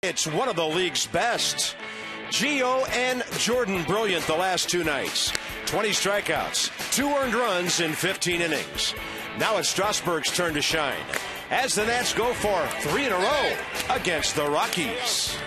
It's one of the league's best. Gio and Jordan brilliant the last two nights. 20 strikeouts, 2 earned runs in 15 innings. Now it's Strasburg's turn to shine as the Nats go for 3 in a row against the Rockies.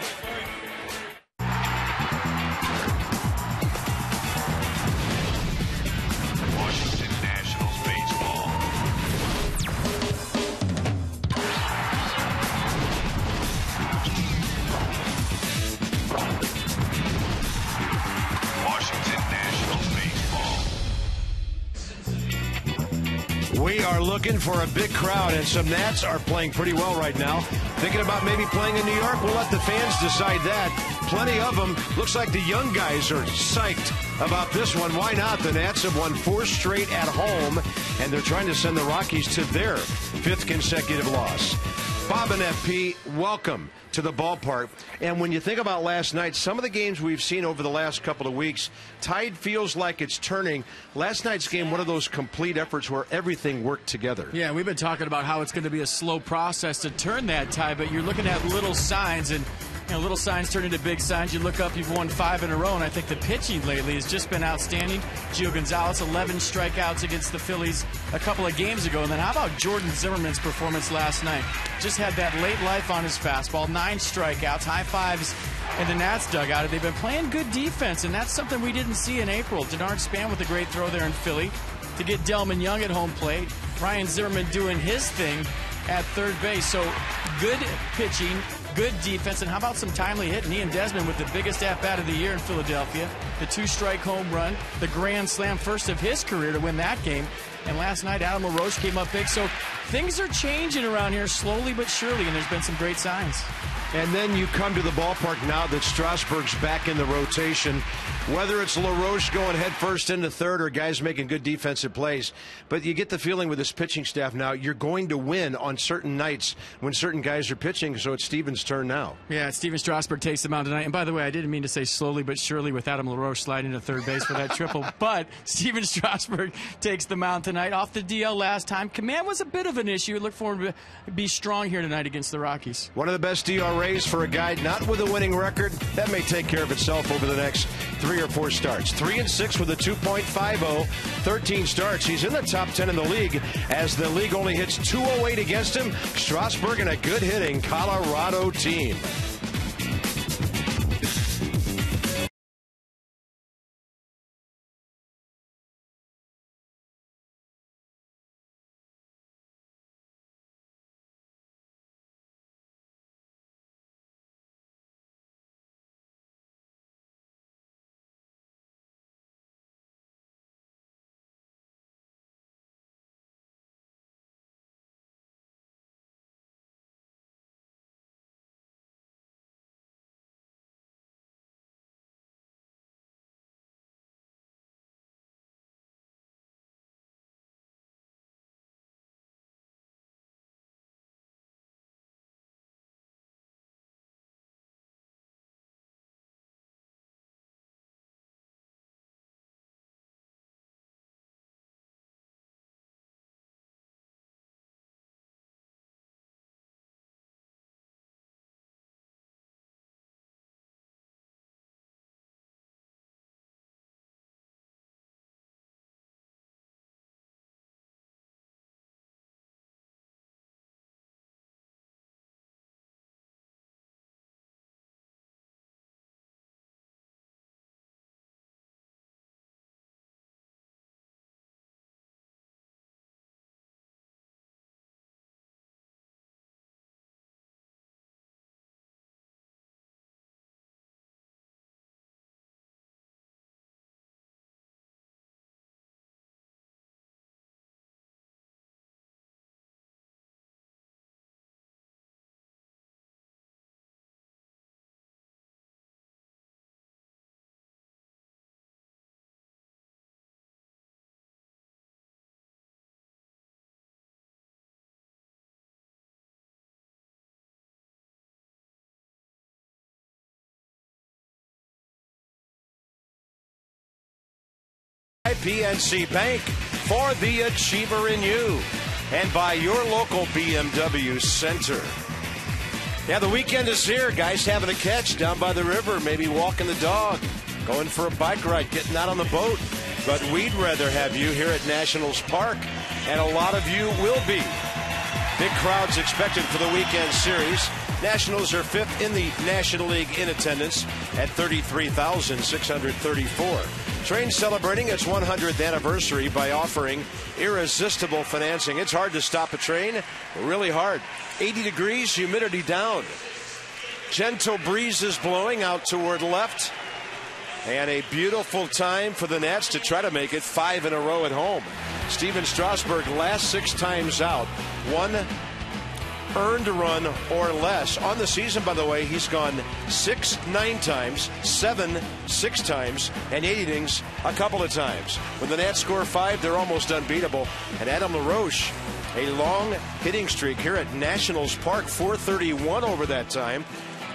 We are looking for a big crowd, and some Nats are playing pretty well right now. Thinking about maybe playing in New York. We'll let the fans decide that. Plenty of them. Looks like the young guys are psyched about this one. Why not? The Nats have won 4 straight at home, and they're trying to send the Rockies to their 5th consecutive loss. Bob and FP, welcome to the ballpark. And when you think about last night, some of the games we've seen over the last couple of weeks, Tide feels like it's turning. Last night's game, one of those complete efforts where everything worked together. Yeah, we've been talking about how it's going to be a slow process to turn that Tide, but you're looking at little signs, and little signs turn into big signs. You look up, you've won 5 in a row, and I think the pitching lately has just been outstanding. Gio Gonzalez, 11 strikeouts against the Phillies a couple of games ago. And then how about Jordan Zimmerman's performance last night? Just had that late life on his fastball, 9 strikeouts, high fives in the Nats dugout. They've been playing good defense, and that's something we didn't see in April. Denard Span with a great throw there in Philly to get Delman Young at home plate. Ryan Zimmerman doing his thing at third base. So good pitching, good defense, and how about some timely hitting? Ian Desmond with the biggest at-bat of the year in Philadelphia, the 2-strike home run, the grand slam, first of his career to win that game. And last night, Adam LaRoche came up big. So things are changing around here slowly but surely, and there's been some great signs. And then you come to the ballpark now that Strasburg's back in the rotation. Whether it's LaRoche going head first into third or guys making good defensive plays, but you get the feeling with this pitching staff now, you're going to win on certain nights when certain guys are pitching, so it's Steven's turn now. Yeah, Steven Strasburg takes the mound tonight. And by the way, I didn't mean to say slowly but surely with Adam LaRoche sliding to third base for that triple, but Steven Strasburg takes the mound tonight off the DL last time. Command was a bit of an issue. Look for him to be strong here tonight against the Rockies. One of the best DRAs for a guy not with a winning record. That may take care of itself over the next 3 or 4 starts. 3-6 with a 2.50, 13 starts. He's in the top 10 in the league as the league only hits 208 against him. Strasburg and a good hitting Colorado team. PNC Bank for the achiever in you, and by your local BMW Center. Yeah, the weekend is here. Guys having a catch down by the river, maybe walking the dog, going for a bike ride, getting out on the boat. But we'd rather have you here at Nationals Park, and a lot of you will be. Big crowds expected for the weekend series. Nationals are 5th in the National League in attendance at 33,634. Train celebrating its 100th anniversary by offering irresistible financing. It's hard to stop a train, really hard. 80 degrees, humidity down. Gentle breezes blowing out toward left. And a beautiful time for the Nats to try to make it 5 in a row at home. Steven Strasburg, last 6 times out, 1 earned run or less. On the season, by the way, he's gone 6 9 times, 7 6 times, and 8 innings a couple of times. When the Nats score 5, they're almost unbeatable. And Adam LaRoche, a long hitting streak here at Nationals Park, 431 over that time.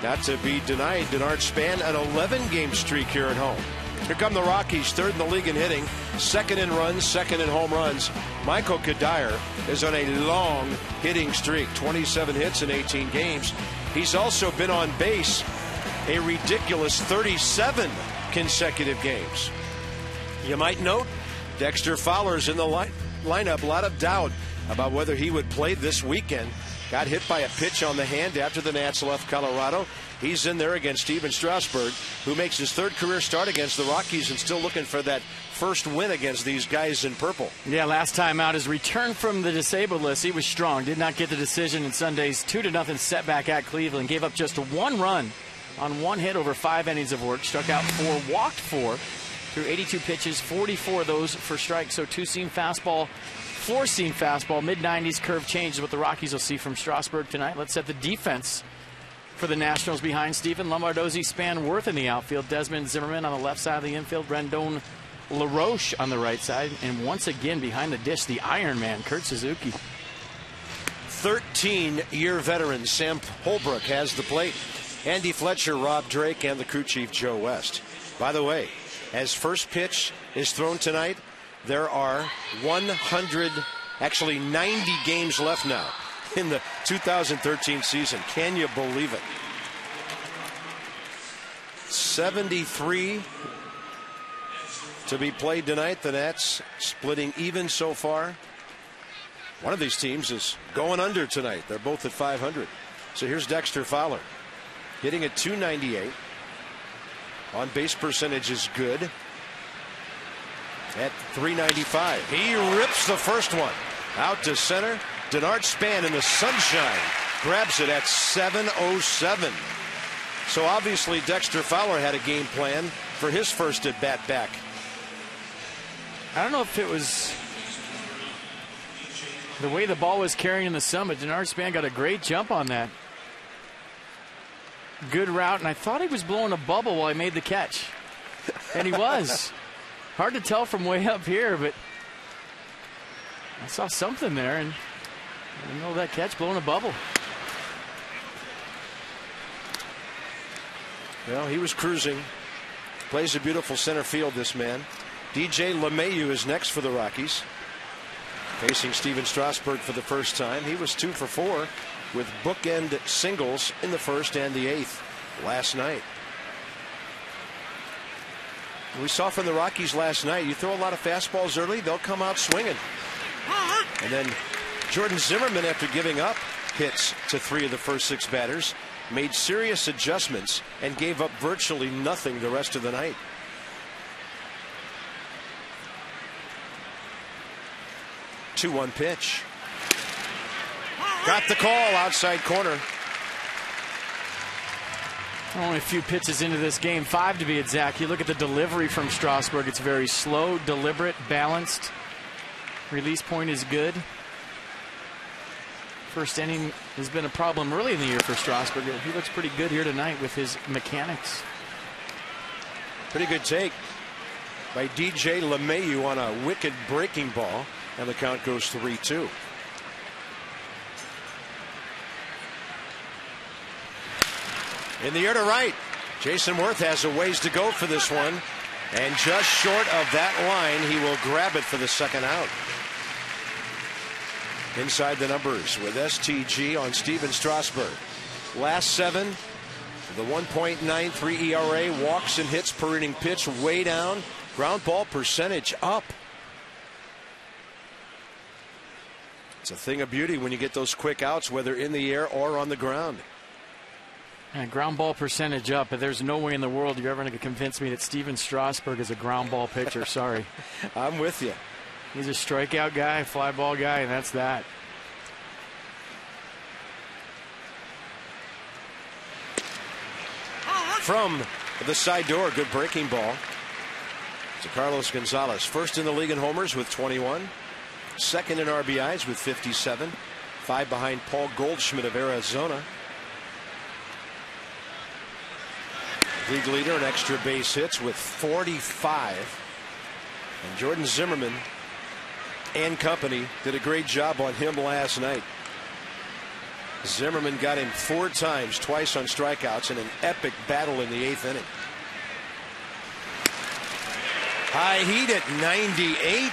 Not to be denied, Denard Span, an 11-game streak here at home. Here come the Rockies, 3rd in the league in hitting, 2nd in runs, 2nd in home runs. Michael Kadire is on a long hitting streak, 27 hits in 18 games. He's also been on base a ridiculous 37 consecutive games. You might note Dexter Fowler's in the lineup. A lot of doubt about whether he would play this weekend. Got hit by a pitch on the hand after the Nats left Colorado. He's in there against Steven Strasburg, who makes his 3rd career start against the Rockies and still looking for that first win against these guys in purple. Yeah, last time out, his return from the disabled list, he was strong. Did not get the decision in Sunday's 2-0 setback at Cleveland. Gave up just 1 run on 1 hit over 5 innings of work. Struck out 4, walked 4 through 82 pitches, 44 of those for strikes. So 2-seam fastball, 4-seam fastball, mid-90s curve change is what the Rockies will see from Strasburg tonight. Let's set the defense for the Nationals behind Steven. Lombardozzi, Span, Worth in the outfield. Desmond Zimmerman on the left side of the infield. Rendon, LaRoche on the right side. And once again behind the dish, the Iron Man, Kurt Suzuki. 13-year veteran Sam Holbrook has the plate. Andy Fletcher, Rob Drake, and the crew chief Joe West. By the way, as first pitch is thrown tonight, there are 90 games left now in the 2013 season. Can you believe it? 73 to be played tonight. The Nats splitting even so far. One of these teams is going under tonight. They're both at 500. So here's Dexter Fowler hitting at .298. On base percentage is good at .395. He rips the first one out to center. Denard Span in the sunshine grabs it at .707. So obviously Dexter Fowler had a game plan for his first at bat back. I don't know if it was the way the ball was carrying in the sun, but Denard Span got a great jump on that. Good route, and I thought he was blowing a bubble while he made the catch. And he was. Hard to tell from way up here, but I saw something there, and I didn't know that catch, blowing a bubble. Well, he was cruising. Plays a beautiful center field, this man. DJ LeMahieu is next for the Rockies. Facing Steven Strasburg for the first time. He was 2 for 4 with bookend singles in the 1st and the 8th last night. We saw from the Rockies last night, you throw a lot of fastballs early, they'll come out swinging. And then Jordan Zimmerman, after giving up hits to 3 of the first 6 batters, made serious adjustments and gave up virtually nothing the rest of the night. Two-one pitch. Got the call, outside corner. Only a few pitches into this game, 5 to be exact. You look at the delivery from Strasburg. It's very slow, deliberate, balanced. Release point is good. First inning has been a problem early in the year for Strasburg. He looks pretty good here tonight with his mechanics. Pretty good take by DJ LeMahieu on a wicked breaking ball, and the count goes 3-2. In the air to right. Jason Worth has a ways to go for this one. And just short of that line, he will grab it for the second out. Inside the numbers with STG on Steven Strasburg. Last 7, the 1.93 ERA, walks and hits per inning pitch way down, ground ball percentage up. It's a thing of beauty when you get those quick outs, whether in the air or on the ground. And ground ball percentage up, but there's no way in the world you're ever going to convince me that Steven Strasburg is a ground ball pitcher. Sorry. I'm with you. He's a strikeout guy, fly ball guy, and that's that. From the side door, good breaking ball to Carlos Gonzalez. First in the league in homers with 21. Second in RBIs with 57. 5 behind Paul Goldschmidt of Arizona. League leader in extra base hits with 45. And Jordan Zimmerman and company did a great job on him last night. Zimmerman got him 4 times, twice on strikeouts, in an epic battle in the 8th inning. High heat at 98.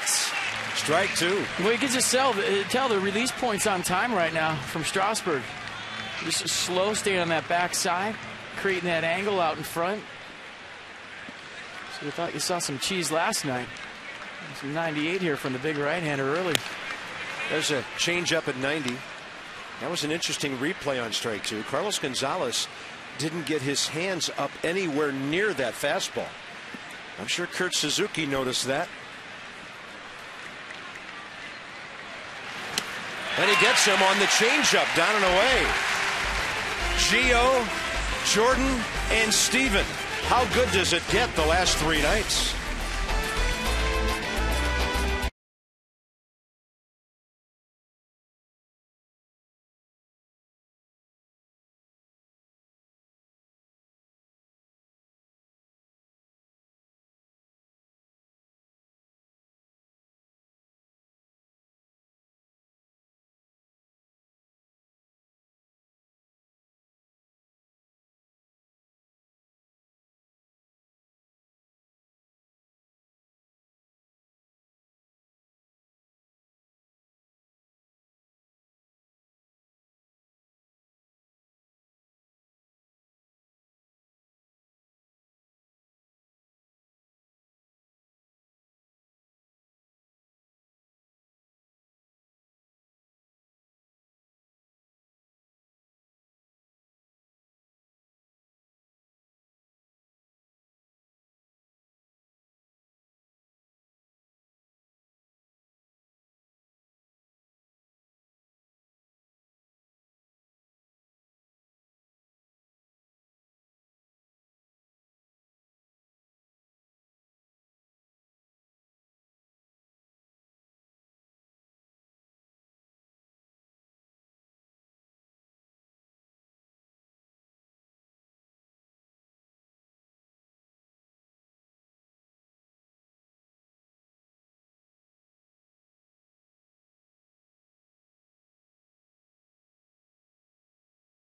Strike 2. Well, you can just tell the release point's on time right now from Strasburg. Just slow, staying on that backside, creating that angle out in front. So you thought you saw some cheese last night. Some 98 here from the big right-hander early. There's a change-up at 90. That was an interesting replay on strike 2. Carlos Gonzalez didn't get his hands up anywhere near that fastball. I'm sure Kurt Suzuki noticed that. And he gets him on the changeup, down and away. Gio, Jordan, and Steven. How good does it get the last 3 nights?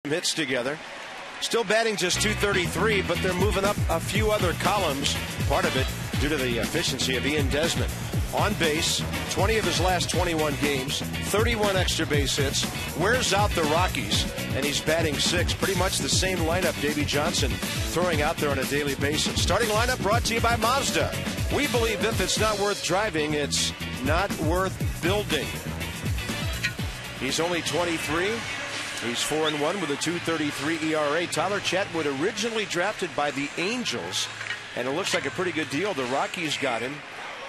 Hits together. Still batting just .233, but they're moving up a few other columns. Part of it due to the efficiency of Ian Desmond. On base, 20 of his last 21 games, 31 extra base hits, wears out the Rockies, and he's batting 6. Pretty much the same lineup Davey Johnson throwing out there on a daily basis. Starting lineup brought to you by Mazda. We believe if it's not worth driving, it's not worth building. He's only 23. He's 4-1 with a .233 ERA. Tyler Chatwood originally drafted by the Angels, and it looks like a pretty good deal. The Rockies got him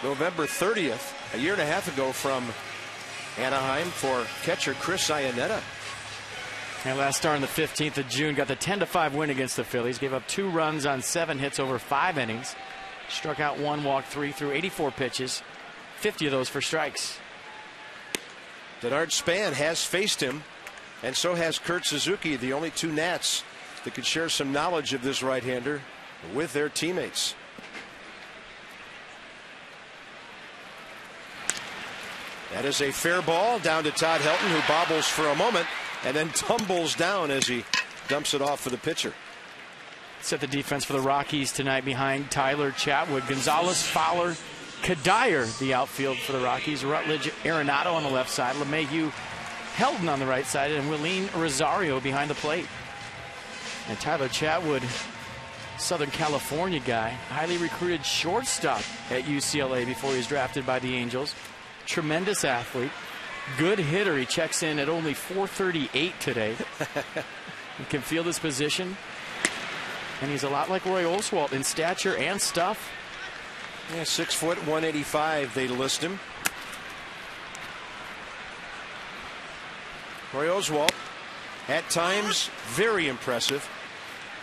November 30th, a year and a half ago, from Anaheim for catcher Chris Iannetta. And last start on the 15th of June, got the 10-5 win against the Phillies. Gave up 2 runs on 7 hits over 5 innings. Struck out 1, walked 3 through 84 pitches, 50 of those for strikes. Denard Span has faced him, and so has Kurt Suzuki, the only 2 Nats that could share some knowledge of this right-hander with their teammates. That is a fair ball down to Todd Helton, who bobbles for a moment and then tumbles down as he dumps it off for the pitcher. Set the defense for the Rockies tonight behind Tyler Chatwood. Gonzalez, Fowler, Kadire, the outfield for the Rockies. Rutledge, Arenado on the left side. LeMahieu, Helton on the right side, and Willeen Rosario behind the plate. And Tyler Chatwood, Southern California guy, highly recruited shortstop at UCLA before he was drafted by the Angels. Tremendous athlete, good hitter. He checks in at only .438 today. He can field his position, and he's a lot like Roy Oswalt in stature and stuff. Yeah, 6 foot, 185. They list him. Roy Oswalt, at times very impressive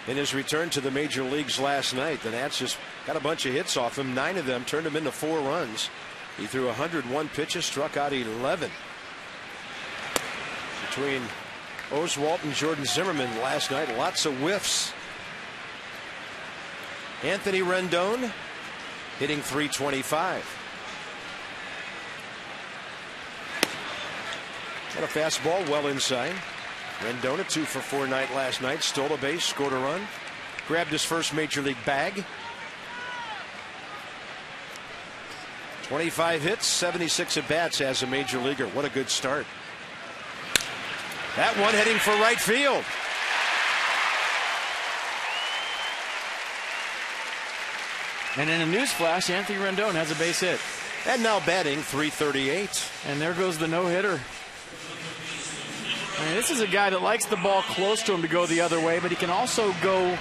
in his return to the major leagues last night. The Nats just got a bunch of hits off him. 9 of them turned him into 4 runs. He threw 101 pitches, struck out 11. Between Oswalt and Jordan Zimmerman last night, lots of whiffs. Anthony Rendon hitting .325. Got a fastball well inside. Rendon a 2 for 4 night last night. Stole a base, scored a run, grabbed his first major league bag. 25 hits, 76 at bats as a major leaguer. What a good start. That one heading for right field. And in a news flash, Anthony Rendon has a base hit. And now batting .338. And there goes the no-hitter. I mean, this is a guy that likes the ball close to him to go the other way, but he can also go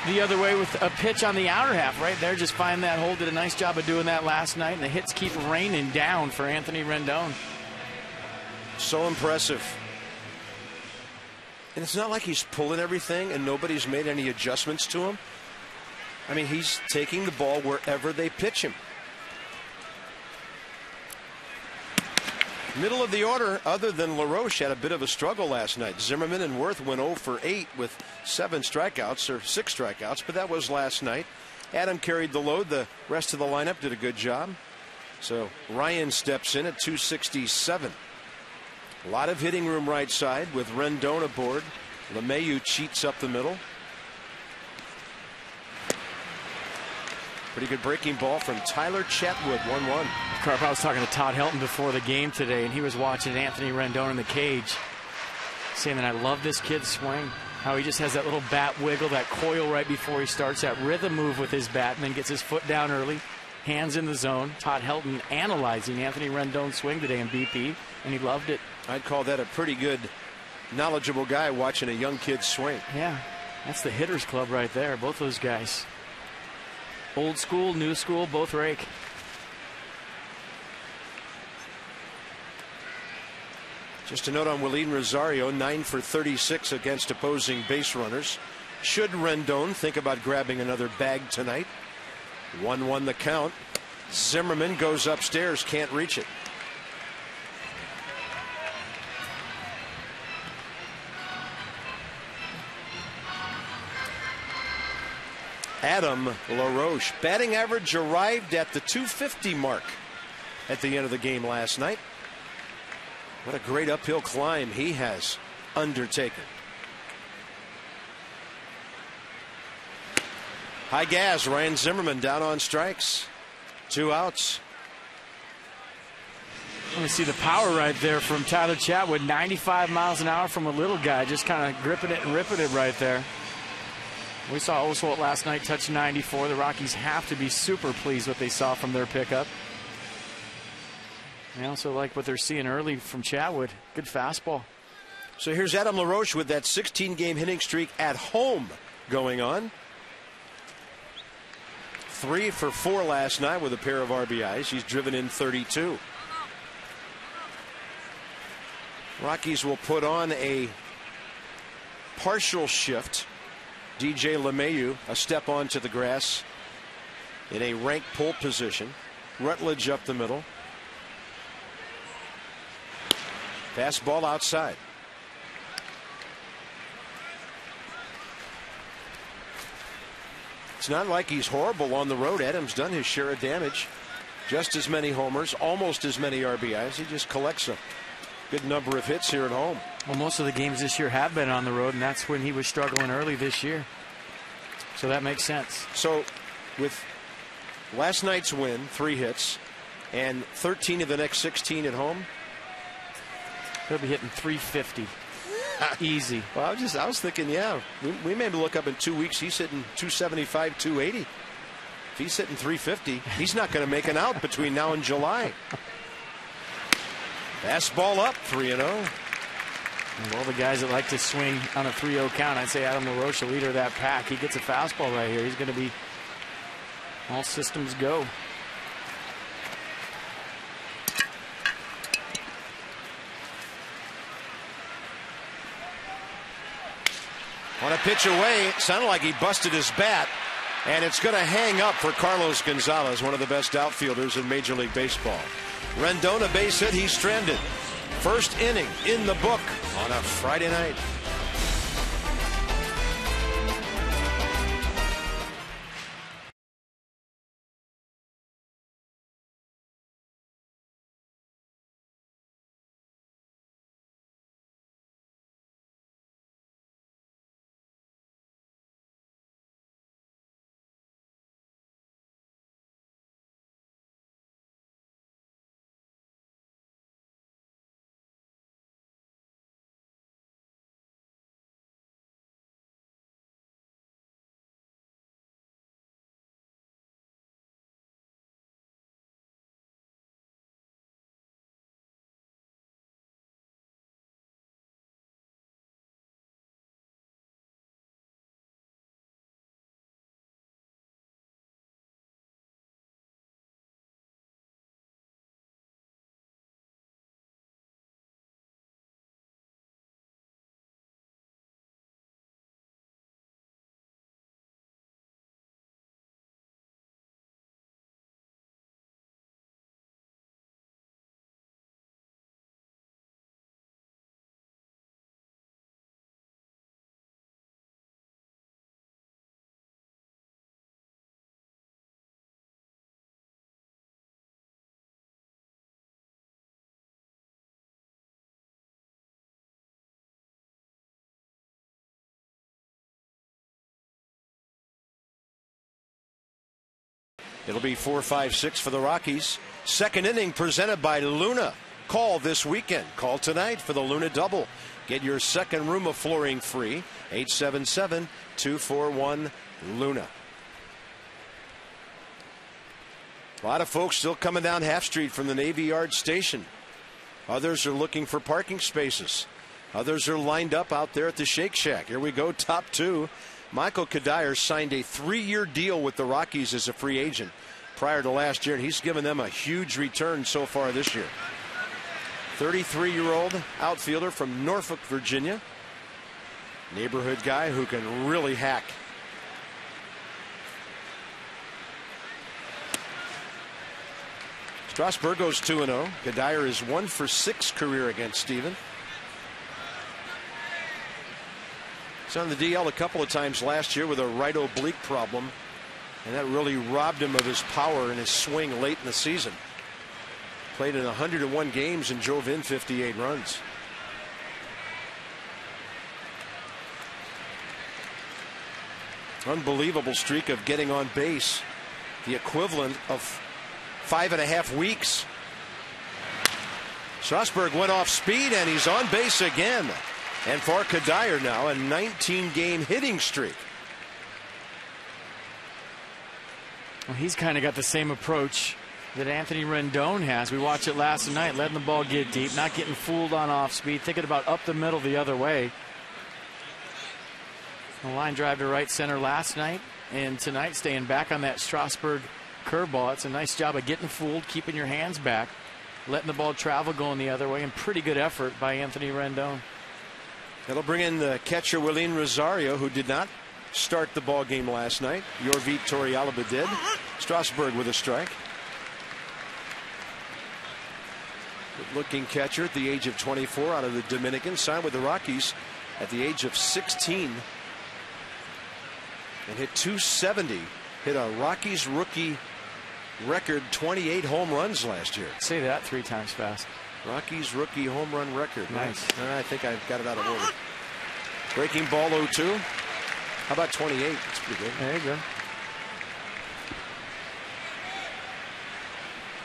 the other way with a pitch on the outer half right there. Just find that hole. Did a nice job of doing that last night, and the hits keep raining down for Anthony Rendon. So impressive. And it's not like he's pulling everything and nobody's made any adjustments to him. I mean, he's taking the ball wherever they pitch him. Middle of the order, other than LaRoche, had a bit of a struggle last night. Zimmerman and Worth went 0 for 8 with 7 strikeouts, or 6 strikeouts, but that was last night. Adam carried the load. The rest of the lineup did a good job. So Ryan steps in at 267. A lot of hitting room right side with Rendon aboard. LeMahieu cheats up the middle. Pretty good breaking ball from Tyler Chatwood, 1-1. Carp, I was talking to Todd Helton before the game today, and he was watching Anthony Rendon in the cage, saying that I love this kid's swing. How he just has that little bat wiggle, that coil right before he starts, that rhythm move with his bat, and then gets his foot down early, hands in the zone. Todd Helton analyzing Anthony Rendon's swing today in BP, and he loved it. I'd call that a pretty good, knowledgeable guy watching a young kid swing. Yeah, that's the hitters club right there, both those guys. Old school, new school, both rake. Just a note on Willeen Rosario, 9 for 36 against opposing base runners. Should Rendon think about grabbing another bag tonight? 1-1 the count. Zimmerman goes upstairs, can't reach it. Adam LaRoche, batting average arrived at the .250 mark at the end of the game last night. What a great uphill climb he has undertaken. High gas, Ryan Zimmerman down on strikes. 2 outs. Let me see the power right there from Tyler Chatwood. 95 miles an hour from a little guy, just kind of gripping it and ripping it right there. We saw Oswalt last night touch 94. The Rockies have to be super pleased what they saw from their pickup. I also like what they're seeing early from Chatwood. Good fastball. So here's Adam LaRoche with that 16-game hitting streak at home going on. 3 for 4 last night with a pair of RBIs. He's driven in 32. Rockies will put on a partial shift. DJ LeMahieu a step onto the grass in a rank pull position. Rutledge up the middle. Fastball outside. It's not like he's horrible on the road. Adams done his share of damage. Just as many homers, almost as many RBIs. He just collects a good number of hits here at home. Well, most of the games this year have been on the road, and that's when he was struggling early this year. So that makes sense. So with last night's win, 3 hits, and 13 of the next 16 at home, he'll be hitting .350. Easy. Well, I was thinking, yeah, we may look up in 2 weeks. He's hitting 275, 280. If he's hitting 350, he's not going to make an out between now and July. Fastball up, 3-0. Well, the guys that like to swing on a 3-0 count, I'd say Adam LaRoche, the leader of that pack. He gets a fastball right here. He's going to be all systems go. On a pitch away, it sounded like he busted his bat, and it's going to hang up for Carlos Gonzalez, one of the best outfielders in Major League Baseball. Rendon, a base hit, he's stranded. First inning in the book on a Friday night. It'll be 4-5-6 for the Rockies. Second inning presented by Luna. Call this weekend. Call tonight for the Luna Double. Get your second room of flooring free. 877-241-LUNA. A lot of folks still coming down Half Street from the Navy Yard station. Others are looking for parking spaces. Others are lined up out there at the Shake Shack. Here we go, top two. Michael Kadire signed a 3-year deal with the Rockies as a free agent prior to last year, and he's given them a huge return so far this year. 33-year-old outfielder from Norfolk, Virginia. Neighborhood guy who can really hack. Strasburg goes 2-0. Kadire is 1 for 6 career against Steven. He's on the DL a couple of times last year with a right oblique problem, and that really robbed him of his power and his swing late in the season. Played in 101 games and drove in 58 runs. Unbelievable streak of getting on base, the equivalent of 5.5 weeks. Strasburg went off speed and he's on base again. And for Kadire now, a 19-game hitting streak. Well, he's kind of got the same approach that Anthony Rendon has. We watched it last night, letting the ball get deep, not getting fooled on off speed, thinking about up the middle the other way. A line drive to right center last night, and tonight staying back on that Strasburg curveball. It's a nice job of getting fooled, keeping your hands back, letting the ball travel going the other way, and pretty good effort by Anthony Rendon. That'll bring in the catcher Willeen Rosario, who did not start the ball game last night. Yorvit Torrealba did. Strasburg with a strike. Good-looking catcher at the age of 24 out of the Dominican. Signed with the Rockies at the age of 16. And hit 270. Hit a Rockies rookie record 28 home runs last year. Say that 3 times fast. Rockies rookie home run record. Nice. I think I've got it out of order. Breaking ball 0-2. How about 28? That's pretty good. There you go.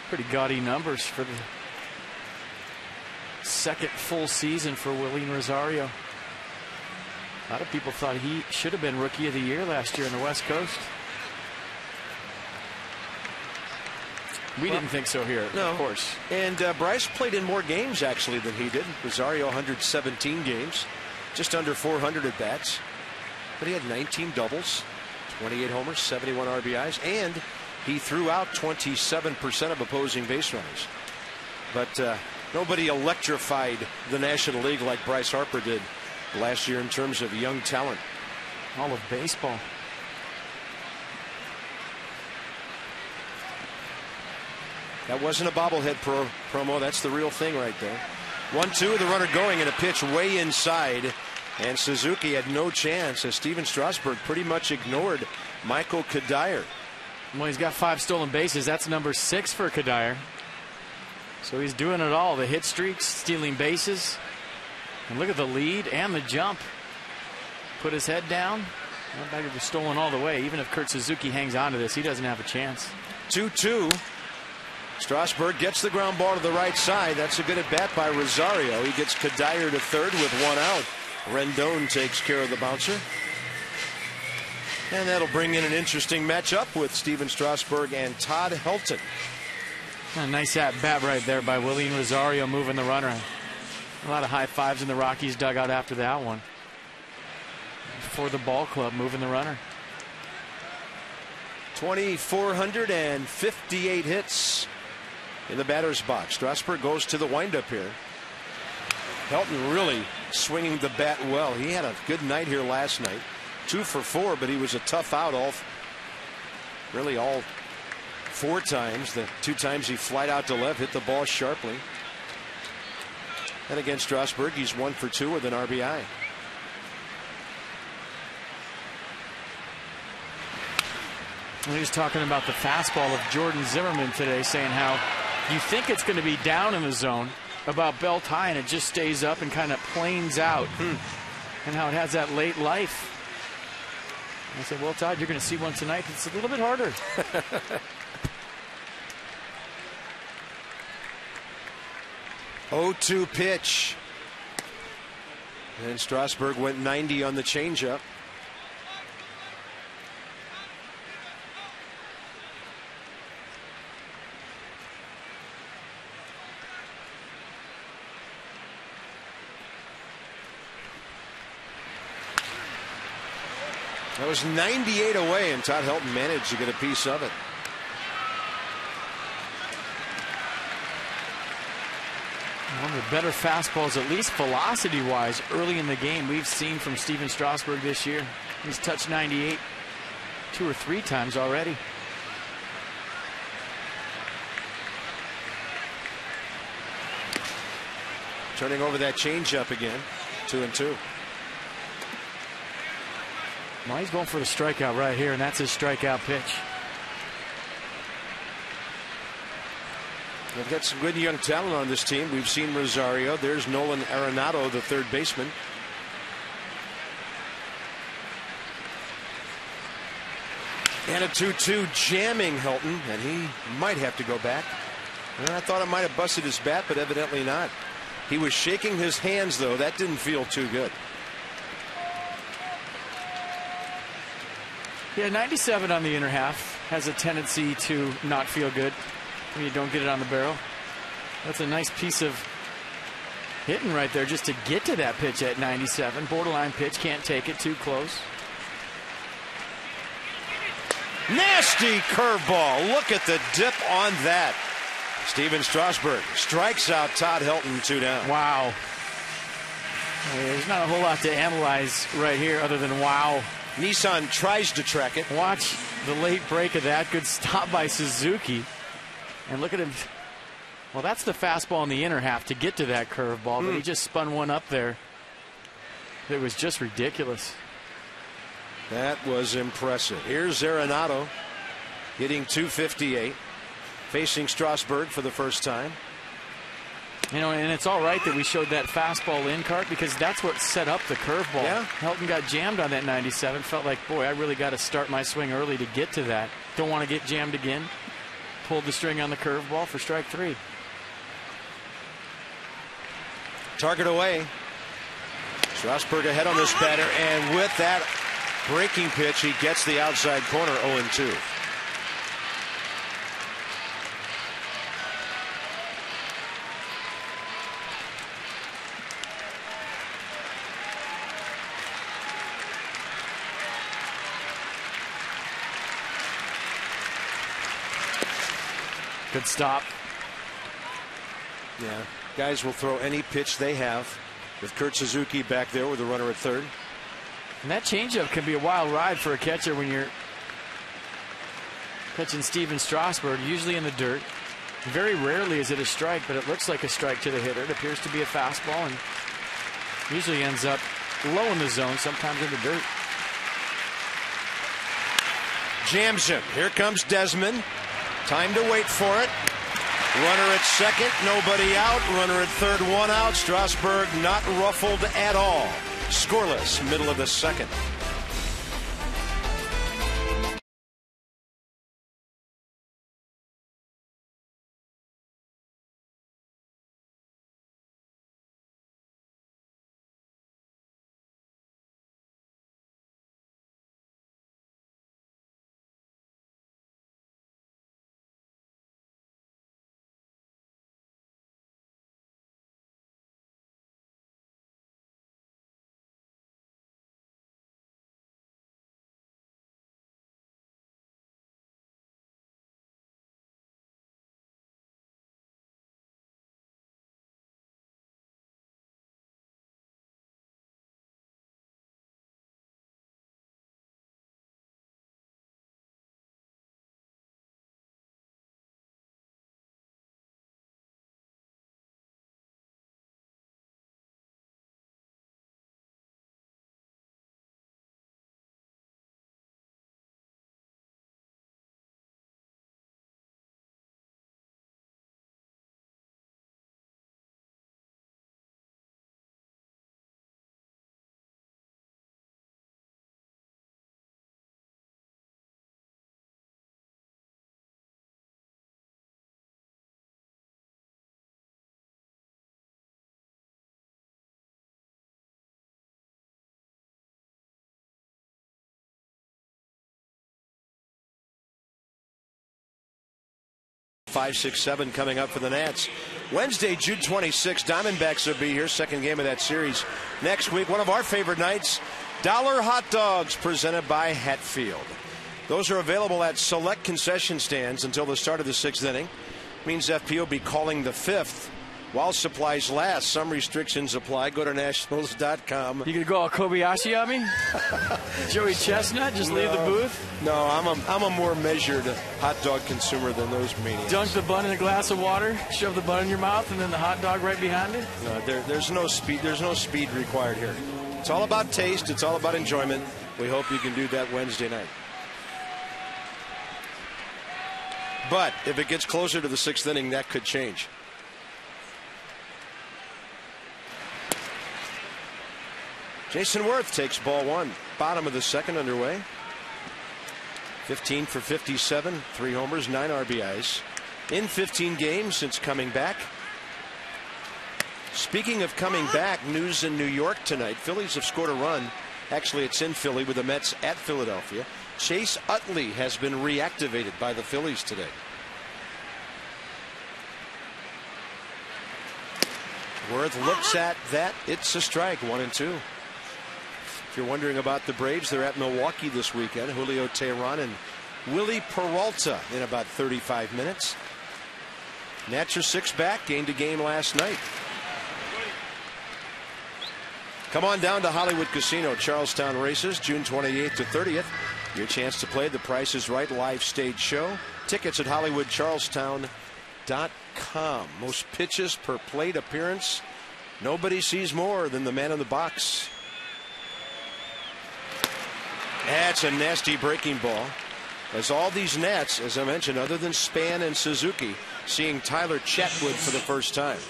Pretty gaudy numbers for the second full season for Willeen Rosario. A lot of people thought he should have been Rookie of the Year last year on the West Coast. We didn't think so here, no. Of course. And Bryce played in more games, actually, than he did. Rosario, 117 games, just under 400 at bats. But he had 19 doubles, 28 homers, 71 RBIs, and he threw out 27% of opposing base runners. But nobody electrified the National League like Bryce Harper did last year in terms of young talent. All of baseball. That wasn't a bobblehead promo. That's the real thing right there. 1-2, the runner going, and a pitch way inside. And Suzuki had no chance as Steven Strasburg pretty much ignored Michael Kadire. Well, he's got 5 stolen bases. That's number 6 for Kadire. So he's doing it all. The hit streaks, stealing bases. And look at the lead and the jump. Put his head down. That bagger was stolen all the way. Even if Kurt Suzuki hangs on to this, he doesn't have a chance. 2-2. Strasburg gets the ground ball to the right side. That's a good at bat by Rosario. He gets Kadire to third with 1 out. Rendon takes care of the bouncer. And that'll bring in an interesting matchup with Steven Strasburg and Todd Helton. A nice at bat right there by William Rosario, moving the runner. A lot of high fives in the Rockies dugout after that one. For the ball club, moving the runner. 2,458 hits in the batter's box. Strasburg goes to the windup here. Helton really swinging the bat well. He had a good night here last night. 2 for 4, but he was a tough out all 4 times. The 2 times he flied out to left, hit the ball sharply. And against Strasburg, he's 1 for 2 with an RBI. He was talking about the fastball of Jordan Zimmerman today, saying how you think it's going to be down in the zone about belt high, and it just stays up and kind of planes out. And how it has that late life. I said, well, Todd, you're going to see one tonight. It's a little bit harder. 0-2 pitch. And Strasburg went 90 on the changeup. That was 98 away, and Todd Helton managed to get a piece of it. One of the better fastballs, at least velocity-wise, early in the game we've seen from Steven Strasburg this year. He's touched 98 2 or 3 times already. Turning over that changeup again. 2-2. Well, he's going for the strikeout right here, and that's his strikeout pitch. They've got some good young talent on this team. We've seen Rosario. There's Nolan Arenado, the third baseman. And a 2-2 jamming Helton, and he might have to go back. And I thought it might have busted his bat, but evidently not. He was shaking his hands, though. That didn't feel too good. Yeah, 97 on the inner half has a tendency to not feel good when you don't get it on the barrel. That's a nice piece of hitting right there just to get to that pitch at 97. Borderline pitch, can't take it too close. Nasty curveball. Look at the dip on that. Steven Strasburg strikes out Todd Helton, 2 down. Wow. There's not a whole lot to analyze right here other than wow. Nissan tries to track it. Watch the late break of that. Good stop by Suzuki. And look at him. Well, that's the fastball in the inner half to get to that curveball, but he just spun one up there. It was just ridiculous. That was impressive. Here's Arenado hitting 258, facing Strasburg for the first time. You know, and it's all right that we showed that fastball in, Cart, because that's what set up the curveball. Yeah. Helton got jammed on that 97. Felt like, boy, I really got to start my swing early to get to that. Don't want to get jammed again. Pulled the string on the curveball for strike 3. Target away. Strasburg ahead on this batter, and with that breaking pitch, he gets the outside corner. 0-2. Good stop. Yeah, guys will throw any pitch they have with Kurt Suzuki back there with a runner at third. And that changeup can be a wild ride for a catcher when you're catching Steven Strasburg, usually in the dirt. Very rarely is it a strike, but it looks like a strike to the hitter. It appears to be a fastball and usually ends up low in the zone, sometimes in the dirt. Jams him. Here comes Desmond. Time to wait for it. Runner at second, nobody out. Runner at third, one out. Strasburg not ruffled at all. Scoreless, middle of the second. Five, 6, 7 coming up for the Nats. Wednesday, June 26th, Diamondbacks will be here. Second game of that series next week. One of our favorite nights, Dollar Hot Dogs presented by Hatfield. Those are available at select concession stands until the start of the sixth inning. Means FP will be calling the fifth while supplies last. Some restrictions apply. Go to nationals.com. You gonna go all Kobayashi on me? Joey Chestnut, just leave the booth? No, I'm a more measured hot dog consumer than those maniacs. Dunk the bun in a glass of water, shove the bun in your mouth, and then the hot dog right behind it? No, there's no speed. There's no speed required here. It's all about taste. It's all about enjoyment. We hope you can do that Wednesday night. But if it gets closer to the sixth inning, that could change. Jason Worth takes ball one. Bottom of the second underway. 15 for 57, 3 homers, 9 RBIs. In 15 games since coming back. Speaking of coming back, news in New York tonight. Phillies have scored a run. Actually, it's in Philly with the Mets at Philadelphia. Chase Utley has been reactivated by the Phillies today. Worth looks at that. It's a strike, 1-2. If you're wondering about the Braves, they're at Milwaukee this weekend. Julio Teheran and Willie Peralta in about 35 minutes. Nats are 6 back, gained a game last night. Come on down to Hollywood Casino, Charlestown Races, June 28th to 30th. Your chance to play The Price is Right live stage show. Tickets at HollywoodCharlestown.com. Most pitches per plate appearance. Nobody sees more than the man in the box. That's a nasty breaking ball. As all these Nats, as I mentioned, other than Span and Suzuki, seeing Tyler Chatwood for the first time.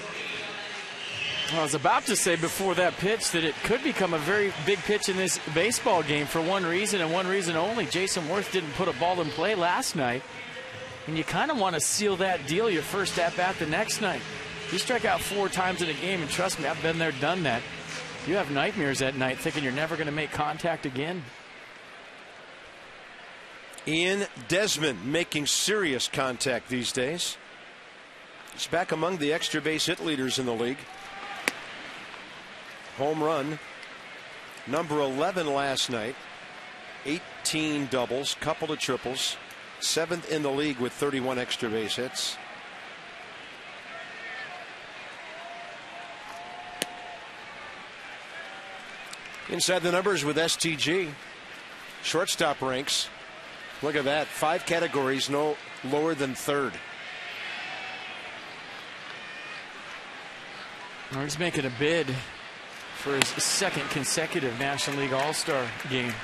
Well, I was about to say before that pitch that it could become a very big pitch in this baseball game for one reason and one reason only. Jason Worth didn't put a ball in play last night. And you kind of want to seal that deal your first at bat the next night. You strike out 4 times in a game, and trust me, I've been there, done that. You have nightmares at night thinking you're never going to make contact again. Ian Desmond making serious contact these days. He's back among the extra base hit leaders in the league. Home run number 11 last night. 18 doubles, couple of triples. 7th in the league with 31 extra base hits. Inside the numbers with STG. Shortstop ranks. Look at that. 5 categories, no lower than 3rd. He's making a bid for his 2nd consecutive National League All-Star game.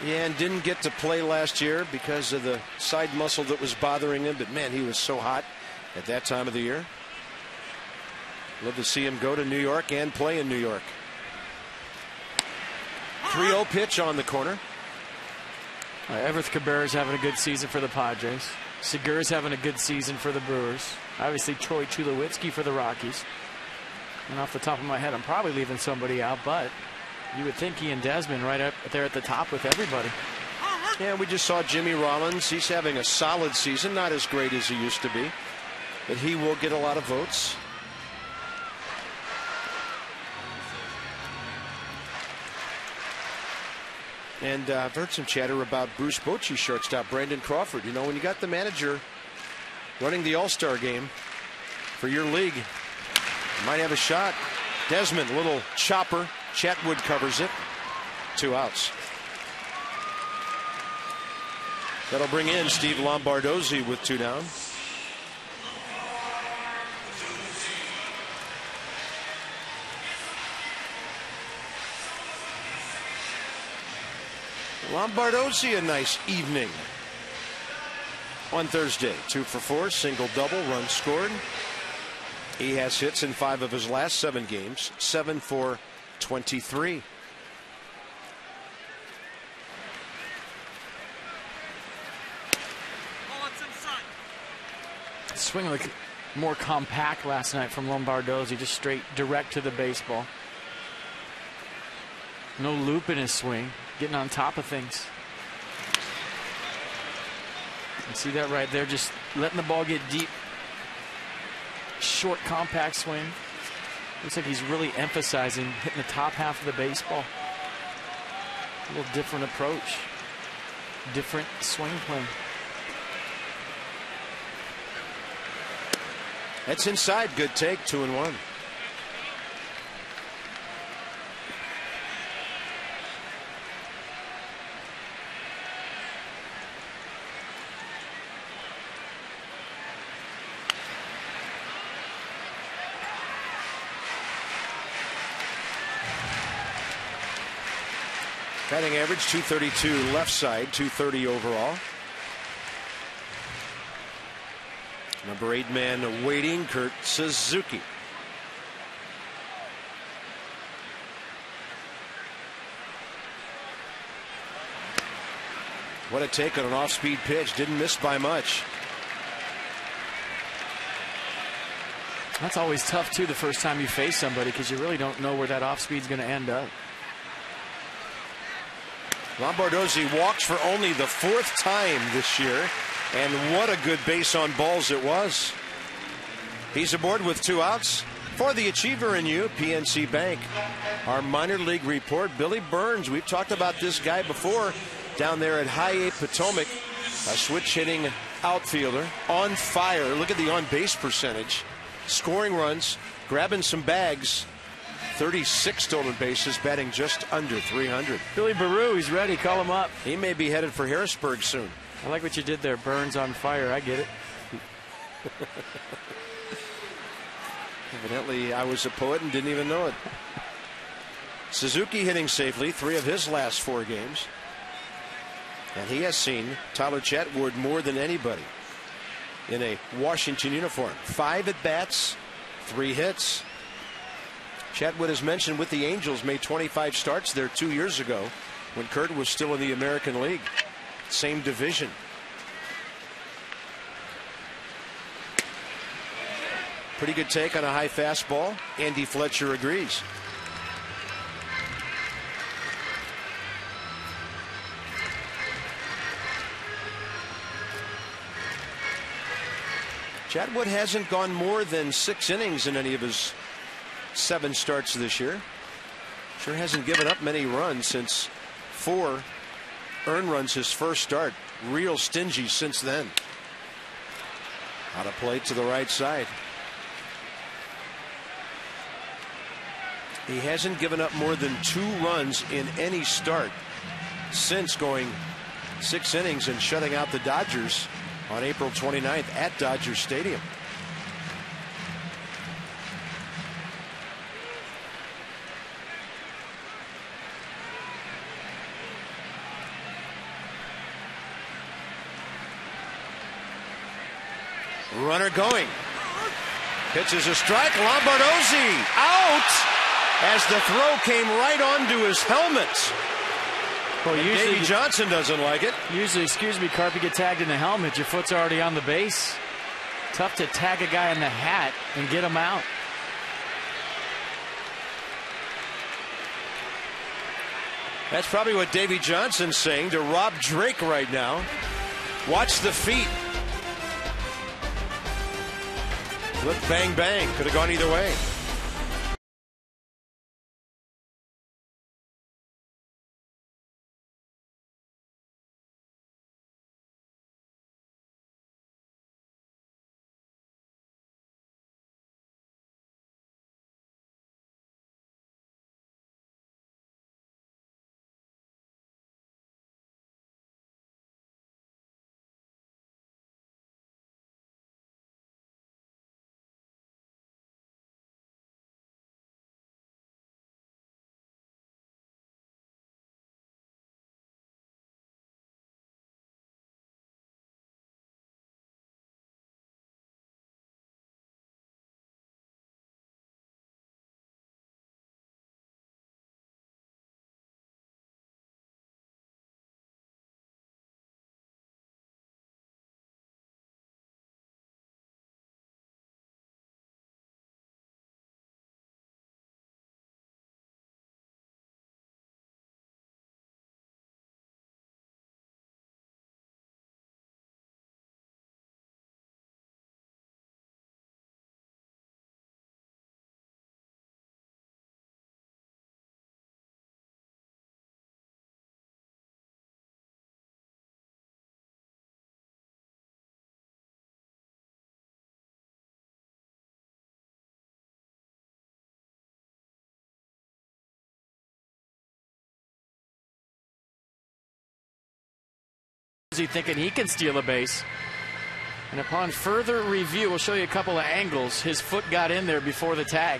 Yeah, and didn't get to play last year because of the side muscle that was bothering him. But, man, he was so hot at that time of the year. Love to see him go to New York and play in New York. 3-0 pitch on the corner. Everett Cabrera's having a good season for the Padres. Segura's having a good season for the Brewers. Obviously, Troy Tulowitzki for the Rockies. And off the top of my head, I'm probably leaving somebody out, but you would think Ian Desmond right up there at the top with everybody. Yeah, we just saw Jimmy Rollins. He's having a solid season, not as great as he used to be, but he will get a lot of votes. And I've heard some chatter about Bruce Bochy's shortstop, Brandon Crawford. You know, when you got the manager running the All-Star game for your league, you might have a shot. Desmond, little chopper. Chatwood covers it. 2 outs. That'll bring in Steve Lombardozzi with 2 down. Lombardozzi, a nice evening on Thursday. 2 for 4, single double, run scored. He has hits in 5 of his last 7 games, 7 for 23. Swing looked more compact last night from Lombardozzi, just straight direct to the baseball. No loop in his swing, getting on top of things. You see that right there, just letting the ball get deep. Short, compact swing. Looks like he's really emphasizing hitting the top half of the baseball. A little different approach. Different swing plan. That's inside. Good take. 2-1. Batting average 232 left side, 230 overall. Number 8 man waiting, Kurt Suzuki. What a take on an off-speed pitch. Didn't miss by much. That's always tough, too, the first time you face somebody, because you really don't know where that off-speed's going to end up. Lombardozzi walks for only the 4th time this year, and what a good base on balls it was. He's aboard with 2 outs for the achiever in you, PNC Bank. Our minor league report, Billy Burns. We've talked about this guy before down there at High 8 Potomac, a switch hitting outfielder on fire. Look at the on base percentage, scoring runs, grabbing some bags. 36 stolen bases, batting just under 300. Billy Baru, he's ready. Call him up. He may be headed for Harrisburg soon. I like what you did there. Burns on fire. I get it. Evidently, I was a poet and didn't even know it. Suzuki hitting safely 3 of his last 4 games. And he has seen Tyler Chatwood more than anybody in a Washington uniform. 5 at-bats, 3 hits. Chatwood, as mentioned, with the Angels, made 25 starts there 2 years ago when Kurt was still in the American League. Same division. Pretty good take on a high fastball. Andy Fletcher agrees. Chatwood hasn't gone more than 6 innings in any of his 7 starts this year. Sure hasn't given up many runs since 4 earned runs his first start. Real stingy since then. Out of play to the right side. He hasn't given up more than 2 runs in any start since going 6 innings and shutting out the Dodgers on April 29th at Dodger Stadium. Runner going. Pitches a strike. Lombardozzi out as the throw came right onto his helmet. Well, usually Davey Johnson doesn't like it. Usually, excuse me, Carp, you get tagged in the helmet, your foot's already on the base. Tough to tag a guy in the hat and get him out. That's probably what Davey Johnson's saying to Rob Drake right now. Watch the feet. Look, bang, bang. Could have gone either way. Is he thinking he can steal a base? And upon further review, we'll show you a couple of angles. His foot got in there before the tag,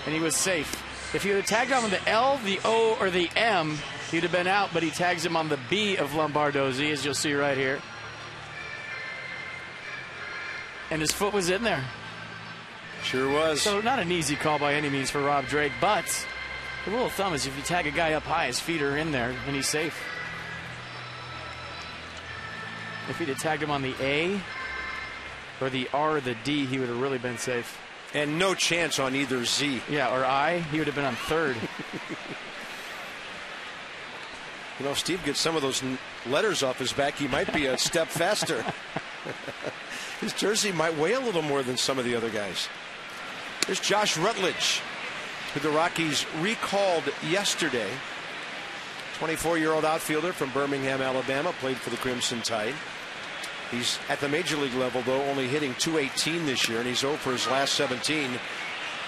and he was safe. If you had tagged him on the L, the O, or the M, he'd have been out, but he tags him on the B of Lombardozzi, as you'll see right here. And his foot was in there. Sure was. So not an easy call by any means for Rob Drake, but the rule of thumb is if you tag a guy up high, his feet are in there, and he's safe. If he'd have tagged him on the A or the R or the D, he would have really been safe. And no chance on either Z. Yeah, or I, he would have been on third. You know, if Steve gets some of those letters off his back, he might be a step faster. His jersey might weigh a little more than some of the other guys. There's Josh Rutledge, who the Rockies recalled yesterday. 24-year-old outfielder from Birmingham, Alabama, played for the Crimson Tide. He's at the major league level, though, only hitting .218 this year, and he's 0 for his last 17.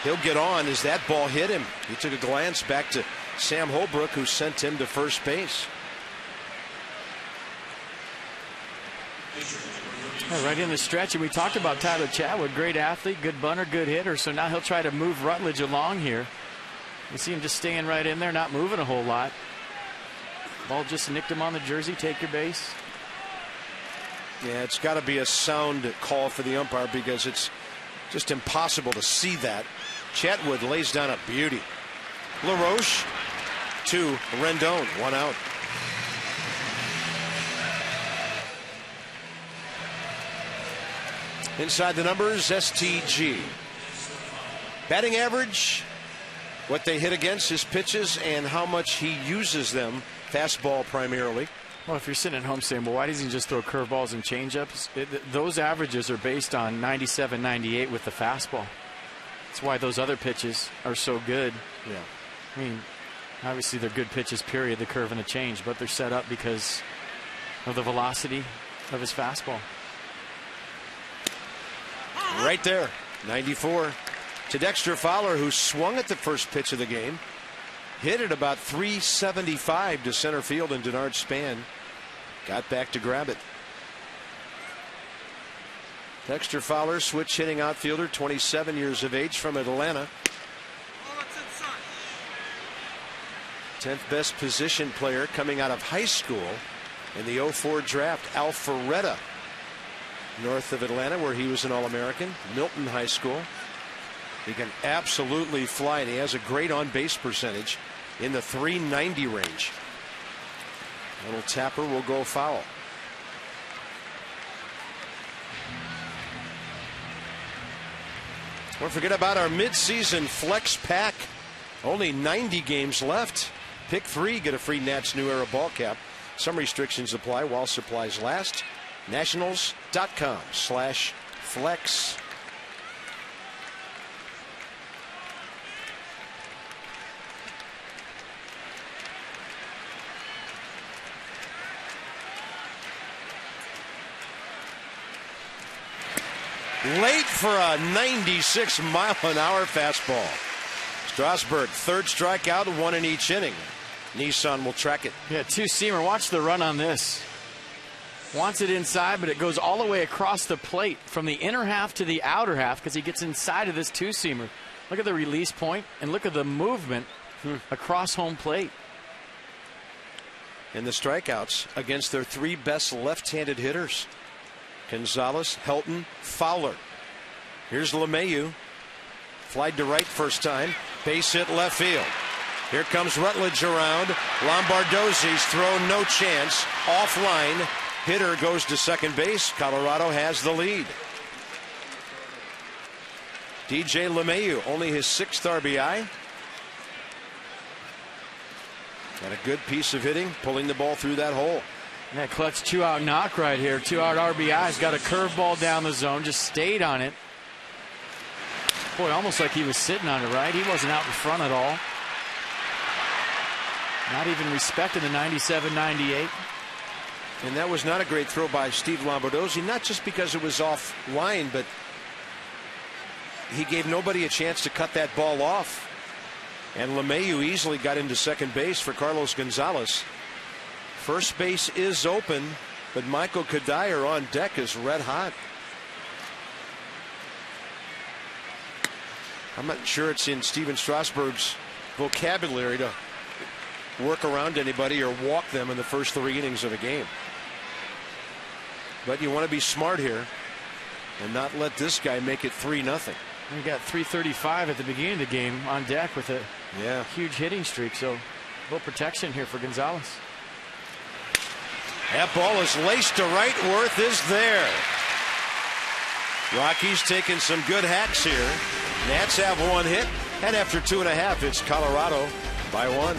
He'll get on as that ball hit him. He took a glance back to Sam Holbrook, who sent him to first base. Right in the stretch, and we talked about Tyler Chatwood, great athlete, good bunter, good hitter, so now he'll try to move Rutledge along here. You see him just staying right in there, not moving a whole lot. Ball just nicked him on the jersey. Take your base. Yeah, it's got to be a sound call for the umpire because it's just impossible to see that. Chatwood lays down a beauty. LaRoche to Rendon, 1 out. Inside the numbers, STG. Batting average, what they hit against his pitches and how much he uses them. Fastball primarily. Well, if you're sitting at home saying, well, why doesn't he just throw curveballs and changeups? Those averages are based on 97, 98 with the fastball. That's why those other pitches are so good. Yeah. I mean, obviously they're good pitches, period, the curve and the change, but they're set up because of the velocity of his fastball. Right there, 94. To Dexter Fowler, who swung at the first pitch of the game. Hit it about 375 to center field, and Denard Span got back to grab it. Dexter Fowler, switch hitting outfielder, 27 years of age, from Atlanta. 10th best position player coming out of high school in the 04 draft. Alpharetta, north of Atlanta, where he was an All-American. Milton High School. He can absolutely fly, and he has a great on-base percentage in the 390 range. Little tapper will go foul. Don't forget about our midseason flex pack. Only 90 games left. Pick 3, get a free Nats New Era ball cap. Some restrictions apply while supplies last. Nationals.com/flex. Late for a 96-mile-an-hour fastball. Strasburg, third strikeout, 1 in each inning. Nissan will track it. Yeah, two-seamer. Watch the run on this. Wants it inside, but it goes all the way across the plate from the inner half to the outer half because he gets inside of this two-seamer. Look at the release point and look at the movement across home plate. And the strikeouts against their 3 best left-handed hitters. Gonzalez, Helton, Fowler. Here's LeMahieu. Flied to right first time. Base hit left field. Here comes Rutledge around. Lombardozzi's throw, no chance. Offline. Hitter goes to second base. Colorado has the lead. DJ LeMahieu, only his 6th RBI. Got a good piece of hitting, pulling the ball through that hole. That clutch 2-out knock right here. 2-out RBI's got a curveball down the zone, just stayed on it. Boy, almost like he was sitting on it, right? He wasn't out in front at all. Not even respecting the 97-98. And that was not a great throw by Steve Lombardozzi, not just because it was off line, but he gave nobody a chance to cut that ball off. And LeMahieu easily got into second base for Carlos Gonzalez. First base is open, but Michael Kadire on deck is red hot. I'm not sure it's in Steven Strasburg's vocabulary to work around anybody or walk them in the first 3 innings of a game. But you want to be smart here and not let this guy make it 3-0. He got 335 at the beginning of the game on deck with a huge hitting streak, so a little protection here for Gonzalez. That ball is laced to right. Worth is there. Rockies taking some good hacks here. Nats have 1 hit, and after 2.5, it's Colorado by 1.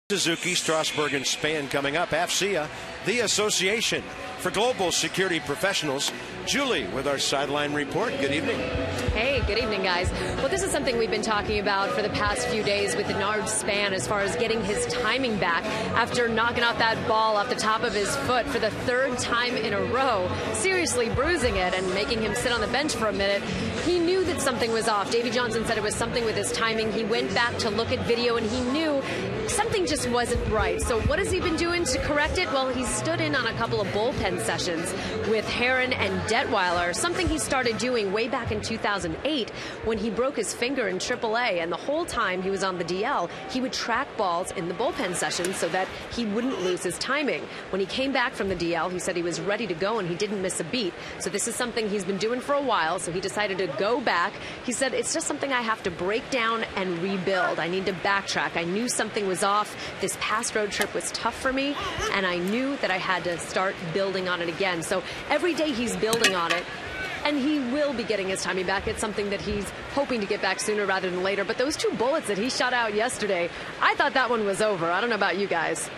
Suzuki, Strasburg, and Spann coming up. AFCEA, the Association for Global Security Professionals. Julie with our sideline report. Good evening. Hey, good evening, guys. Well, this is something we've been talking about for the past few days with Denard Spann as far as getting his timing back after knocking out that ball off the top of his foot for the third time in a row, seriously bruising it and making him sit on the bench for a minute. He knew that something was off. Davey Johnson said it was something with his timing. He went back to look at video and he knew something just wasn't right. So what has he been doing to correct it? Well, he stood in on a couple of bullpen sessions with Heron and Detweiler, something he started doing way back in 2008 when he broke his finger in AAA. And the whole time he was on the DL, he would track balls in the bullpen sessions so that he wouldn't lose his timing. When he came back from the DL, he said he was ready to go and he didn't miss a beat. So this is something he's been doing for a while, so he decided to go back. He said, it's just something I have to break down and rebuild. I need to backtrack. I knew something was off. This past road trip was tough for me, and I knew that I had to start building on it again. So every day he's building on it, and he will be getting his timing back. It's something that he's hoping to get back sooner rather than later. But those two bullets that he shot out yesterday, I thought that one was over. I don't know about you guys.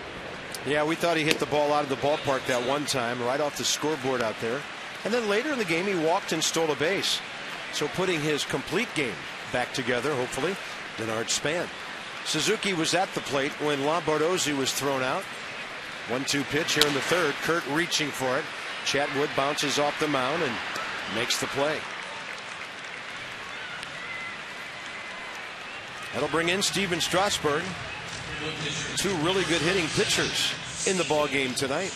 Yeah, we thought he hit the ball out of the ballpark that one time, right off the scoreboard out there. And then later in the game, he walked and stole a base. So putting his complete game back together, hopefully, Denard Spann. Suzuki was at the plate when Lombardozzi was thrown out. 1-2 pitch here in the third. Kurt reaching for it. Chatwood bounces off the mound and makes the play. That'll bring in Steven Strasburg. Two really good hitting pitchers in the ball game tonight.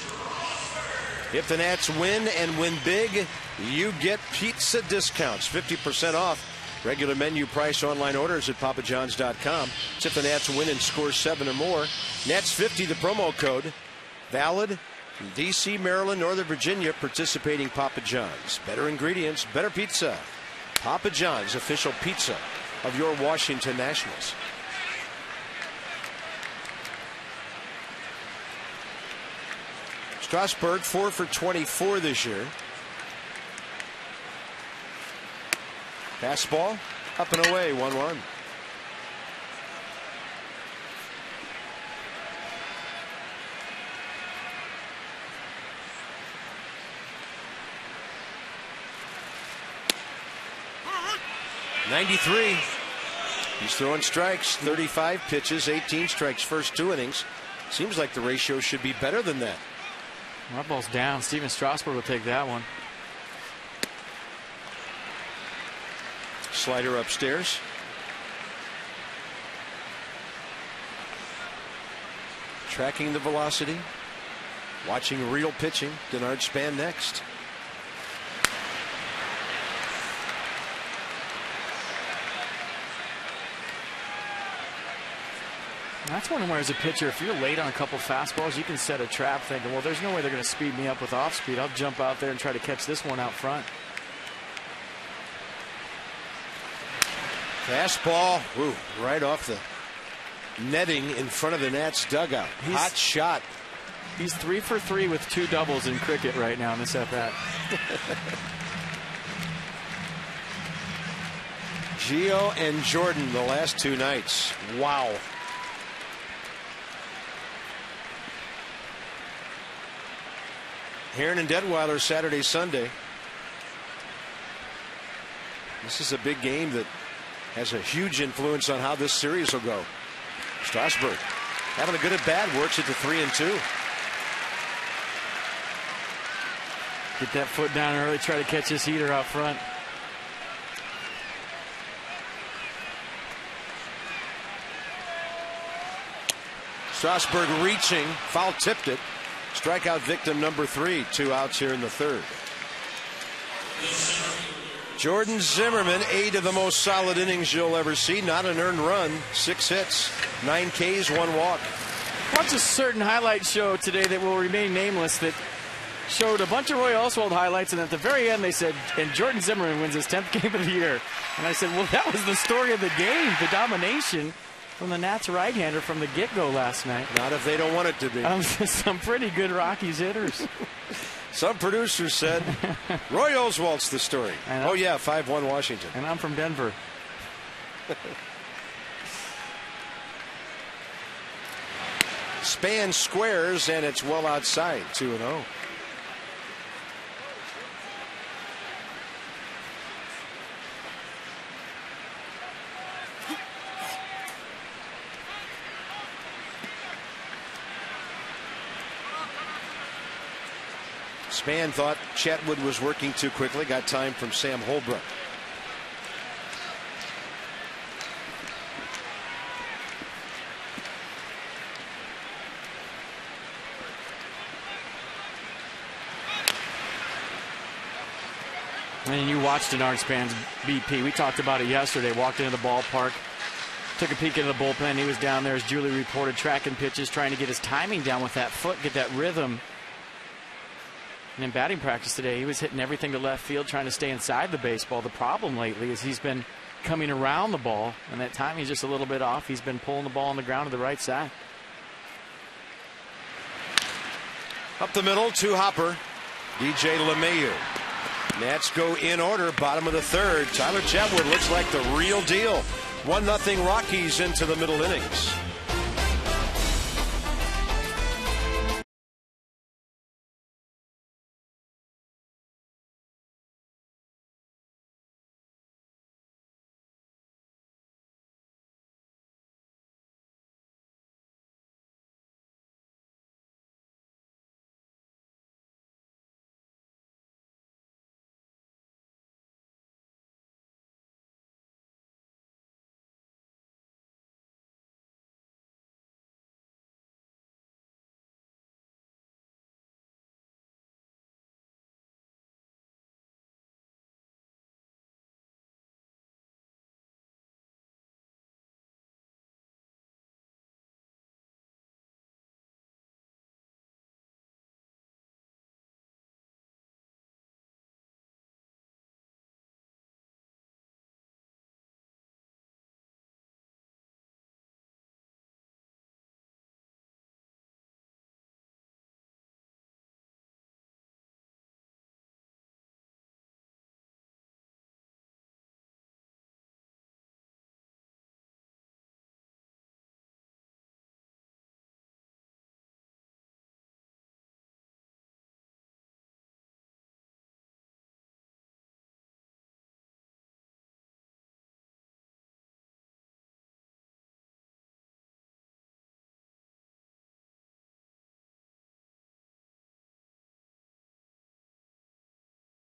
If the Nats win and win big, you get pizza discounts, 50% off. Regular menu price online orders at papajohns.com. It's if the Nats win and score 7 or more. Nats 50, the promo code. Valid in D.C., Maryland, Northern Virginia, participating Papa John's. Better ingredients, better pizza. Papa John's, official pizza of your Washington Nationals. Strasburg 4 for 24 this year. Fastball up and away, 1-1. .93. He's throwing strikes, 35 pitches, 18 strikes first 2 innings. Seems like the ratio should be better than that. That ball's down. Steven Strasburg will take that one. Slider upstairs. Tracking the velocity. Watching real pitching. Denard Spann next. That's one where, as a pitcher, if you're late on a couple fastballs, you can set a trap thinking, well, there's no way they're going to speed me up with off speed. I'll jump out there and try to catch this one out front. Fastball, right off the netting in front of the Nats dugout. Hot shot. He's 3 for 3 with 2 doubles in cricket right now in this at-bat. Gio and Jordan the last 2 nights. Wow. Heron and Detweiler Saturday, Sunday. This is a big game that has a huge influence on how this series will go. Strasburg having a good at bat, works it to 3-2. Get that foot down early, try to catch this heater out front. Strasburg reaching, foul tipped it. Strikeout victim number 3. 2 outs here in the third. Jordan Zimmerman, 8 of the most solid innings you'll ever see. Not an earned run. 6 hits, 9 Ks, 1 walk. Watch a certain highlight show today that will remain nameless that showed a bunch of Roy Oswald highlights, and at the very end they said, and Jordan Zimmerman wins his 10th game of the year. And I said, well, that was the story of the game, the domination from the Nats right-hander from the get-go last night. Not if they don't want it to be. Some pretty good Rockies hitters. Some producers said Roy Oswald's the story. Oh, yeah, 5-1 Washington. And I'm from Denver. Span squares, and it's well outside, 2-0. Span thought Chatwood was working too quickly, got time from Sam Holbrook. And you watched Denard Span's BP. We talked about it yesterday. Walked into the ballpark, took a peek into the bullpen. He was down there, as Julie reported, tracking pitches, trying to get his timing down with that foot, get that rhythm. And in batting practice today, he was hitting everything to left field, trying to stay inside the baseball. The problem lately is he's been coming around the ball, and that timing is just a little bit off. He's been pulling the ball on the ground to the right side. Up the middle to Hopper. DJ LeMahieu. Nats go in order, bottom of the third. Tyler Chatwood looks like the real deal. 1-0 Rockies into the middle innings.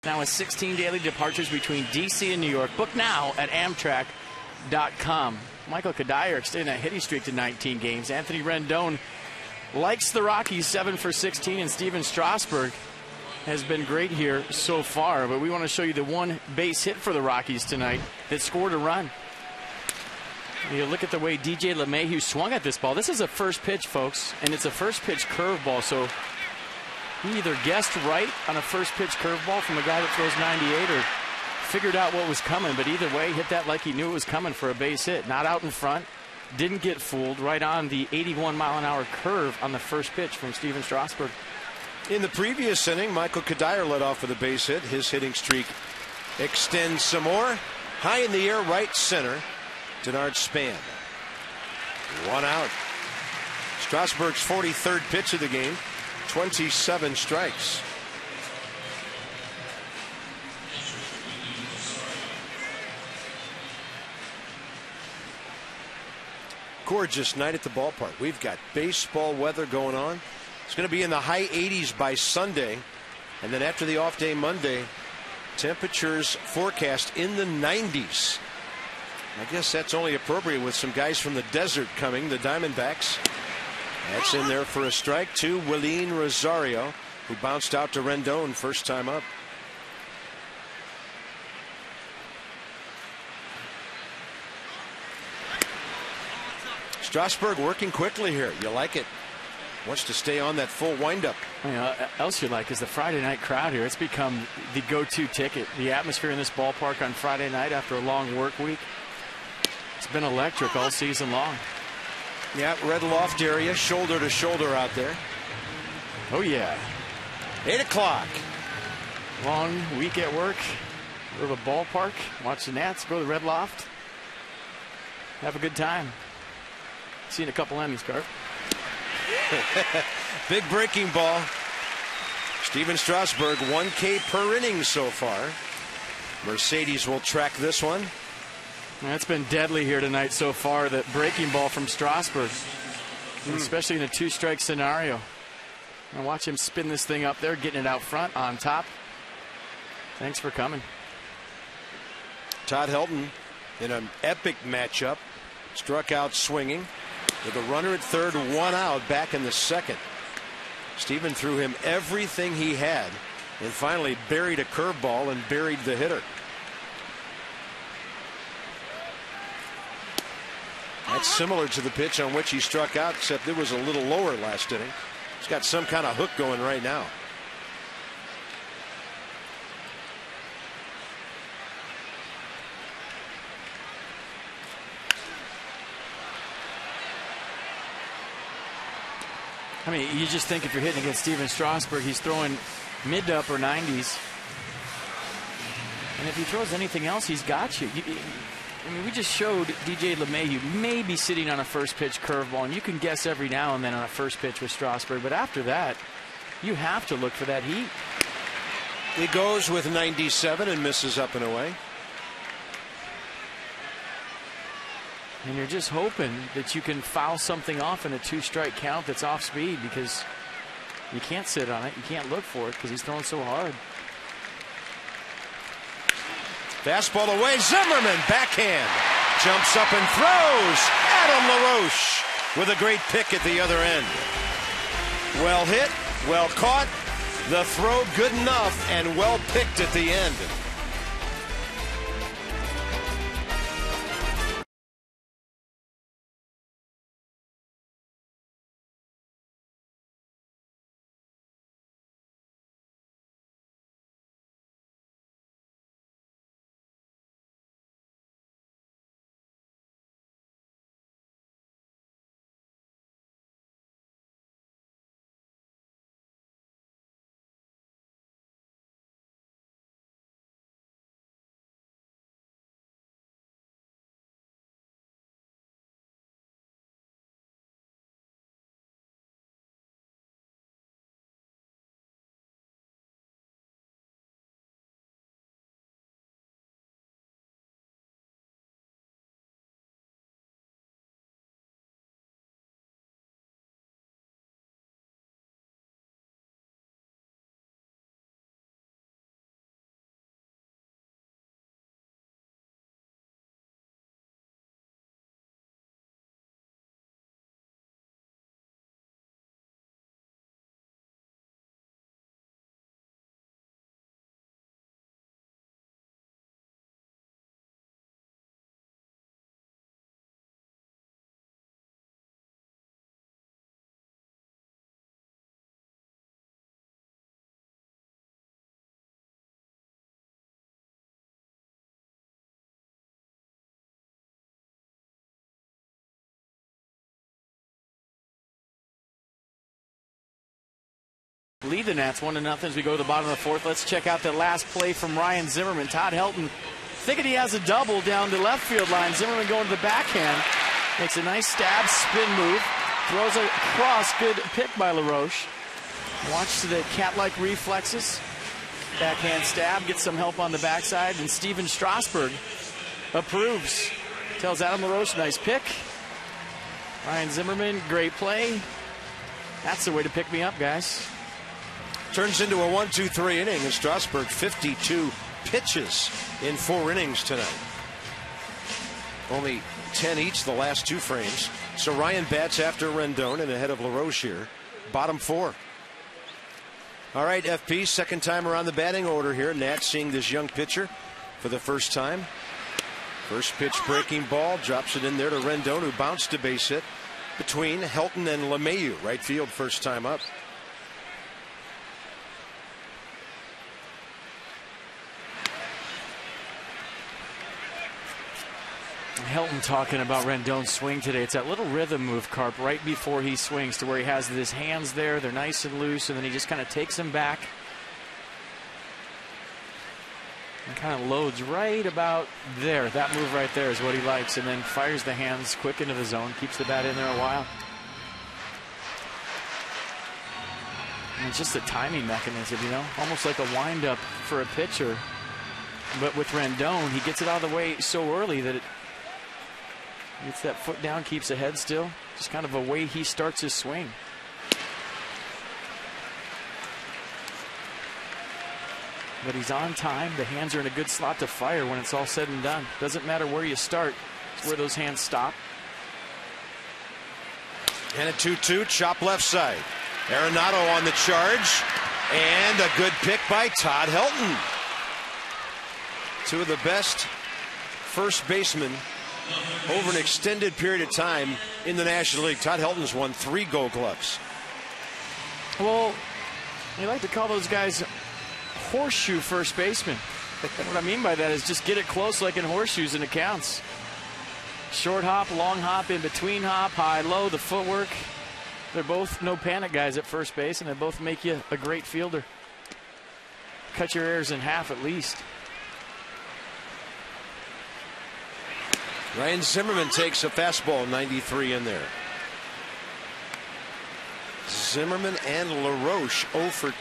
Now with 16 daily departures between D.C. and New York. Book now at Amtrak.com. Michael Kadire extending that hitting streak to 19 games. Anthony Rendon likes the Rockies, 7 for 16, and Steven Strasburg has been great here so far. But we want to show you the one base hit for the Rockies tonight that scored a run. You look at the way DJ LeMahieu swung at this ball. This is a first pitch, folks, and it's a first pitch curveball. So he either guessed right on a first pitch curveball from a guy that throws 98 or figured out what was coming. But either way, hit that like he knew it was coming for a base hit. Not out in front. Didn't get fooled. Right on the 81-mile-an-hour curve on the first pitch from Steven Strasburg. In the previous inning, Michael Kadire led off with a base hit. His hitting streak extends some more. High in the air, right center. Denard Span. One out. Strasburg's 43rd pitch of the game. 27 strikes. Gorgeous night at the ballpark. We've got baseball weather going on. It's going to be in the high 80s by Sunday. And then after the off day Monday, temperatures forecast in the 90s. I guess that's only appropriate with some guys from the desert coming, the Diamondbacks. That's in there for a strike to Willeen Rosario, who bounced out to Rendon first time up. Strasburg working quickly here. You like it. Wants to stay on that full windup. You know, else you like is the Friday night crowd here. It's become the go-to ticket. The atmosphere in this ballpark on Friday night after a long work week. It's been electric all season long. Yeah, red loft area, shoulder to shoulder out there. Oh, yeah. 8 o'clock. Long week at work. Go to the ballpark, watch the Nats, go to the red loft. Have a good time. See you in a couple innings, Kurt. Big breaking ball. Steven Strasburg, 1K per inning so far. Mercedes will track this one. That's been deadly here tonight so far, that breaking ball from Strasburg, especially in a two-strike scenario. And watch him spin this thing up there, getting it out front on top. Thanks for coming. Todd Helton in an epic matchup, struck out swinging with a runner at third, one out, back in the second. Steven threw him everything he had and finally buried a curveball and buried the hitter. That's similar to the pitch on which he struck out, except it was a little lower last inning. He's got some kind of hook going right now. I mean, you just think if you're hitting against Steven Strasburg, he's throwing mid to upper 90s. And if he throws anything else, he's got you. I mean, we just showed DJ LeMahieu maybe sitting on a first pitch curveball, and you can guess every now and then on a first pitch with Strasburg. But after that, you have to look for that heat. He goes with 97 and misses up and away. And you're just hoping that you can foul something off in a two-strike count that's off speed, because you can't sit on it. You can't look for it because he's throwing so hard. Fastball away. Zimmerman backhand. Jumps up and throws. Adam LaRoche with a great pick at the other end. Well hit, well caught. The throw good enough and well picked at the end. Lead the Nats 1-0 as we go to the bottom of the fourth. Let's check out the last play from Ryan Zimmerman. Todd Helton thinking he has a double down the left field line. Zimmerman going to the backhand. Makes a nice stab, spin move. Throws a cross. Good pick by LaRoche. Watch the cat-like reflexes. Backhand stab. Gets some help on the backside. And Steven Strasburg approves. Tells Adam LaRoche, nice pick. Ryan Zimmerman, great play. That's the way to pick me up, guys. Turns into a 1-2-3 inning, and Strasburg 52 pitches in 4 innings tonight. Only 10 each the last 2 frames. So Ryan bats after Rendon and ahead of LaRoche here. Bottom 4. All right, FP, second time around the batting order here. Nats seeing this young pitcher for the first time. First pitch breaking ball, drops it in there to Rendon, who bounced a base hit between Helton and LeMahieu. Right field first time up. Helton talking about Rendon's swing today. It's that little rhythm move, Carp, right before he swings, to where he has his hands there. They're nice and loose, and then he just kind of takes them back and kind of loads right about there. That move right there is what he likes, and then fires the hands quick into the zone, keeps the bat in there a while. And it's just a timing mechanism, you know, almost like a windup for a pitcher. But with Rendon, he gets it out of the way so early that it gets that foot down, keeps the head still. Just kind of a way he starts his swing. But he's on time. The hands are in a good slot to fire when it's all said and done. Doesn't matter where you start, it's where those hands stop. And a 2-2, chop left side. Arenado on the charge. And a good pick by Todd Helton. Two of the best first basemen over an extended period of time in the National League. Todd Helton's won 3 Gold Gloves. Well, you like to call those guys horseshoe first baseman. What I mean by that is just get it close like in horseshoes and it counts. Short hop, long hop, in between hop, high, low, the footwork. They're both no panic guys at first base, and they both make you a great fielder. Cut your errors in half at least. Ryan Zimmerman takes a fastball, 93 in there. Zimmerman and LaRoche 0 for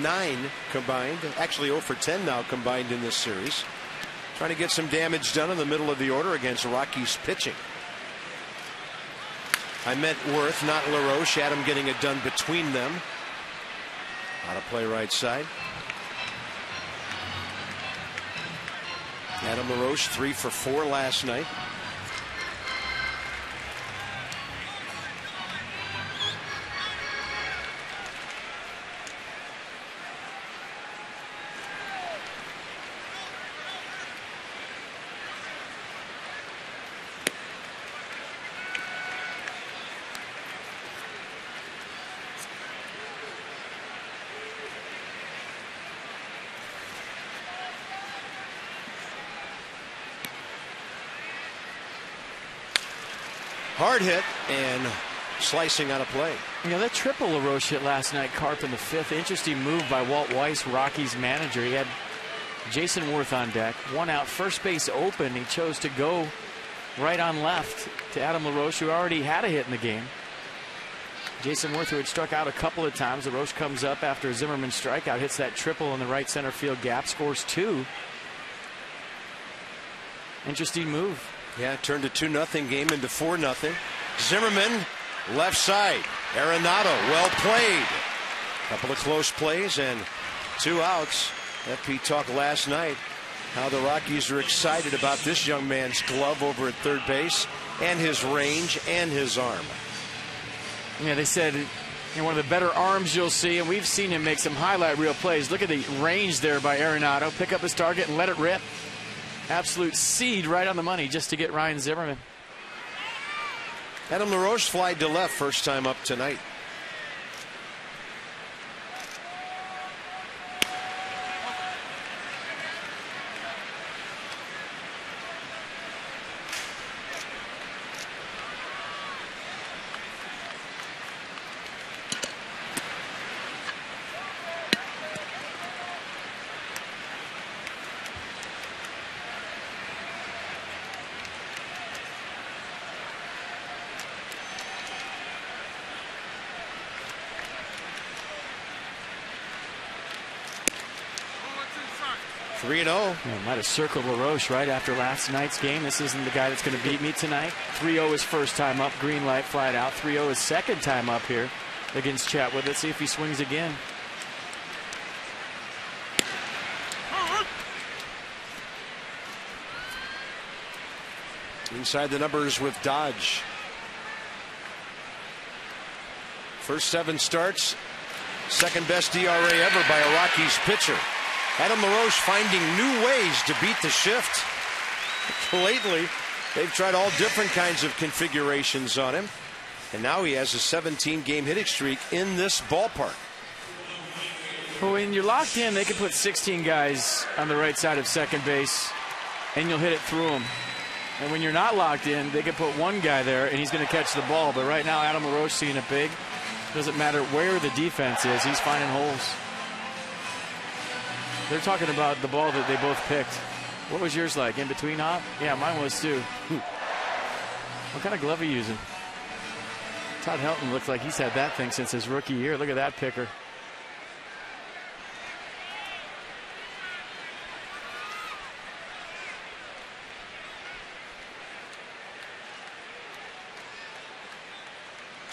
9 combined, actually 0 for 10 now combined in this series. Trying to get some damage done in the middle of the order against Rockies pitching. I meant Worth, not LaRoche. Adam getting it done between them. Out of play right side. Adam LaRoche 3 for 4 last night. Hard hit and slicing out of play. Yeah, that triple LaRoche hit last night, Carp in the 5th. Interesting move by Walt Weiss, Rockies manager. He had Jason Worth on deck. 1 out, first base open. He chose to go right on left to Adam LaRoche, who already had a hit in the game. Jason Worth, who had struck out a couple of times. LaRoche comes up after a Zimmerman strikeout, hits that triple in the right center field gap, scores 2. Interesting move. Yeah, turned a 2-0 game into 4-0. Zimmerman, left side. Arenado, well played. Couple of close plays and 2 outs. FP talked last night how the Rockies are excited about this young man's glove over at third base and his range and his arm. Yeah, they said one of the better arms you'll see, and we've seen him make some highlight reel plays. Look at the range there by Arenado. Pick up his target and let it rip. Absolute seed right on the money just to get Ryan Zimmerman. Adam LaRoche flied to left first time up tonight. Yeah, might have circled LaRoche right after last night's game. This isn't the guy that's going to beat me tonight. 3-0 his first time up, green light, flat out. 3-0 his second time up here against Chatwood. Let's see if he swings again. Inside the numbers with Dodge. First 7 starts, second best DRA ever by a Rockies pitcher. Adam LaRoche finding new ways to beat the shift. Lately, they've tried all different kinds of configurations on him. And now he has a 17-game hitting streak in this ballpark. Well, when you're locked in, they can put 16 guys on the right side of second base, and you'll hit it through them. And when you're not locked in, they can put 1 guy there, and he's going to catch the ball. But right now, Adam LaRoche seeing it big. Doesn't matter where the defense is, he's finding holes. They're talking about the ball that they both picked. What was yours like? In between hop? Yeah, mine was too. What kind of glove are you using? Todd Helton looks like he's had that thing since his rookie year. Look at that picker.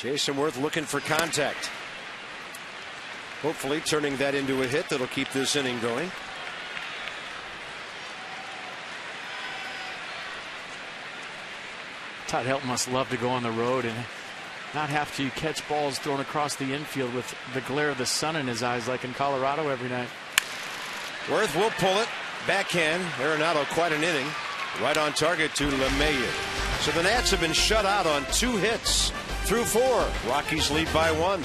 Jason Worth looking for contact. Hopefully turning that into a hit that'll keep this inning going. Todd Helton must love to go on the road and not have to catch balls thrown across the infield with the glare of the sun in his eyes like in Colorado every night. Worth will pull it. Backhand. Arenado quite an inning. Right on target to LeMahieu. So the Nats have been shut out on 2 hits through 4. Rockies lead by 1.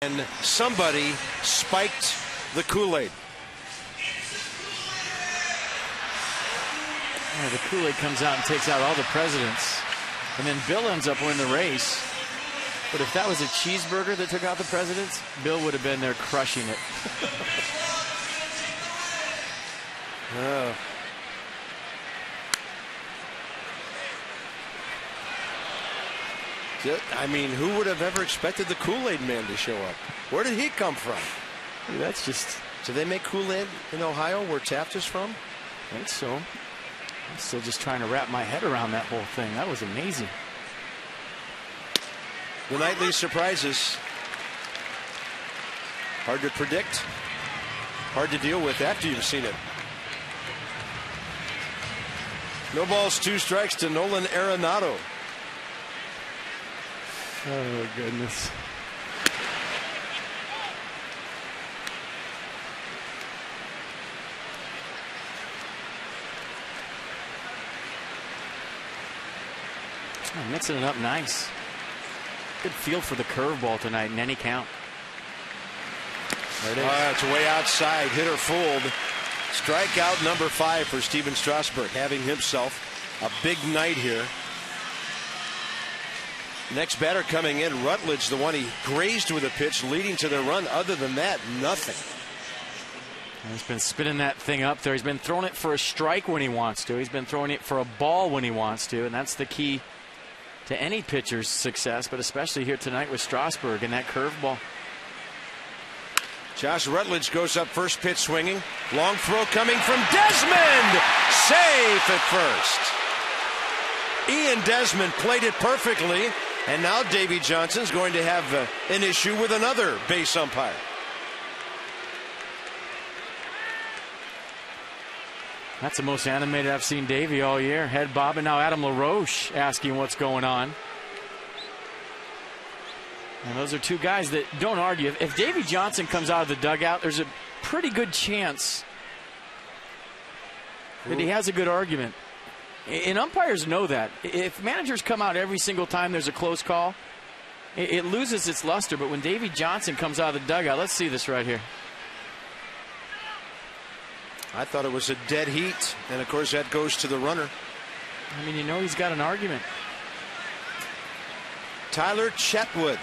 And somebody spiked the Kool-Aid. Yeah, the Kool-Aid comes out and takes out all the presidents. And then Bill ends up winning the race. But if that was a cheeseburger that took out the presidents, Bill would have been there crushing it. Oh. I mean, who would have ever expected the Kool-Aid man to show up? Where did he come from? That's just... Do they make Kool-Aid in Ohio, where Taft is from? I think so. I'm still just trying to wrap my head around that whole thing. That was amazing. The nightly surprises. Hard to predict. Hard to deal with after you've seen it. No balls, 2 strikes to Nolan Arenado. Oh, goodness. Oh, mixing it up nice. Good feel for the curveball tonight in any count. There it is. It's way outside. Hitter fooled. Strikeout number 5 for Steven Strasburg, having himself a big night here. Next batter coming in, Rutledge, the one he grazed with a pitch leading to the run. Other than that, nothing. He's been spinning that thing up there. He's been throwing it for a strike when he wants to. He's been throwing it for a ball when he wants to. And that's the key to any pitcher's success, but especially here tonight with Strasburg and that curveball. Josh Rutledge goes up, first pitch swinging. Long throw coming from Desmond. Safe at first. Ian Desmond played it perfectly. And now Davey Johnson's going to have an issue with another base umpire. That's the most animated I've seen Davey all year. Head bobbing. Now Adam LaRoche asking what's going on. And those are 2 guys that don't argue. If Davey Johnson comes out of the dugout, there's a pretty good chance that he has a good argument. And umpires know that. If managers come out every single time there's a close call, it loses its luster. But when Davey Johnson comes out of the dugout, let's see this right here. I thought it was a dead heat. And, of course, that goes to the runner. I mean, you know he's got an argument. Tyler Chatwood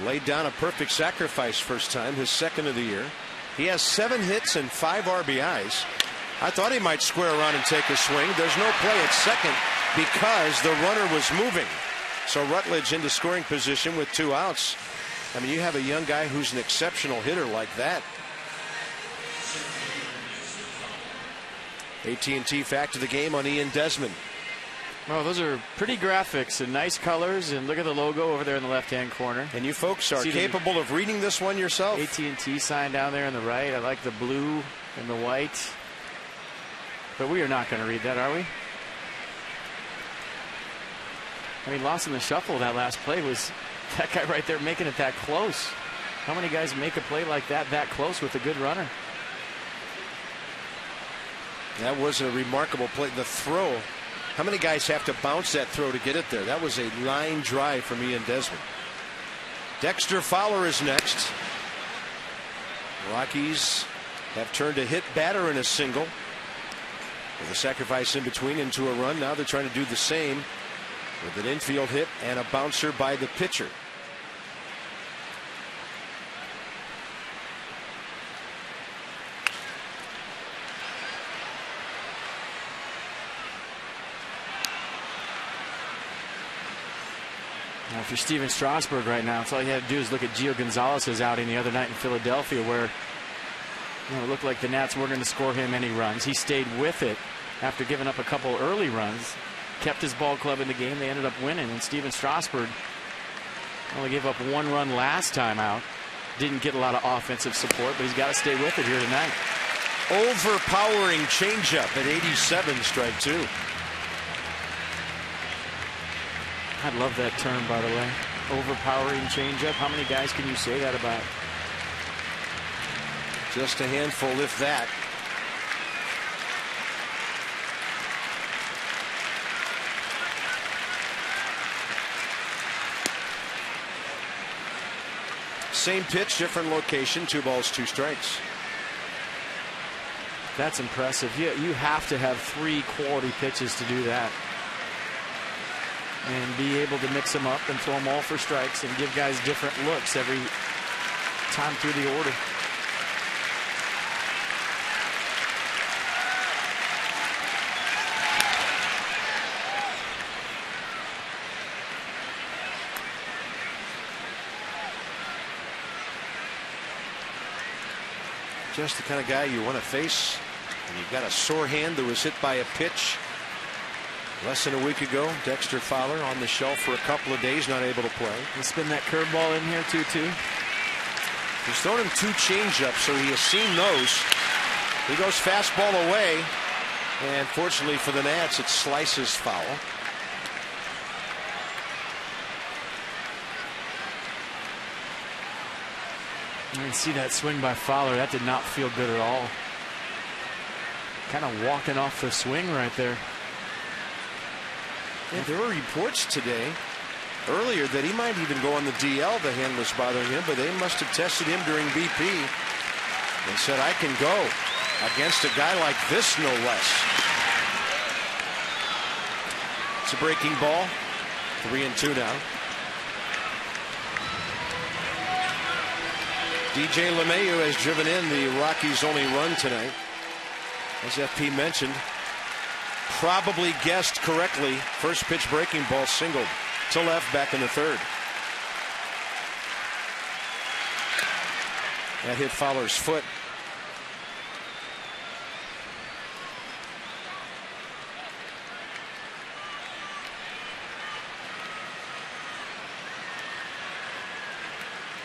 laid down a perfect sacrifice first time, his 2nd of the year. He has 7 hits and 5 RBIs. I thought he might square around and take a swing. There's no play at second because the runner was moving. So Rutledge into scoring position with 2 outs. I mean, you have a young guy who's an exceptional hitter like that. AT&T Fact of the Game on Ian Desmond. Well, those are pretty graphics and nice colors, and look at the logo over there in the left-hand corner. And you folks are capable of reading this one yourself? AT&T sign down there on the right. I like the blue and the white. But we are not going to read that, are we? I mean, lost in the shuffle that last play was that guy right there making it that close. How many guys make a play like that close with a good runner? That was a remarkable play. The throw. How many guys have to bounce that throw to get it there? That was a line drive from Ian Desmond. Dexter Fowler is next. Rockies have turned a hit batter and a single. With a sacrifice in between into a run. Now they're trying to do the same with an infield hit and a bouncer by the pitcher. Now, if you're Steven Strasburg right now, it's all you had to do is look at Gio Gonzalez's outing the other night in Philadelphia, where it looked like the Nats weren't going to score him any runs. He stayed with it after giving up a couple early runs, kept his ball club in the game. They ended up winning, and Steven Strasburg only gave up 1 run last time out. Didn't get a lot of offensive support, but he's got to stay with it here tonight. Overpowering changeup at 87, strike 2. I love that term, by the way. Overpowering changeup. How many guys can you say that about? Just a handful, if that. Same pitch, different location, 2 balls, 2 strikes. That's impressive. You have to have 3 quality pitches to do that. And be able to mix them up and throw them all for strikes and give guys different looks every time through the order. Just the kind of guy you want to face. And you've got a sore hand that was hit by a pitch less than a week ago. Dexter Fowler on the shelf for a couple of days, not able to play. He'll spin that curveball in here too. He's thrown him 2 changeups, so he has seen those. He goes fastball away, and fortunately for the Nats, it slices foul. You can see that swing by Fowler. That did not feel good at all. Kind of walking off the swing right there. Yeah, there were reports today earlier that he might even go on the DL. The hand was bothering him, but they must have tested him during BP and said, I can go against a guy like this, no less. It's a breaking ball. 3-2 now. DJ LeMahieu has driven in the Rockies' only run tonight. As FP mentioned, probably guessed correctly. First pitch breaking ball singled to left back in the 3rd. That hit Fowler's foot.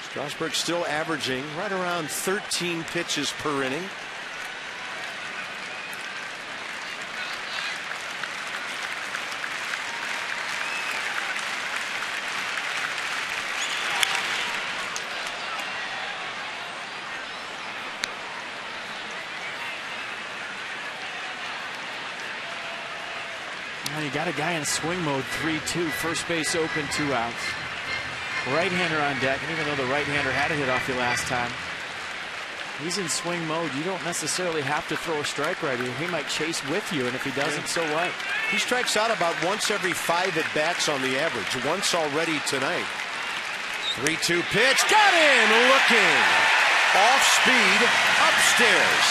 Strasburg still averaging right around 13 pitches per inning. Now you got a guy in swing mode, 3-2, first base open, 2 outs. Right-hander on deck, and even though the right-hander had a hit off you last time, he's in swing mode. You don't necessarily have to throw a strike right here. He might chase with you, and if he doesn't, so what? He strikes out about once every 5 at-bats on the average. Once already tonight. 3-2 pitch. Got him! Looking. Off speed. Upstairs.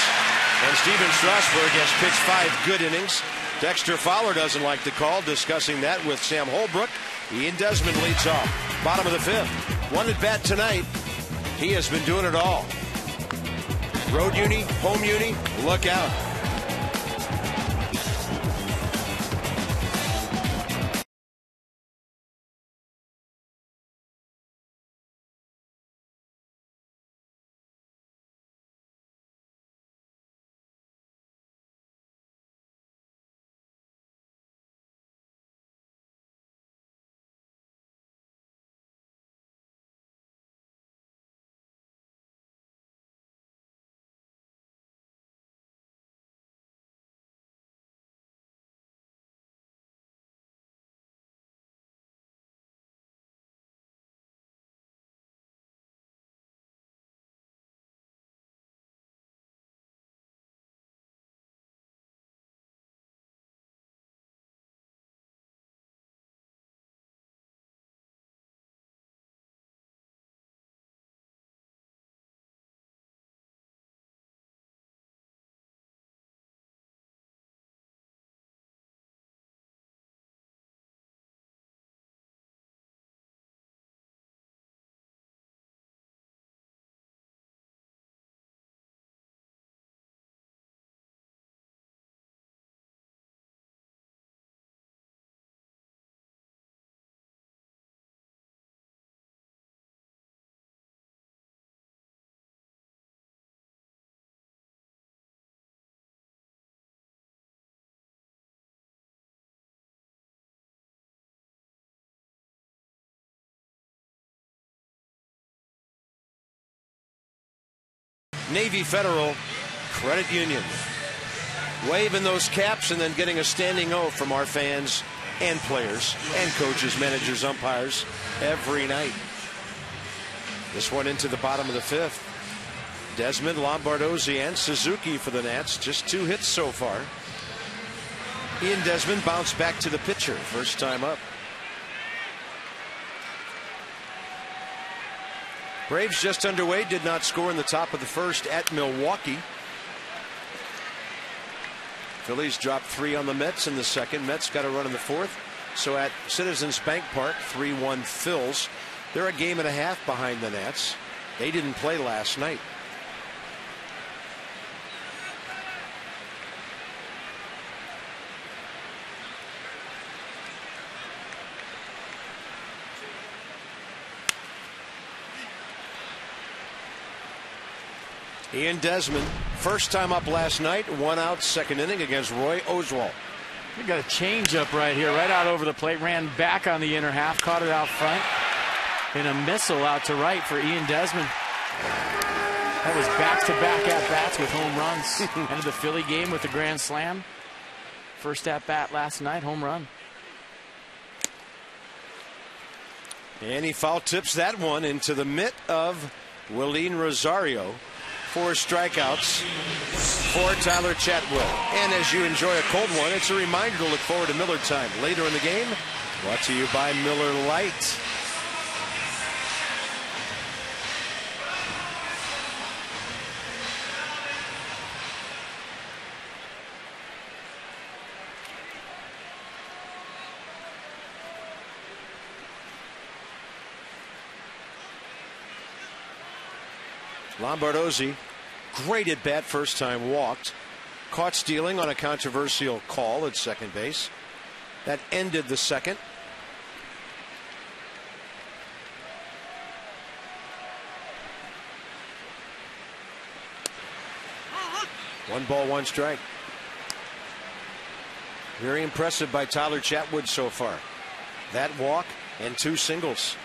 And Steven Strasburg has pitched 5 good innings. Dexter Fowler doesn't like the call, discussing that with Sam Holbrook. Ian Desmond leads off. Bottom of the 5th. 1 at bat tonight. He has been doing it all. Road uni, home uni, look out. Navy Federal Credit Union. Waving those caps and then getting a standing O from our fans and players and coaches, managers, umpires every night. This one into the bottom of the 5th. Desmond, Lombardozzi, and Suzuki for the Nats. Just 2 hits so far. Ian Desmond bounced back to the pitcher. First time up. Braves just underway, did not score in the top of the 1st at Milwaukee. Phillies dropped 3 on the Mets in the 2nd. Mets got a run in the 4th. So at Citizens Bank Park, 3-1 Phils. They're a game and a half behind the Nats. They didn't play last night. Ian Desmond, first time up last night, 1 out, 2nd inning against Roy Oswalt. We got a changeup right here, right out over the plate, ran back on the inner half, caught it out front, and a missile out to right for Ian Desmond. That was back-to-back at-bats with home runs. Ended the Philly game with a grand slam. First at-bat last night, home run. And he foul tips that one into the mitt of Willeen Rosario. 4 strikeouts for Tyler Chatwood. And as you enjoy a cold one, it's a reminder to look forward to Miller time later in the game. Brought to you by Miller Lite. Lombardozzi, great at bat first time, walked. Caught stealing on a controversial call at second base. That ended the 2nd. One ball, 1 strike. Very impressive by Tyler Chatwood so far. That walk and 2 singles.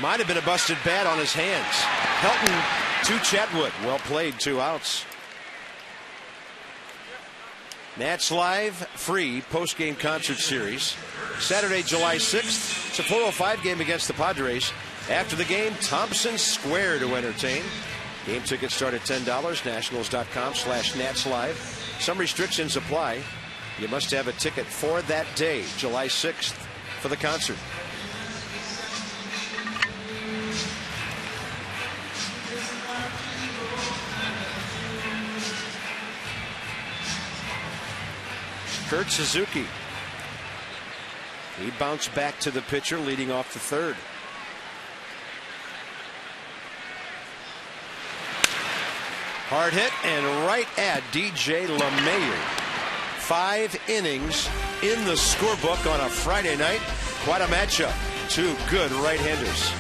Might have been a busted bat on his hands. Helton to Chatwood. Well played, 2 outs. Nats Live free post-game concert series. Saturday, July 6th. It's a 4:05 game against the Padres. After the game, Thompson Square to entertain. Game tickets start at $10. Nationals.com/Nats Live. Some restrictions apply. You must have a ticket for that day, July 6th, for the concert. Kurt Suzuki. He bounced back to the pitcher leading off the third. Hard hit and right at DJ LeMahieu. 5 innings in the scorebook on a Friday night. Quite a matchup. Two good right-handers.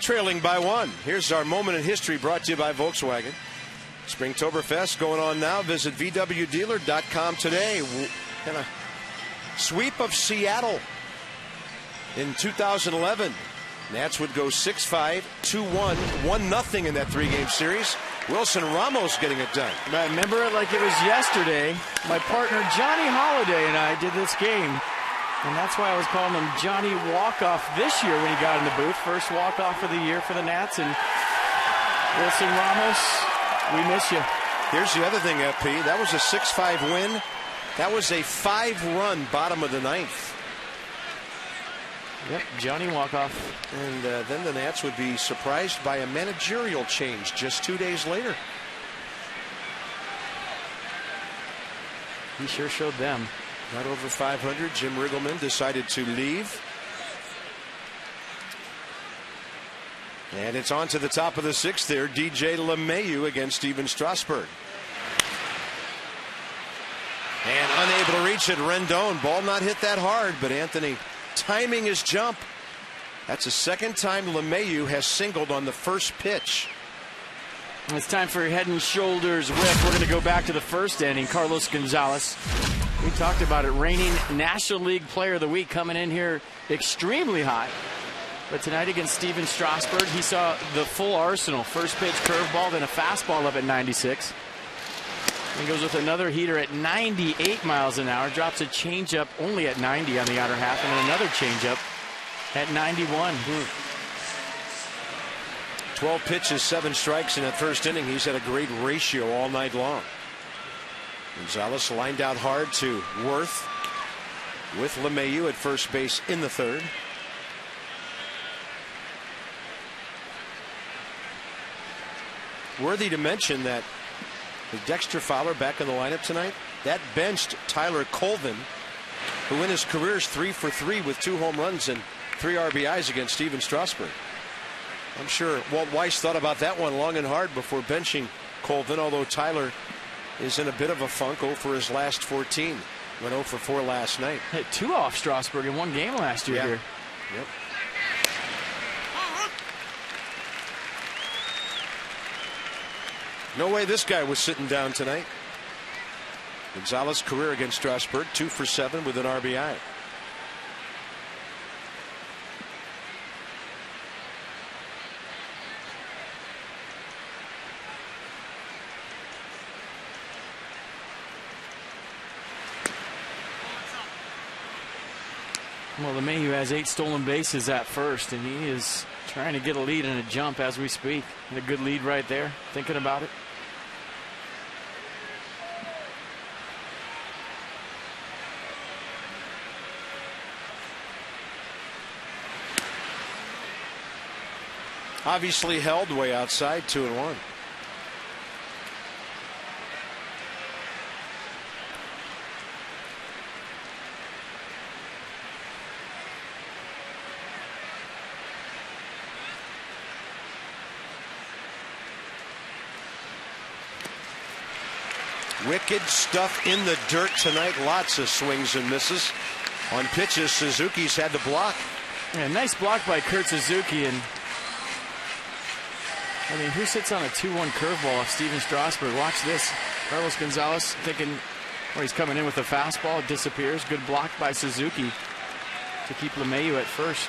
Trailing by 1. Here's our moment in history brought to you by Volkswagen. Springtoberfest going on now. Visit VWDealer.com today. And a sweep of Seattle in 2011. Nats would go 6-5, 2-1, 1-0 in that 3-game series. Wilson Ramos getting it done. I remember it like it was yesterday. My partner Johnny Holiday and I did this game. And that's why I was calling him Johnny Walkoff this year when he got in the booth. First walk-off of the year for the Nats. And Wilson Ramos, we miss you. Here's the other thing, FP. That was a 6-5 win. That was a 5-run bottom of the 9th. Yep, Johnny Walkoff. And then the Nats would be surprised by a managerial change just 2 days later. He sure showed them. Not over 500. Jim Riggleman decided to leave. And it's on to the top of the 6th there. DJ LeMahieu against Steven Strasburg. And unable to reach it, Rendon. Ball not hit that hard, but Anthony timing his jump. That's the second time LeMahieu has singled on the first pitch. It's time for Head and Shoulders whip. We're going to go back to the first inning. Carlos Gonzalez. We talked about it. Reigning National League Player of the Week, coming in here extremely high. But tonight against Steven Strasburg, he saw the full arsenal. First pitch curveball, then a fastball up at 96. And goes with another heater at 98 miles an hour. Drops a changeup only at 90 on the outer half, and then another changeup at 91. 12 pitches, 7 strikes in that first inning. He's had a great ratio all night long. Gonzalez lined out hard to Worth with LeMahieu at first base in the third. Worthy to mention that with Dexter Fowler back in the lineup tonight, that benched Tyler Colvin, who in his career is 3 for 3 with 2 home runs and 3 RBIs against Steven Strasburg. I'm sure Walt Weiss thought about that one long and hard before benching Colvin, although Tyler is in a bit of a funk. 0 for his last 14. Went 0 for 4 last night. Hit 2 off Strasburg in 1 game last year here. Yep. No way this guy was sitting down tonight. Gonzalez career against Strasburg, 2 for 7 with an RBI. Well, LeMahieu has 8 stolen bases at first, and he is Trying to get a lead in a jump as we speak. And a good lead right there. Thinking about it. Obviously held way outside, 2-1. Wicked stuff in the dirt tonight. Lots of swings and misses. On pitches, Suzuki's had the block. Yeah, nice block by Kurt Suzuki. And I mean, who sits on a 2-1 curveball off Steven Strasburg? Watch this. Carlos Gonzalez thinking, well, he's coming in with a fastball. It disappears. Good block by Suzuki to keep LeMahieu at first.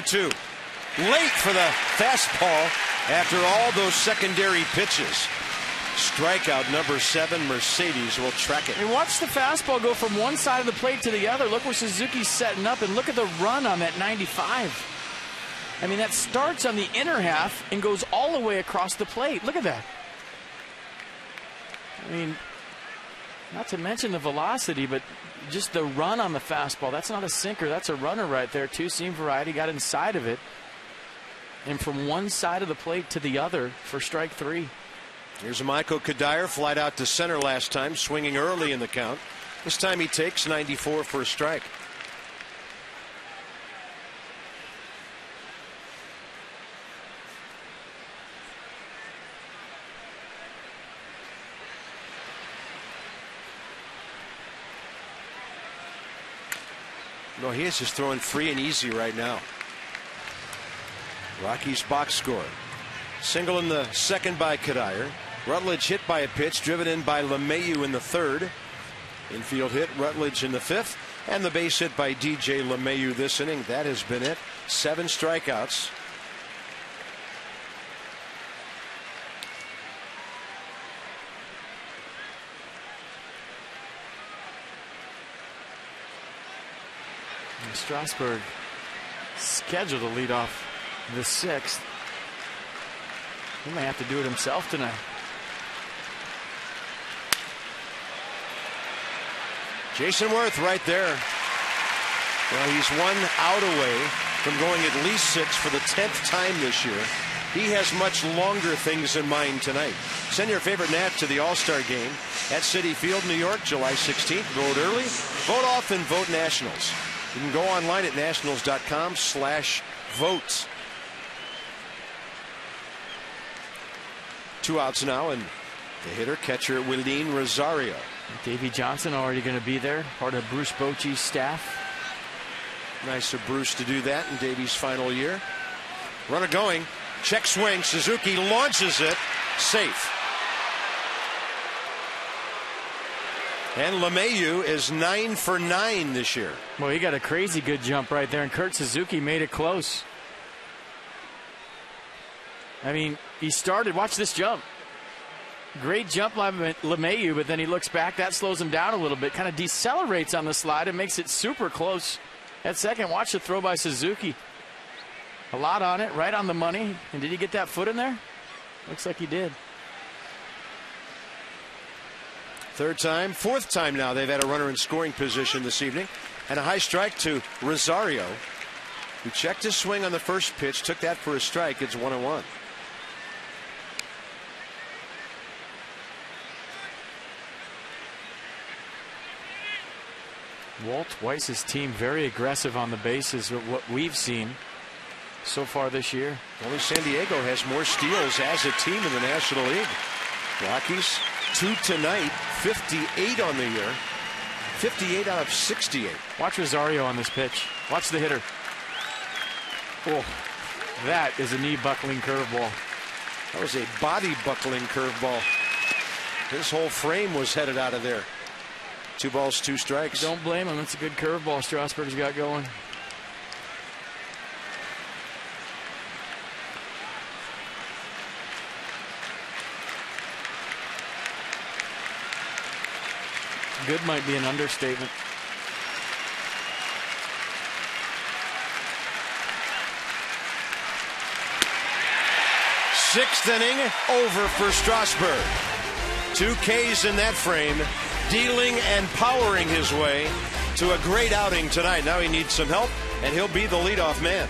Two. Late for the fastball after all those secondary pitches. Strikeout number 7. Mercedes will track it. And watch the fastball go from one side of the plate to the other. Look where Suzuki's setting up, and look at the run on that 95. I mean, that starts on the inner half and goes all the way across the plate. Look at that. I mean, not to mention the velocity, but just the run on the fastball. That's not a sinker. That's a runner right there. Two-seam variety. Got inside of it. And from one side of the plate to the other for strike 3. Here's Michael Kadire, flied out to center last time, swinging early in the count. This time he takes 94 for a strike. No, he is just throwing free and easy right now. Rockies box score. Single in the second by Kadire. Rutledge hit by a pitch, driven in by LeMahieu in the third. Infield hit, Rutledge in the fifth. And the base hit by DJ LeMahieu this inning. That has been it. 7 strikeouts. And Strasburg scheduled to lead off the 6th. He may have to do it himself tonight. Jason Worth right there. Well, he's 1 out away from going at least 6 for the 10th time this year. He has much longer things in mind tonight. Send your favorite Nat to the All-Star game at Citi Field, New York, July 16th. Vote early, vote often, vote Nationals. You can go online at nationals.com/votes. 2 outs now, and the hitter, catcher Willeen Rosario. Davey Johnson already going to be there, part of Bruce Bochy's staff. Nice of Bruce to do that in Davey's final year. Runner going, check swing, Suzuki launches it, safe. And LeMahieu is 9 for 9 this year. Well, he got a crazy good jump right there, and Kurt Suzuki made it close. I mean, he started, watch this jump. Great jump by LeMahieu, but then he looks back. That slows him down a little bit, kind of decelerates on the slide and makes it super close. At second, watch the throw by Suzuki. A lot on it, right on the money. And did he get that foot in there? Looks like he did. Third time, fourth time now they've had a runner in scoring position this evening. And a high strike to Rosario, who checked his swing on the first pitch, took that for a strike. It's 1-1. Walt Weiss's team very aggressive on the bases with what we've seen so far this year. Only San Diego has more steals as a team in the National League. Rockies 2 tonight, 58 on the year, 58 out of 68. Watch Rosario on this pitch. Watch the hitter. Oh, that is a knee buckling curveball. That was a body buckling curveball. His whole frame was headed out of there. 2 balls, 2 strikes. Don't blame him. It's a good curveball Strasburg's got going. good might be an understatement. Sixth inning over for Strasburg. 2 Ks in that frame, dealing and powering his way to a great outing tonight. Now he needs some help, and he'll be the leadoff man.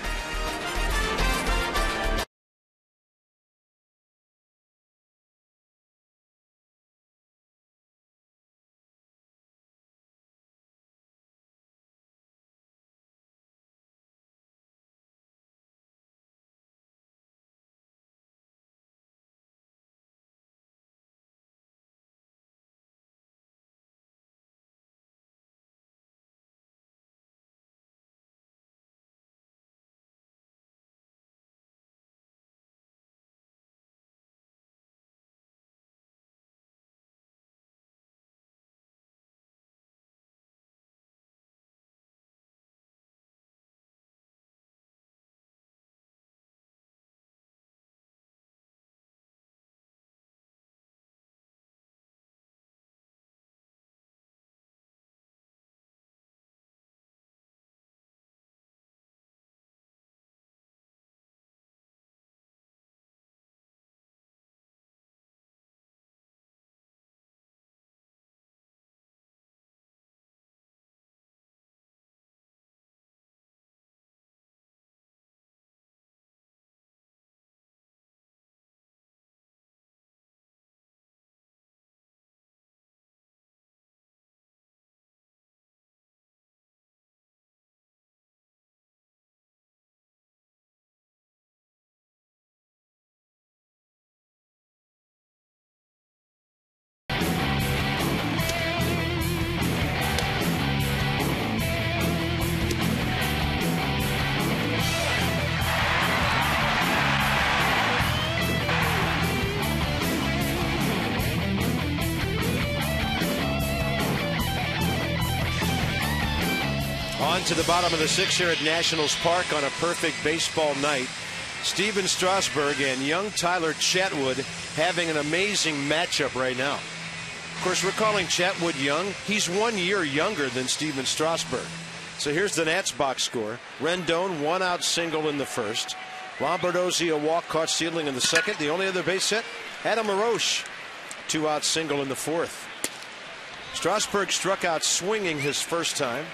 On to the bottom of the 6th here at Nationals Park on a perfect baseball night. Steven Strasburg and young Tyler Chatwood having an amazing matchup right now. Of course, we're calling Chatwood young. He's 1 year younger than Steven Strasburg. So here's the Nats box score. Rendon, 1-out single in the first. Lombardozzi, a walk caught stealing in the second. The only other base hit, Adam LaRoche, 2-out single in the fourth. Strasburg struck out swinging his first time.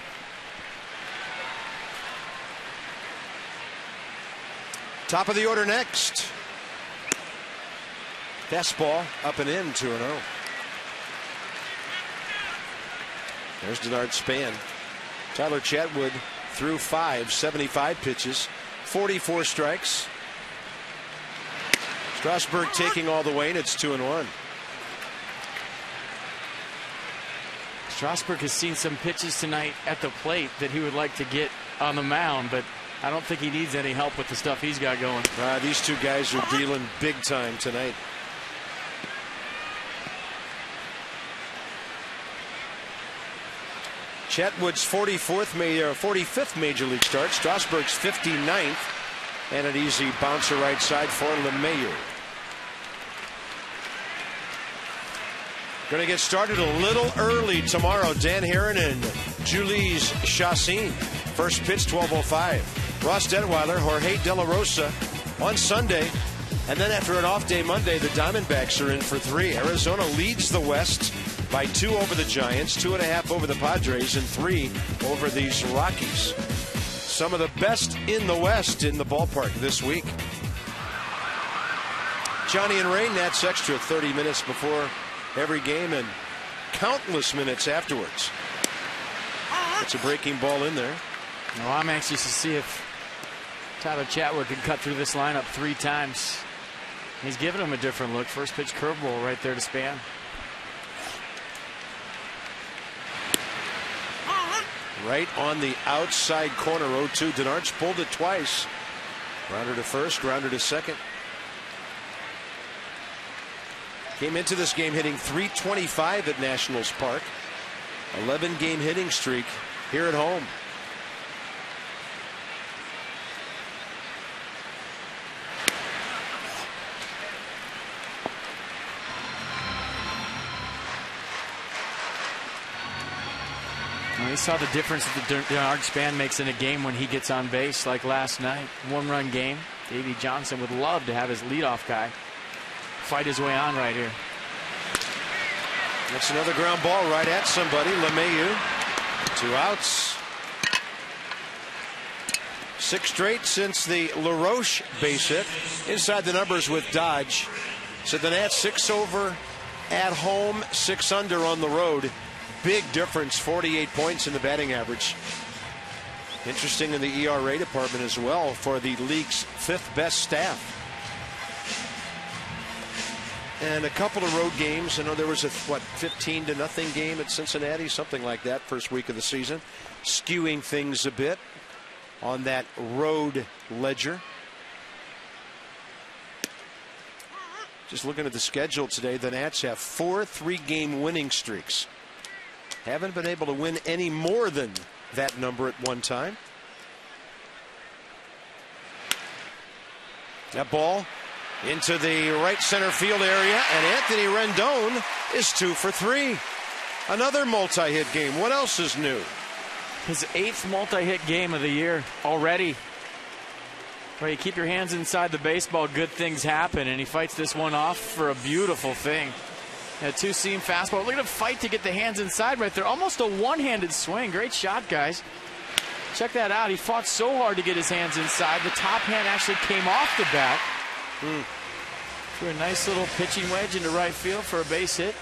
Top of the order next. Fastball up and in, 2-0. There's Denard Span. Tyler Chatwood threw 75 pitches, 44 strikes. Strasburg taking all the way, and it's 2-1. Strasburg has seen some pitches tonight at the plate that he would like to get on the mound, but I don't think he needs any help with the stuff he's got going. These two guys are dealing big time tonight. Chatwood's 45th major league start. Strasburg's 59th. And an easy bouncer right side for LeMahieu. Going to get started a little early tomorrow. Dan Herron and Jhoulys Chacin. First pitch, 12:05. Ross Detweiler, Jorge De La Rosa on Sunday. And then after an off day Monday, the Diamondbacks are in for 3. Arizona leads the West by 2 over the Giants, 2.5 over the Padres, and 3 over these Rockies. Some of the best in the West in the ballpark this week. Johnny and Ray, Nats Extra, 30 minutes before every game and countless minutes afterwards. It's a breaking ball in there. Well, I'm anxious to see if Tyler Chatwood can cut through this lineup 3 times. He's giving him a different look. First pitch curveball right there to Span. Right on the outside corner, 0-2. Denard's pulled it twice. Grounder to first, grounder to second. Came into this game hitting .325 at Nationals Park. 11-game hitting streak here at home. saw the difference that the Denard span makes in a game when he gets on base, like last night. One-run game. Davey Johnson would love to have his leadoff guy fight his way on right here. That's another ground ball right at somebody. LeMahieu. 2 outs. 6 straight since the LaRoche base hit. Inside the numbers with Dodge. So the Nats 6 over at home, 6 under on the road. Big difference, 48 points in the batting average. Interesting in the ERA department as well for the league's 5th best staff. And a couple of road games. I know there was a 15-0 game at Cincinnati, something like that, first week of the season, skewing things a bit on that road ledger. Just looking at the schedule today, the Nats have 4 3-game winning streaks. Haven't been able to win any more than that number at one time. That ball into the right center field area, and Anthony Rendon is 2 for 3. Another multi-hit game. What else is new? His 8th multi-hit game of the year already. Well, you keep your hands inside the baseball, good things happen, and he fights this one off for a beautiful thing. A 2-seam fastball. Look at him fight to get the hands inside right there. Almost a one-handed swing. Great shot, guys. Check that out. He fought so hard to get his hands inside. The top hand actually came off the bat. Threw a nice little pitching wedge into right field for a base hit.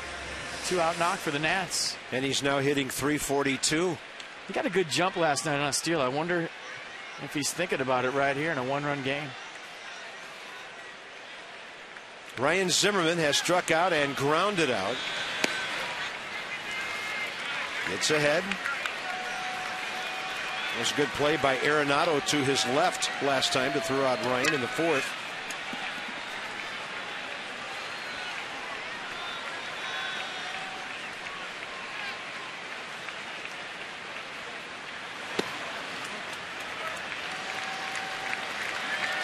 2-out knock for the Nats. And he's now hitting .342. He got a good jump last night on a steal. I wonder if he's thinking about it right here in a one-run game. Ryan Zimmerman has struck out and grounded out. It's ahead. It was a good play by Arenado to his left last time to throw out Ryan in the 4th.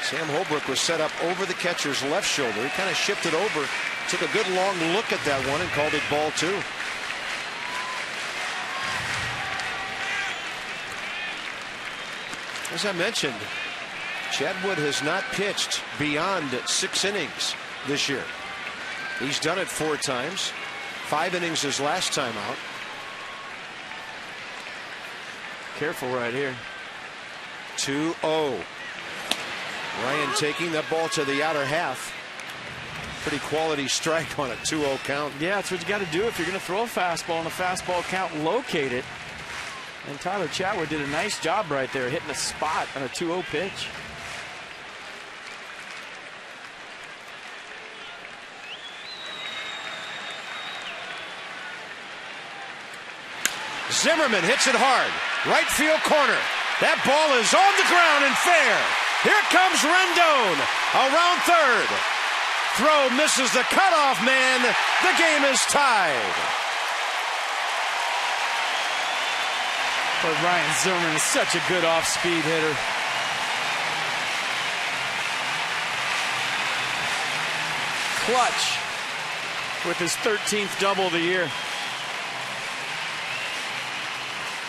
Sam Holbrook was set up over the catcher's left shoulder. He kind of shifted over, took a good long look at that one and called it ball 2. As I mentioned, Chad Wood has not pitched beyond 6 innings this year. He's done it 4 times. 5 innings his last time out. Careful right here. 2-0. Ryan taking that ball to the outer half. Pretty quality strike on a 2-0 count. Yeah, that's what you got to do if you're going to throw a fastball and a fastball count, locate it. And Tyler Chatwood did a nice job right there, hitting a spot on a 2-0 pitch. Zimmerman hits it hard. Right field corner. That ball is on the ground and fair. Here comes Rendon around third. Throw misses the cutoff man. The game is tied. But Ryan Zimmerman is such a good off-speed hitter. Clutch with his 13th double of the year.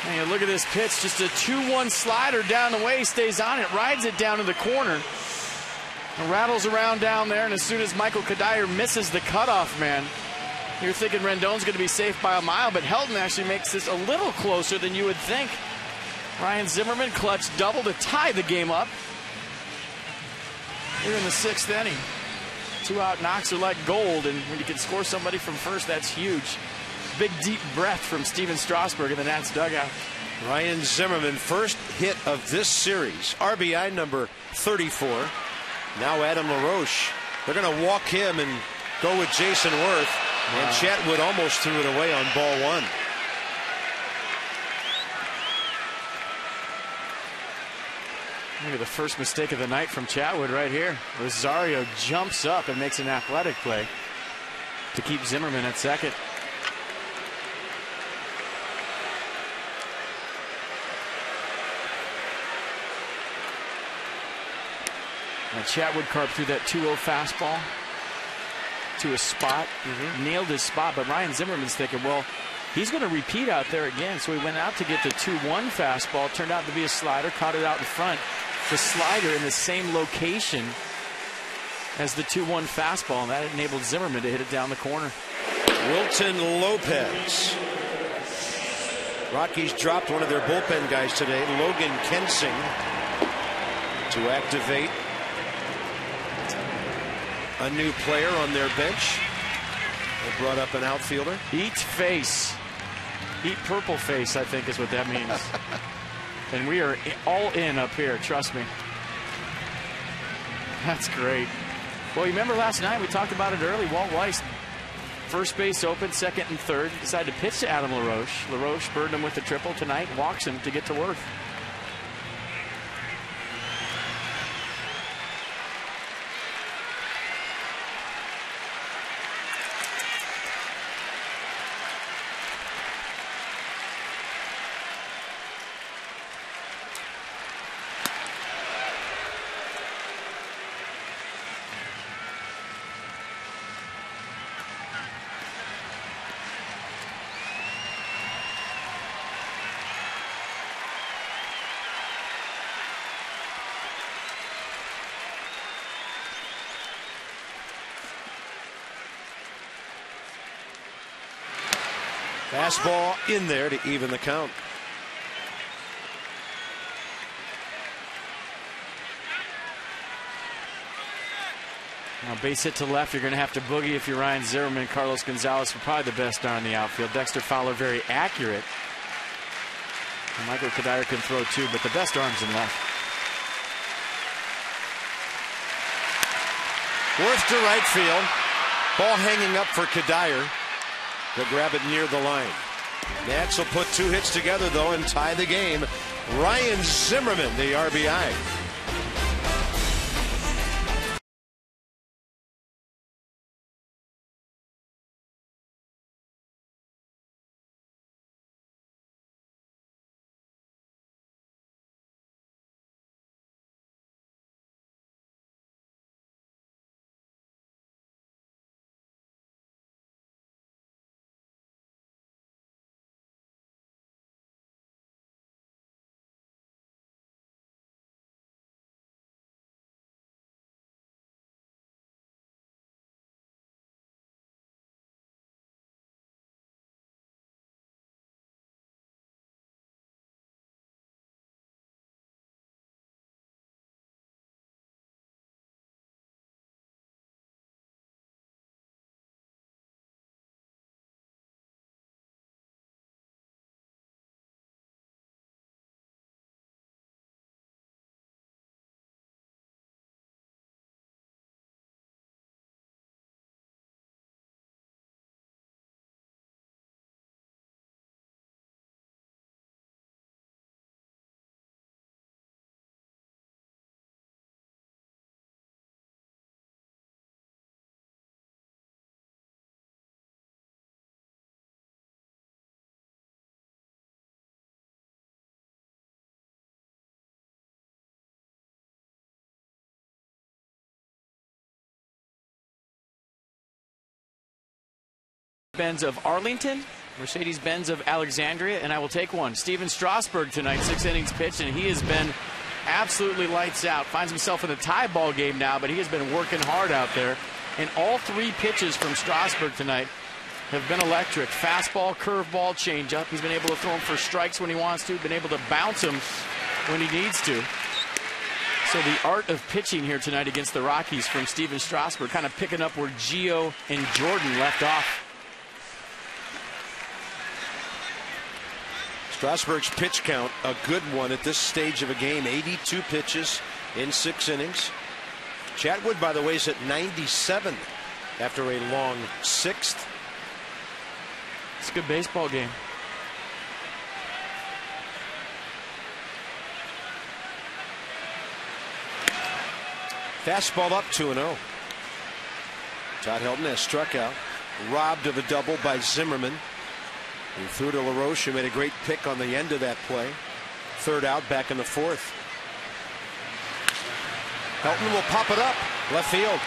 And you look at this pitch, just a 2-1 slider down the way. He stays on it, rides it down to the corner, and rattles around down there. And as soon as Michael Kadire misses the cutoff man, you're thinking Rendon's going to be safe by a mile, but Helton actually makes this a little closer than you would think. Ryan Zimmerman clutch double to tie the game up here in the 6th inning. 2-out knocks are like gold, and when you can score somebody from first, that's huge. Big deep breath from Steven Strasburg in the Nats dugout. Ryan Zimmerman, first hit of this series. RBI number 34. Now Adam LaRoche. They're going to walk him and go with Jason Worth. Wow. And Chatwood almost threw it away on ball 1. Look at the first mistake of the night from Chatwood right here. Rosario jumps up and makes an athletic play to keep Zimmerman at second. And Chatwood carved through that 2-0 fastball to a spot. Nailed his spot, but Ryan Zimmerman's thinking, well, He's going to repeat out there again. So he went out to get the 2-1 fastball. Turned out to be a slider. Caught it out in front. The slider in the same location as the 2-1 fastball, and that enabled Zimmerman to hit it down the corner. Wilton Lopez. Rockies dropped one of their bullpen guys today, Logan Kensing, to activate a new player on their bench. They brought up an outfielder. Eat face. Eat purple face, I think is what that means. And we are all in up here, trust me. That's great. Well, you remember last night, we talked about it early. Walt Weiss, first base open, second and third. Decided to pitch to Adam LaRoche. LaRoche burdened him with the triple tonight, walks him to get to Worth. Fastball in there to even the count. Now, base hit to left. You're going to have to boogie if you're Ryan Zimmerman. Carlos Gonzalez, probably the best arm in the outfield. Dexter Fowler, very accurate. And Michael Kadire can throw too, but the best arm's in left. Worth to right field. Ball hanging up for Kadire. They'll grab it near the line. Nats will put 2 hits together, though, and tie the game. Ryan Zimmerman, the RBI. Benz of Arlington, Mercedes-Benz of Alexandria, and I will take one. Steven Strasburg tonight, 6 innings pitched, and he has been absolutely lights out. Finds himself in a tie ball game now, but he has been working hard out there. And all 3 pitches from Strasburg tonight have been electric. Fastball, curveball, changeup. He's been able to throw them for strikes when he wants to, been able to bounce them when he needs to. So the art of pitching here tonight against the Rockies from Steven Strasburg, kind of picking up where Gio and Jordan left off. Strasburg's pitch count, a good one at this stage of a game. 82 pitches in 6 innings. Chatwood, by the way, is at 97 after a long 6th. It's a good baseball game. Fastball up 2-0. Todd Helton has struck out. Robbed of a double by Zimmerman. He threw to LaRoche, who made a great pick on the end of that play. 3rd out, back in the 4th. Helton will pop it up. Left field.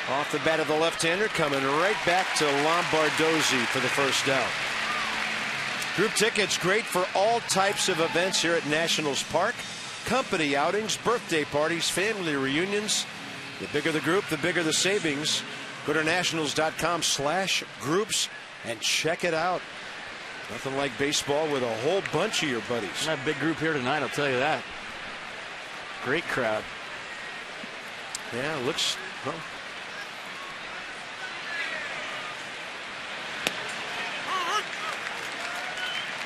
Off the bat of the left-hander, coming right back to Lombardozzi for the first down. Group tickets great for all types of events here at Nationals Park. Company outings, birthday parties, family reunions. The bigger the group, the bigger the savings. Go to nationals.com/groups and check it out. Nothing like baseball with a whole bunch of your buddies. That big group here tonight, I'll tell you that. Great crowd. Yeah, looks well.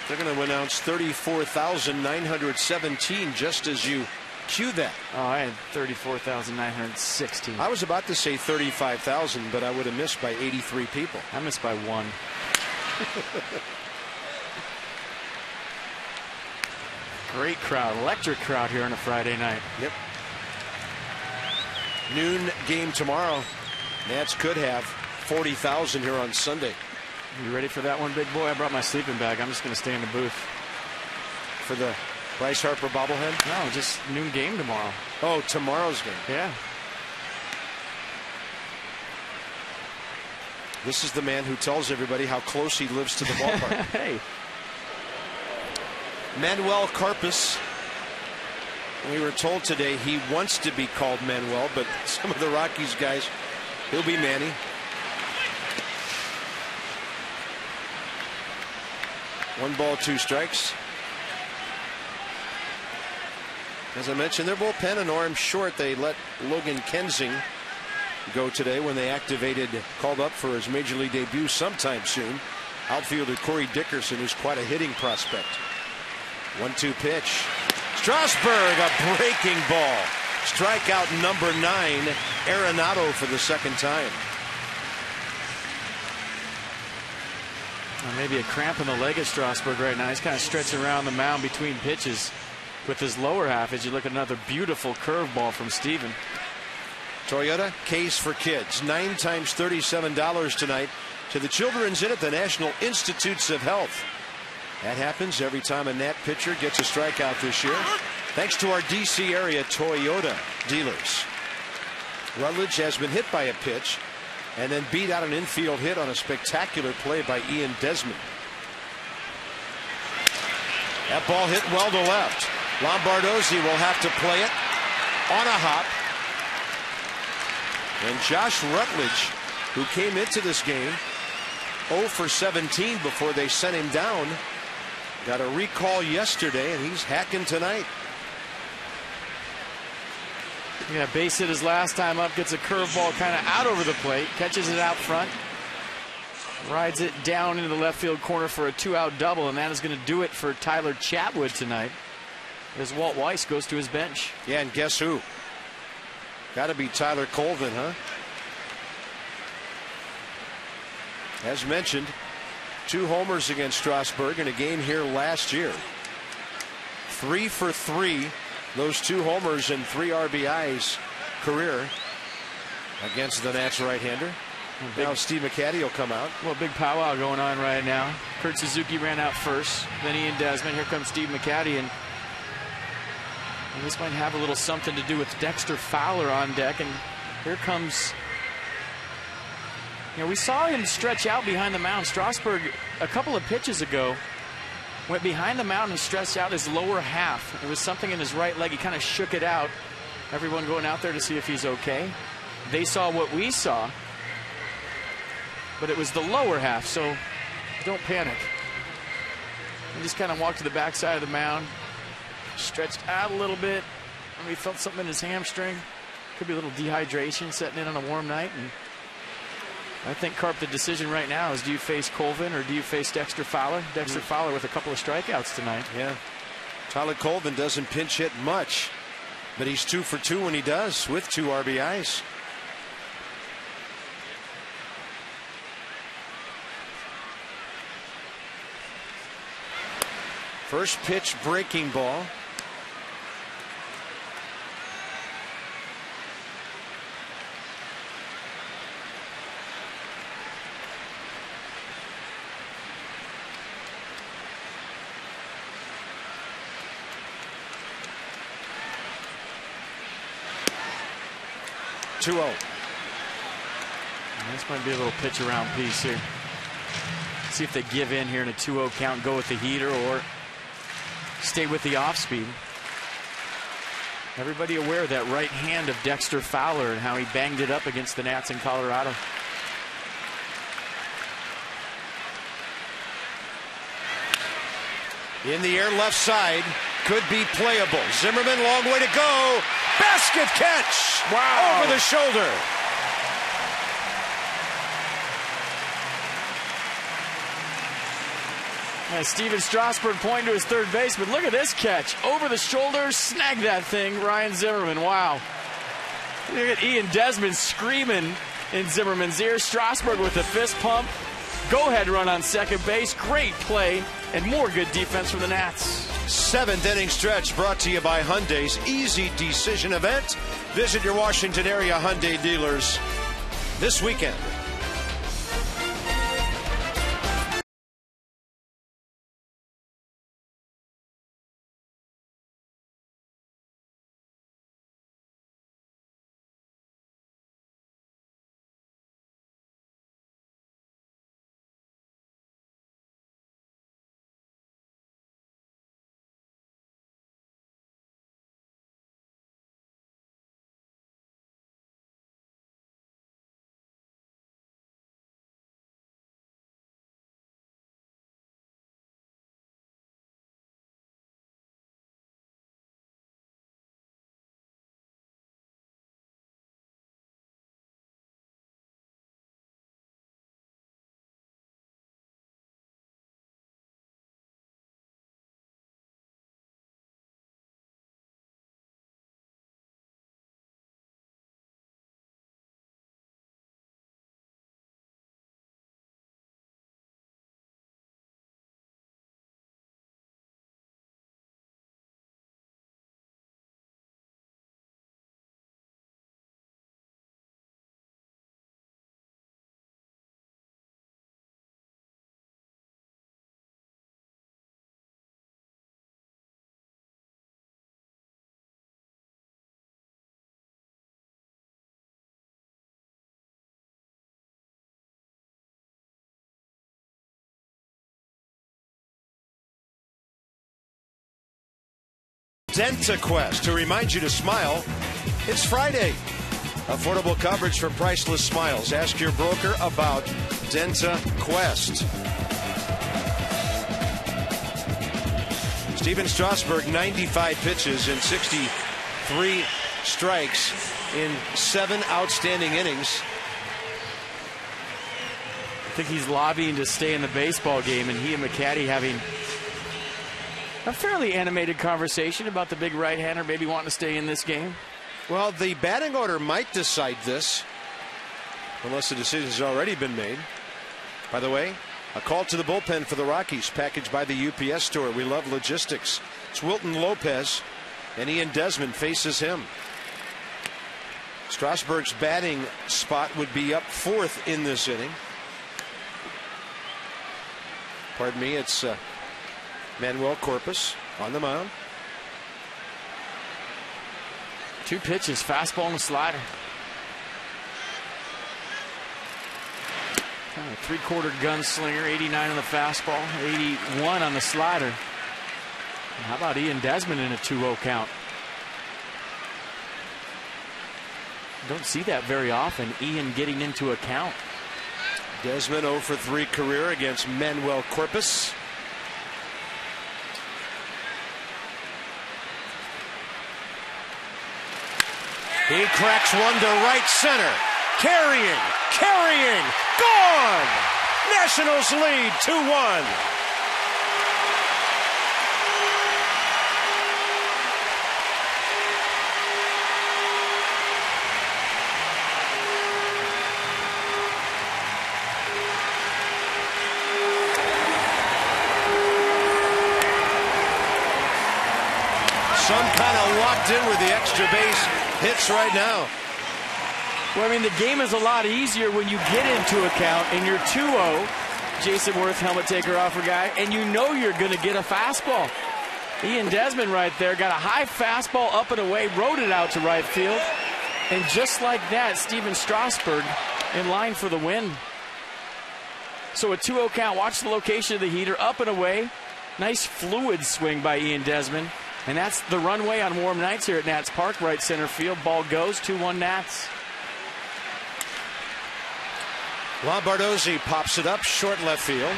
They're going to announce 34,917 just as you cue that. Oh, I had 34,916. I was about to say 35,000, but I would have missed by 83 people. I missed by 1. Great crowd, electric crowd here on a Friday night. Yep. Noon game tomorrow. Nats could have 40,000 here on Sunday. You ready for that one, big boy? I brought my sleeping bag. I'm just going to stay in the booth. For the Bryce Harper bobblehead? No, just noon game tomorrow. Oh, tomorrow's game. Yeah. This is the man who tells everybody how close he lives to the ballpark. Hey. Manuel Carpus. We were told today he wants to be called Manuel, but some of the Rockies guys, he'll be Manny. One ball, 2 strikes. As I mentioned, their bullpen and Orem short. They let Logan Kensing go today when they called up for his major league debut sometime soon. Outfielder Corey Dickerson, who's quite a hitting prospect. 1-2 pitch. Strasburg, a breaking ball. Strikeout number 9. Arenado for the second time. Maybe a cramp in the leg at Strasburg right now. He's kind of stretching around the mound between pitches with his lower half as you look at another beautiful curveball from Steven. Toyota, Case for Kids. 9 times $37 tonight to the Children's Inn at the National Institutes of Health. That happens every time a Nat pitcher gets a strikeout this year. Thanks to our D.C. area Toyota dealers. Rutledge has been hit by a pitch and then beat out an infield hit on a spectacular play by Ian Desmond. That ball hit well to left. Lombardozzi will have to play it on a hop. And Josh Rutledge, who came into this game 0 for 17 before they sent him down, got a recall yesterday, and he's hacking tonight. Yeah, base hit his last time up, gets a curveball kind of out over the plate, catches it out front, rides it down into the left field corner for a 2-out double, and that is going to do it for Tyler Chatwood tonight as Walt Weiss goes to his bench. Yeah, and guess who? Got to be Tyler Colvin, huh? As mentioned, 2 homers against Strasburg in a game here last year. 3 for 3. Those 2 homers and 3 RBIs career against the Nats right-hander. Now Steve McCatty will come out. Well, big powwow going on right now. Kurt Suzuki ran out first, then Ian Desmond. Here comes Steve McCatty, and this might have a little something to do with Dexter Fowler on deck. And here comes, we saw him stretch out behind the mound. Strasburg, a couple of pitches ago, went behind the mound and stretched out his lower half. It was something in his right leg. He kind of shook it out. Everyone going out there to see if he's okay. They saw what we saw, but it was the lower half, so don't panic. He just kind of walked to the backside of the mound, stretched out a little bit, and we felt something in his hamstring. Could be a little dehydration setting in on a warm night. And I think, Carp, the decision right now is, do you face Colvin or do you face Dexter Fowler? Dexter Fowler with a couple of strikeouts tonight. Yeah. Tyler Colvin doesn't pinch hit much, but he's 2 for 2 when he does with 2 RBIs. First pitch, breaking ball. This might be a little pitch around piece here. See if they give in here in a 2-0 count, go with the heater, or stay with the off speed. Everybody aware of that right hand of Dexter Fowler and how he banged it up against the Nats in Colorado. In the air, left side, could be playable. Zimmerman, long way to go. Basket catch! Wow. Over the shoulder. Yeah, Steven Strasburg pointing to his third baseman. Look at this catch. Over the shoulder, snag that thing. Ryan Zimmerman, wow. Look at Ian Desmond screaming in Zimmerman's ear. Strasburg with a fist pump. Go-ahead run on second base. Great play and more good defense from the Nats. 7th inning stretch brought to you by Hyundai's Easy Decision event. Visit your Washington area Hyundai dealers this weekend. DentaQuest to remind you to smile. It's Friday. Affordable coverage for priceless smiles. Ask your broker about DentaQuest. Steven Strasburg, 95 pitches and 63 strikes in 7 outstanding innings. I think he's lobbying to stay in the baseball game, and he and McCaddy having a fairly animated conversation about the big right-hander maybe wanting to stay in this game. Well, the batting order might decide this, unless the decision's already been made. By the way, a call to the bullpen for the Rockies, packaged by the UPS store. We love logistics. It's Wilton Lopez, and Ian Desmond faces him. Strasburg's batting spot would be up 4th in this inning. Pardon me, it's Manuel Corpus on the mound. 2 pitches, fastball and a slider. Kind of a 3/4 gunslinger, 89 on the fastball, 81 on the slider. And how about Ian Desmond in a 2-0 count? Don't see that very often, Ian getting into a count. Desmond 0 for 3 career against Manuel Corpus. He cracks one to right center. Carrying, gone! Nationals lead 2-1. Some kind of locked in with the extra base hits right now. Well, I mean, the game is a lot easier when you get into a count and you're 2-0. Jason Worth, helmet taker offer guy, and you know you're going to get a fastball. Ian Desmond right there got a high fastball up and away, rode it out to right field. And just like that, Steven Strasburg in line for the win. So a 2-0 count. Watch the location of the heater. Up and away. Nice fluid swing by Ian Desmond. And that's the runway on warm nights here at Nats Park, right center field. Ball goes 2-1 Nats. Lombardozzi pops it up short left field.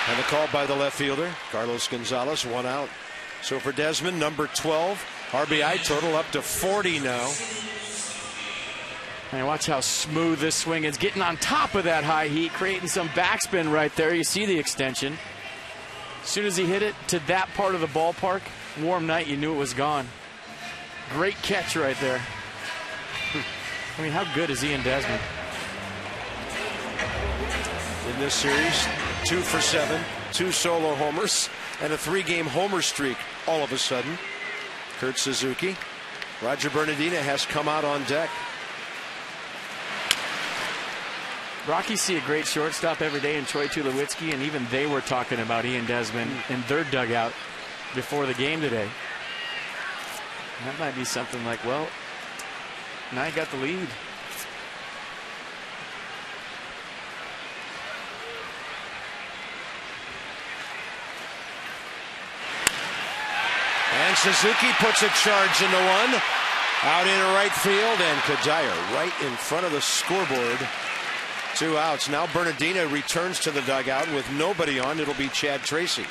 And the call by the left fielder, Carlos Gonzalez, 1 out. So for Desmond, number 12, RBI total up to 40 now. And watch how smooth this swing is. Getting on top of that high heat, creating some backspin right there. You see the extension. As soon as he hit it to that part of the ballpark, warm night, you knew it was gone. Great catch right there. I mean, how good is Ian Desmond? In this series, 2 for 7, 2 solo homers, and a 3-game homer streak all of a sudden. Kurt Suzuki. Roger Bernardina has come out on deck. Rockies see a great shortstop every day in Troy Tulowitzki, and even they were talking about Ian Desmond in their dugout before the game today. That might be something like, well, now you got the lead. And Suzuki puts a charge into one. Out in right field, and Kadire right in front of the scoreboard. 2 outs. Now Bernardina returns to the dugout with nobody on. It'll be Chad Tracy.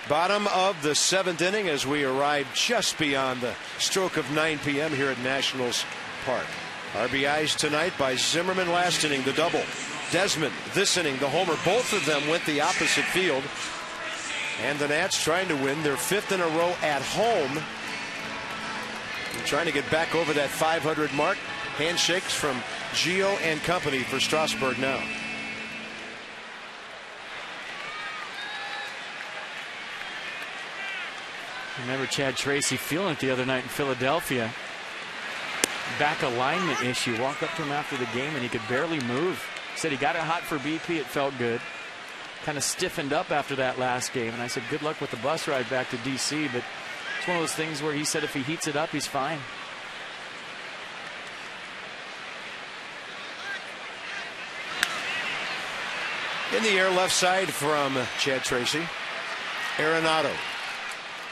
Bottom of the 7th inning as we arrive just beyond the stroke of 9 p.m. here at Nationals Park. RBIs tonight by Zimmerman last inning, the double. Desmond this inning, the homer. Both of them went the opposite field. And the Nats trying to win their 5th in a row at home. And trying to get back over that 500 mark. Handshakes from Gio and company for Strasburg now. Remember Chad Tracy feeling it the other night in Philadelphia. Back alignment issue. Walked up to him after the game and he could barely move. Said he got it hot for BP. It felt good. Kind of stiffened up after that last game. And I said, good luck with the bus ride back to D.C. But it's one of those things where he said if he heats it up, he's fine. In the air left side from Chad Tracy. Arenado.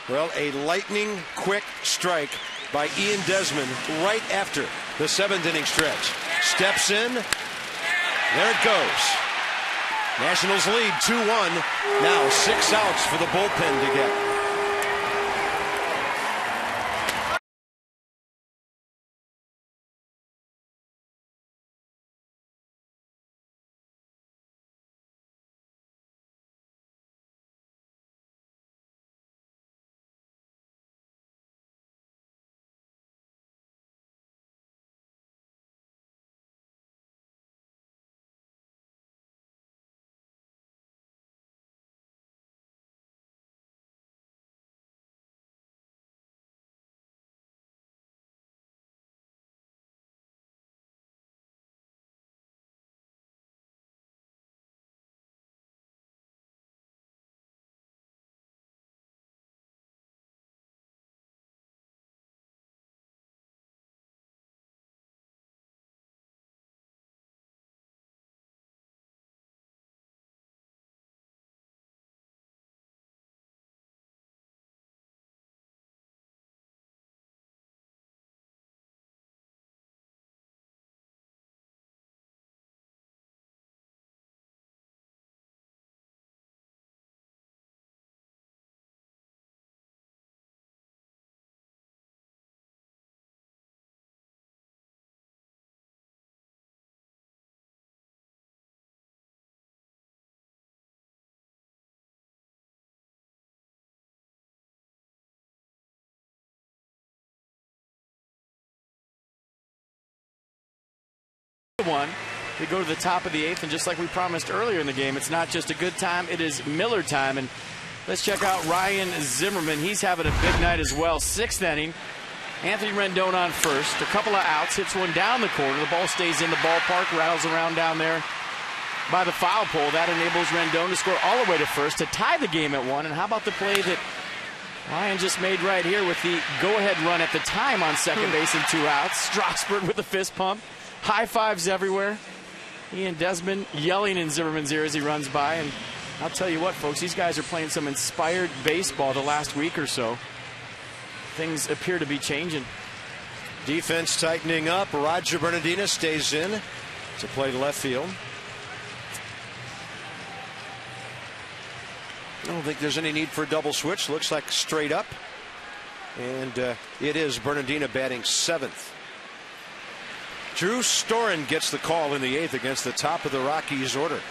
Well, a lightning quick strike by Ian Desmond right after the 7th inning stretch. Steps in. There it goes. Nationals lead 2-1. Now 6 outs for the bullpen to get. One. We go to the top of the 8th, and just like we promised earlier in the game, it's not just a good time, it is Miller time. And let's check out Ryan Zimmerman. He's having a big night as well. 6th inning. Anthony Rendon on first. A couple of outs. Hits one down the corner. The ball stays in the ballpark. Rattles around down there by the foul pole. That enables Rendon to score all the way to first to tie the game at 1. And how about the play that Ryan just made right here with the go-ahead run at the time on second base and 2 outs. Strasburg with a fist pump. High fives everywhere. He and Desmond yelling in Zimmerman's ear as he runs by. And I'll tell you what, folks, these guys are playing some inspired baseball the last week or so. Things appear to be changing. Defense tightening up. Roger Bernardina stays in to play left field. I don't think there's any need for a double switch. Looks like straight up. And it is Bernardina batting 7th. Drew Storen gets the call in the 8th against the top of the Rockies order.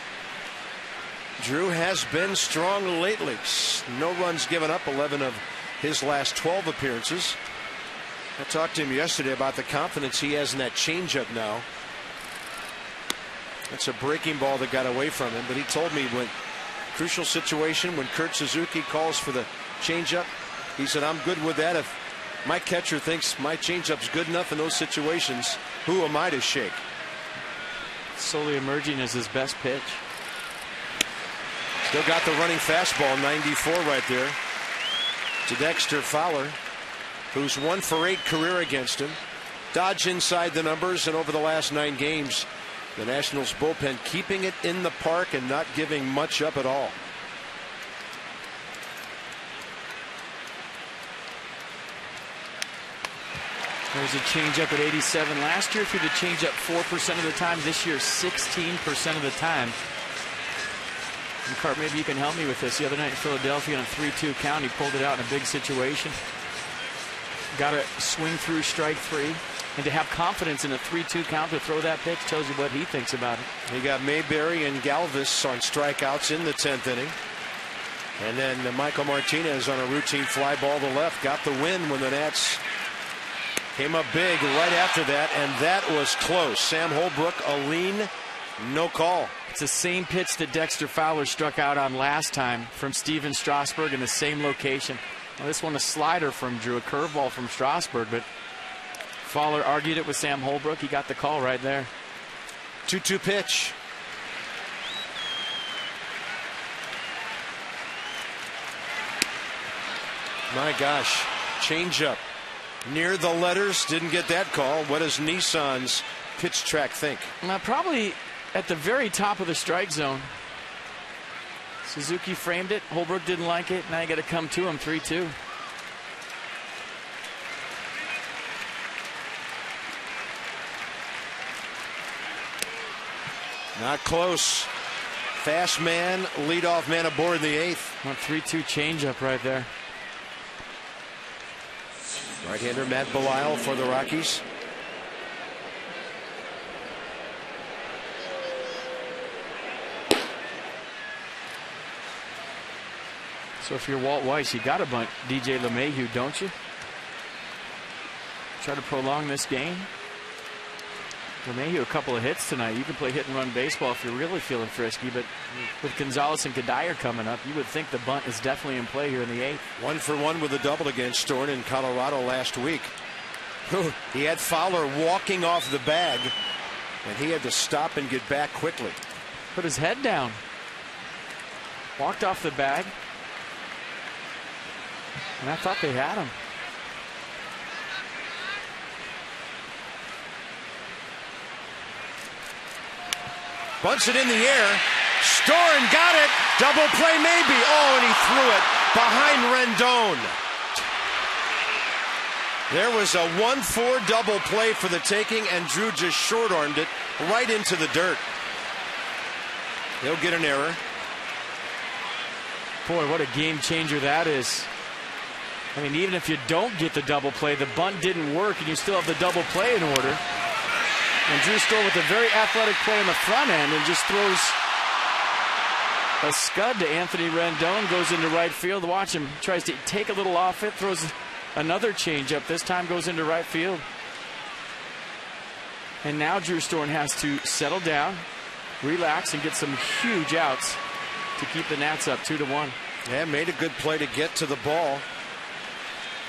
Drew has been strong lately. No runs given up, 11 of his last 12 appearances. I talked to him yesterday about the confidence he has in that changeup now. That's a breaking ball that got away from him, but he told me when crucial situation, when Kurt Suzuki calls for the changeup, he said, I'm good with that. If my catcher thinks my changeup's good enough in those situations, who am I to shake? Slowly emerging as his best pitch. Still got the running fastball, 94 right there, to Dexter Fowler, who's 1 for 8 career against him. Dodge inside the numbers, and over the last 9 games, the Nationals bullpen keeping it in the park and not giving much up at all. There's a changeup at 87. Last year threw the changeup 4% of the time. This year 16% of the time. And Cart, maybe you can help me with this. The other night in Philadelphia on a 3-2 count, he pulled it out in a big situation. Got to swing through strike 3. And to have confidence in a 3-2 count to throw that pitch tells you what he thinks about it. He got Mayberry and Galvis on strikeouts in the 10th inning. And then Michael Martinez on a routine fly ball to left. Got the win when the Nats came up big right after that. And that was close. Sam Holbrook, a lean, no call. It's the same pitch that Dexter Fowler struck out on last time from Steven Strasburg in the same location. Well, this one a slider from Drew, a curveball from Strasburg, but Fowler argued it with Sam Holbrook. He got the call right there. 2-2 pitch. My gosh, changeup near the letters, didn't get that call. What does Nissan's pitch track think? Probably at the very top of the strike zone. Suzuki framed it. Holbrook didn't like it. Now you got to come to him. 3-2. Not close. Fast man, leadoff man aboard the 8th. 3-2 changeup right there. Right-hander Matt Belisle for the Rockies. So if you're Walt Weiss, you got to bunt DJ LeMahieu, don't you? Try to prolong this game. LeMahieu, a couple of hits tonight. You can play hit and run baseball if you're really feeling frisky, but with Gonzalez and Kadire coming up, you would think the bunt is definitely in play here in the 8th. 1 for 1 with a double against Storen in Colorado last week. He had Fowler walking off the bag, and he had to stop and get back quickly. Put his head down. Walked off the bag. And I thought they had him. Bunts it in the air. Storen got it. Double play maybe. Oh, and he threw it behind Rendon. There was a 1-4 double play for the taking, and Drew just short-armed it right into the dirt. He'll get an error. Boy, what a game changer that is. I mean, even if you don't get the double play, the bunt didn't work, and you still have the double play in order. And Drew Storen with a very athletic play on the front end and just throws a scud to Anthony Rendon, goes into right field. Watch him, tries to take a little off it, throws another changeup. This time goes into right field. And now Drew Storen has to settle down, relax, and get some huge outs to keep the Nats up 2-1. Yeah, made a good play to get to the ball.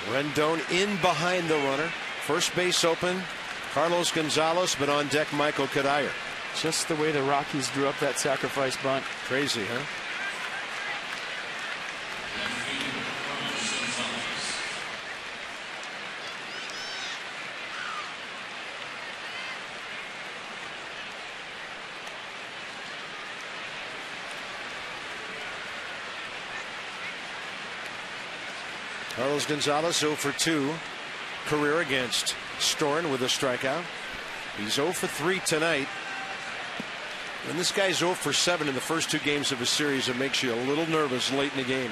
Rendon in behind the runner. First base open. Carlos Gonzalez, but on deck Michael Kadire. Just the way the Rockies drew up that sacrifice bunt. Crazy, huh? Carlos Gonzalez 0 for 2 career against Storen with a strikeout. He's 0 for 3 tonight. And this guy's 0 for 7 in the first 2 games of a series. It makes you a little nervous late in the game.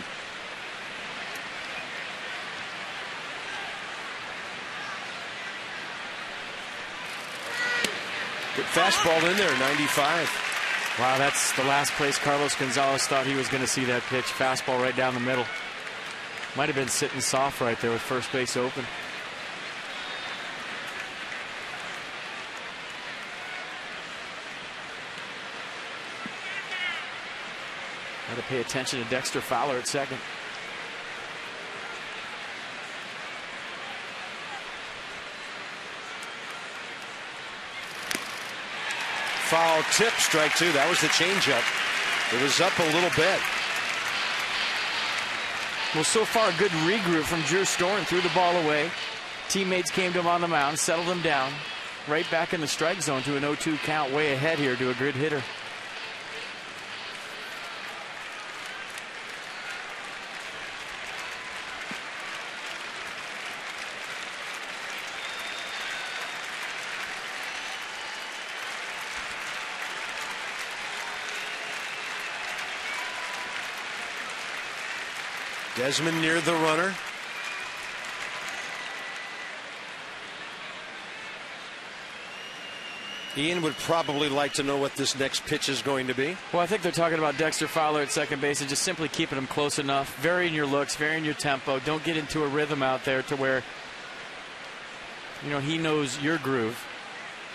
Good fastball in there, 95. Wow, that's the last place Carlos Gonzalez thought he was going to see that pitch. Fastball right down the middle. Might have been sitting soft right there with first base open. Got to pay attention to Dexter Fowler at second. Foul tip, strike 2. That was the changeup. It was up a little bit. Well, so far, a good regroup from Drew Storen. Threw the ball away. Teammates came to him on the mound, settled him down. Right back in the strike zone to an 0-2 count. Way ahead here to a good hitter. Desmond near the runner. Ian would probably like to know what this next pitch is going to be. Well, I think they're talking about Dexter Fowler at second base and just simply keeping him close enough, varying your looks, varying your tempo. Don't get into a rhythm out there to where, you know, he knows your groove.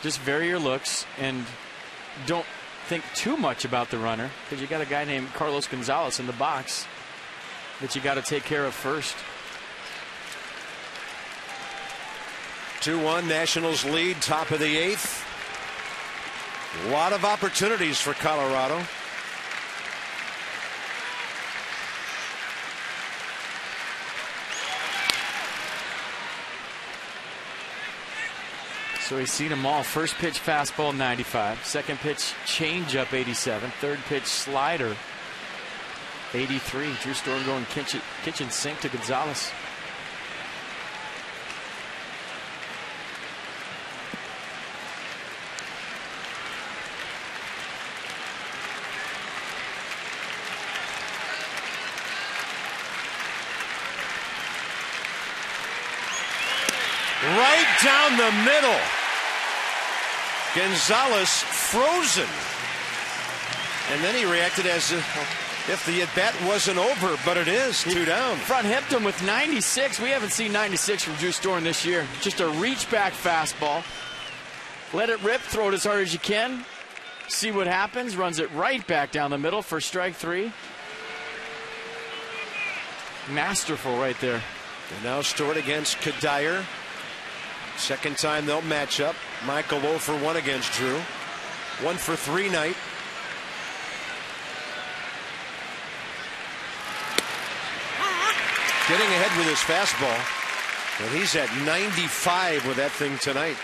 Just vary your looks and don't think too much about the runner, because you got a guy named Carlos Gonzalez in the box that you got to take care of first. 2-1 Nationals lead, top of the 8th. A lot of opportunities for Colorado. So he's seen them all. First pitch fastball 95, second pitch changeup 87, third pitch slider 83. Drew Storen going kitchen sink to Gonzalez. Right down the middle. Gonzalez frozen. And then he reacted as if the at-bat wasn't over, but it is. 2 down. Front hipped him with 96. We haven't seen 96 from Drew Storen this year. Just a reach-back fastball. Let it rip, throw it as hard as you can. See what happens. Runs it right back down the middle for strike 3. Masterful right there. And now Stewart against Kadire. Second time they'll match up. Michael 0 for 1 against Drew. 1 for 3 night. Getting ahead with his fastball. And he's at 95 with that thing tonight.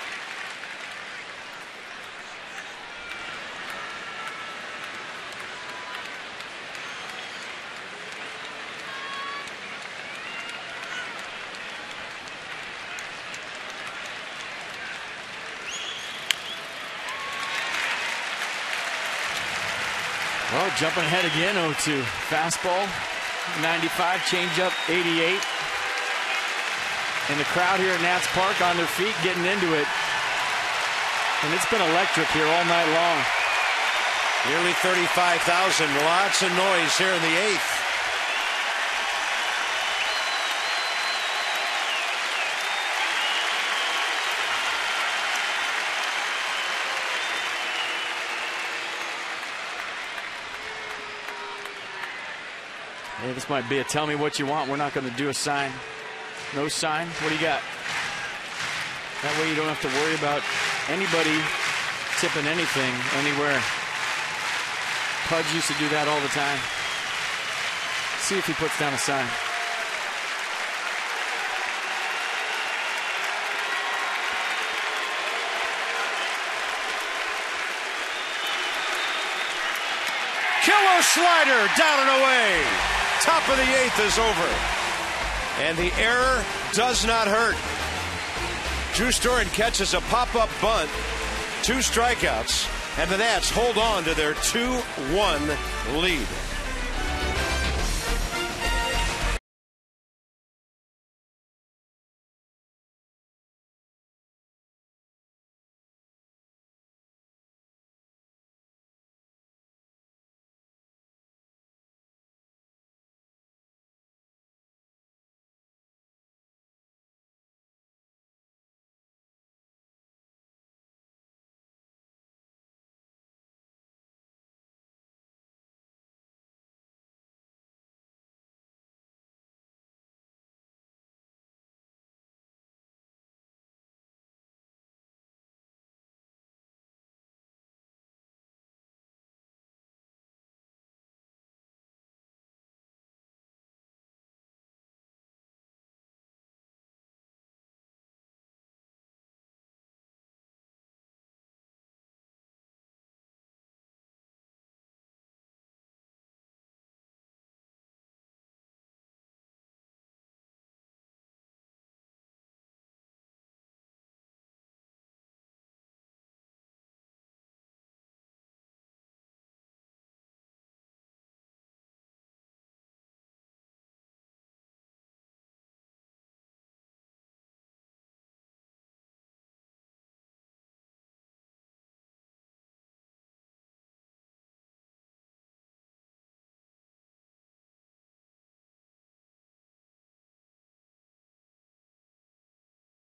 Oh, jumping ahead again, 0-2. Fastball, 95, changeup, 88. And the crowd here at Nats Park on their feet getting into it. And it's been electric here all night long. Nearly 35,000, lots of noise here in the 8th. Hey, this might be a tell me what you want. We're not going to do a sign. No sign? What do you got? That way you don't have to worry about anybody tipping anything anywhere. Pudge used to do that all the time. See if he puts down a sign. Killer slider down and away. Top of the 8th is over. And the error does not hurt. Drew Storen catches a pop-up bunt, 2 strikeouts, and the Nats hold on to their 2-1 lead.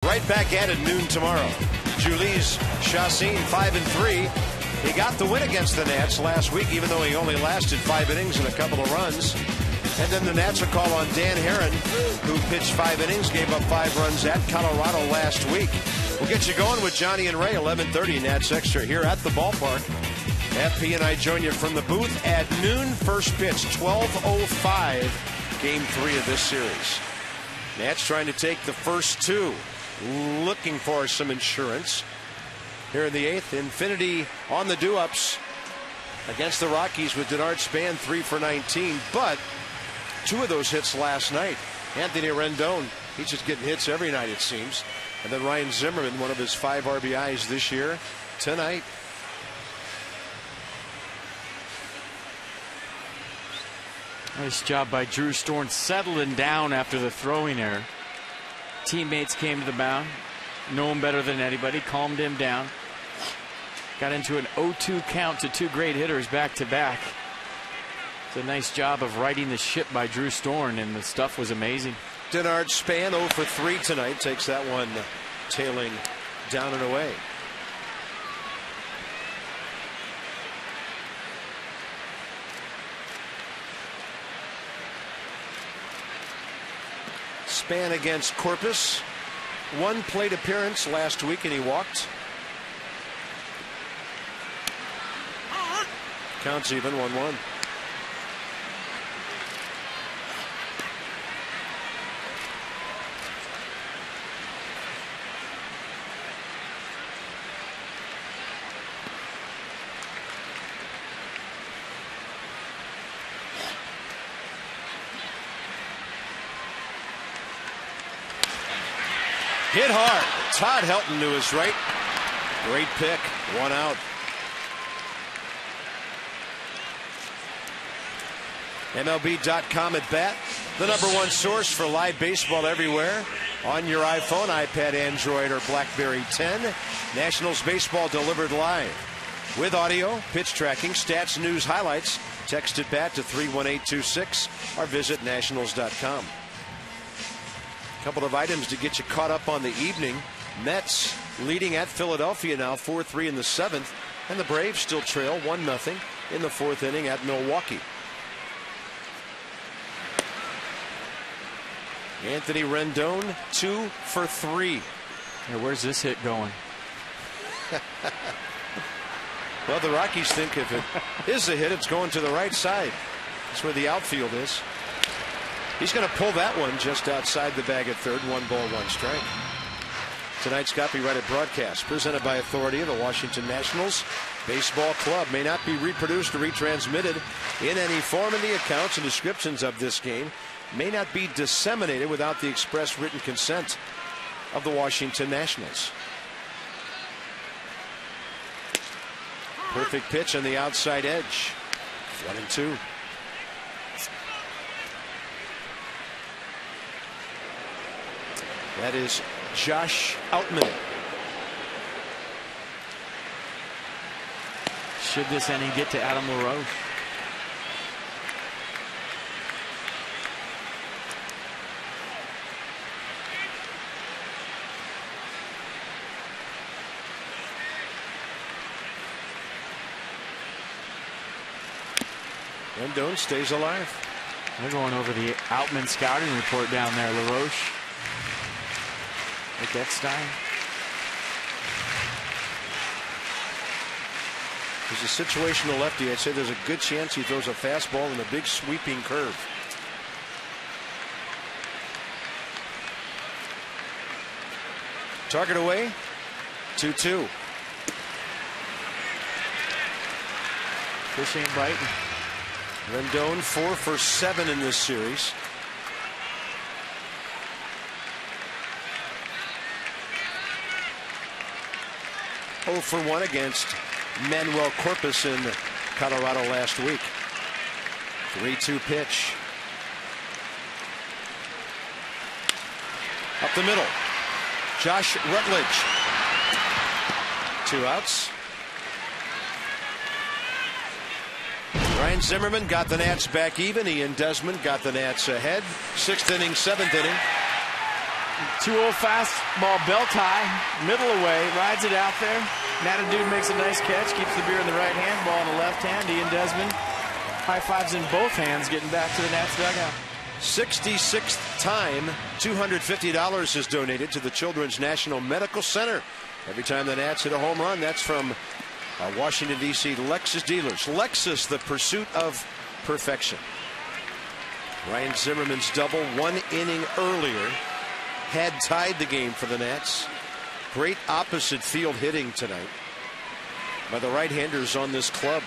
Right back at it noon tomorrow. Jhoulys Chacín 5-3. He got the win against the Nats last week, even though he only lasted 5 innings and a couple of runs. And then the Nats will call on Dan Herron, who pitched 5 innings, gave up 5 runs at Colorado last week. We'll get you going with Johnny and Ray, 11:30 Nats Extra here at the ballpark. FP and I join you from the booth at noon. First pitch, 12:05, Game 3 of this series. Nats trying to take the first 2. Looking for some insurance here in the 8th. Infinity on the do-ups against the Rockies with Denard Span 3 for 19, but 2 of those hits last night. Anthony Rendon, he's just getting hits every night it seems. And then Ryan Zimmerman, one of his 5 RBIs this year, tonight. Nice job by Drew Storen settling down after the throwing error. Teammates came to the mound, know him better than anybody, calmed him down. Got into an 0-2 count to 2 great hitters back to back. It's a nice job of righting the ship by Drew Storen, and the stuff was amazing. Denard Span 0 for 3 tonight, takes that one tailing down and away. Span against Corpus. 1 plate appearance last week and he walked. Counts even, 1-1. Hit hard. Todd Helton to his right. Great pick. 1 out. MLB.com at bat. The #1 source for live baseball everywhere. On your iPhone, iPad, Android, or BlackBerry 10. Nationals baseball delivered live. With audio, pitch tracking, stats, news, highlights. Text at bat to 31826 or visit nationals.com. Couple of items to get you caught up on the evening. Mets leading at Philadelphia now 4-3 in the 7th, and the Braves still trail 1-0 in the 4th inning at Milwaukee. Anthony Rendon 2 for 3. Yeah, where's this hit going? Well, the Rockies think if it is a hit, it's going to the right side. That's where the outfield is. He's going to pull that one just outside the bag at third. 1 ball, 1 strike. Tonight's copyrighted broadcast presented by authority of the Washington Nationals Baseball Club may not be reproduced or retransmitted in any form, and the accounts and descriptions of this game may not be disseminated without the express written consent of the Washington Nationals. Perfect pitch on the outside edge. 1-2. That is Josh Outman. Should this inning get to Adam LaRoche? Rendon stays alive. They're going over the Outman scouting report down there. LaRoche. With Eckstein. He's a situational lefty. I'd say there's a good chance he throws a fastball and a big sweeping curve. Target away. 2-2. Fish ain't biting. Rendon 4 for 7 in this series. Oh for 1 against Manuel Corpus in Colorado last week. 3-2 pitch. Up the middle. Josh Rutledge. 2 outs. Ryan Zimmerman got the Nats back even. Ian Desmond got the Nats ahead. 6th inning, 7th inning. 2-0 fastball, belt high, middle away, rides it out there. Natadoo makes a nice catch, keeps the beer in the right hand, ball in the left hand. Ian Desmond, high fives in both hands, getting back to the Nats dugout. 66th time, $250 is donated to the Children's National Medical Center. Every time the Nats hit a home run, that's from Washington, D.C. Lexus dealers. Lexus, the pursuit of perfection. Ryan Zimmerman's double 1 inning earlier had tied the game for the Nats. Great opposite field hitting tonight by the right-handers on this club.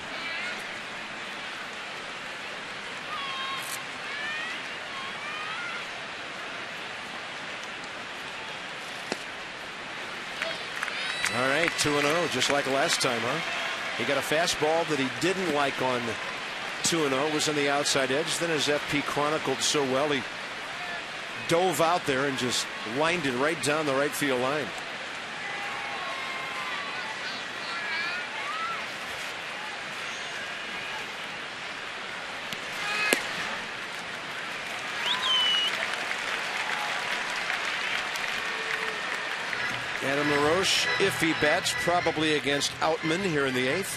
All right, 2-0, just like last time, huh? He got a fastball that he didn't like on 2-0, was on the outside edge. Then, as FP chronicled so well, he dove out there and just lined it right down the right field line. Adam LaRoche, if he bats, probably against Outman here in the 8th.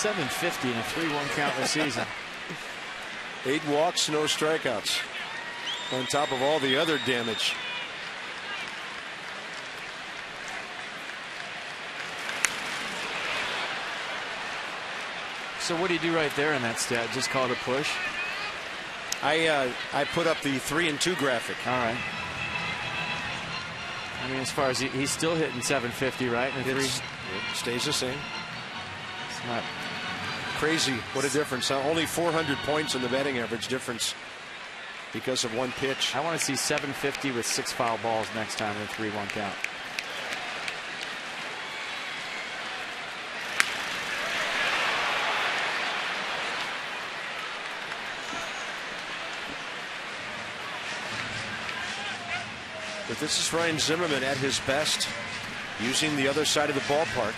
.750 in a 3-1 count this season. 8 walks, no strikeouts. On top of all the other damage. So what do you do right there in that stat? Just call it a push? I put up the 3-2 graphic. All right. I mean, as far as he's still hitting .750, right? It stays the same. It's not crazy. What a difference. Only 400 points in the batting average difference because of 1 pitch. I want to see .750 with 6 foul balls next time in a 3-1 count. But this is Ryan Zimmerman at his best, using the other side of the ballpark.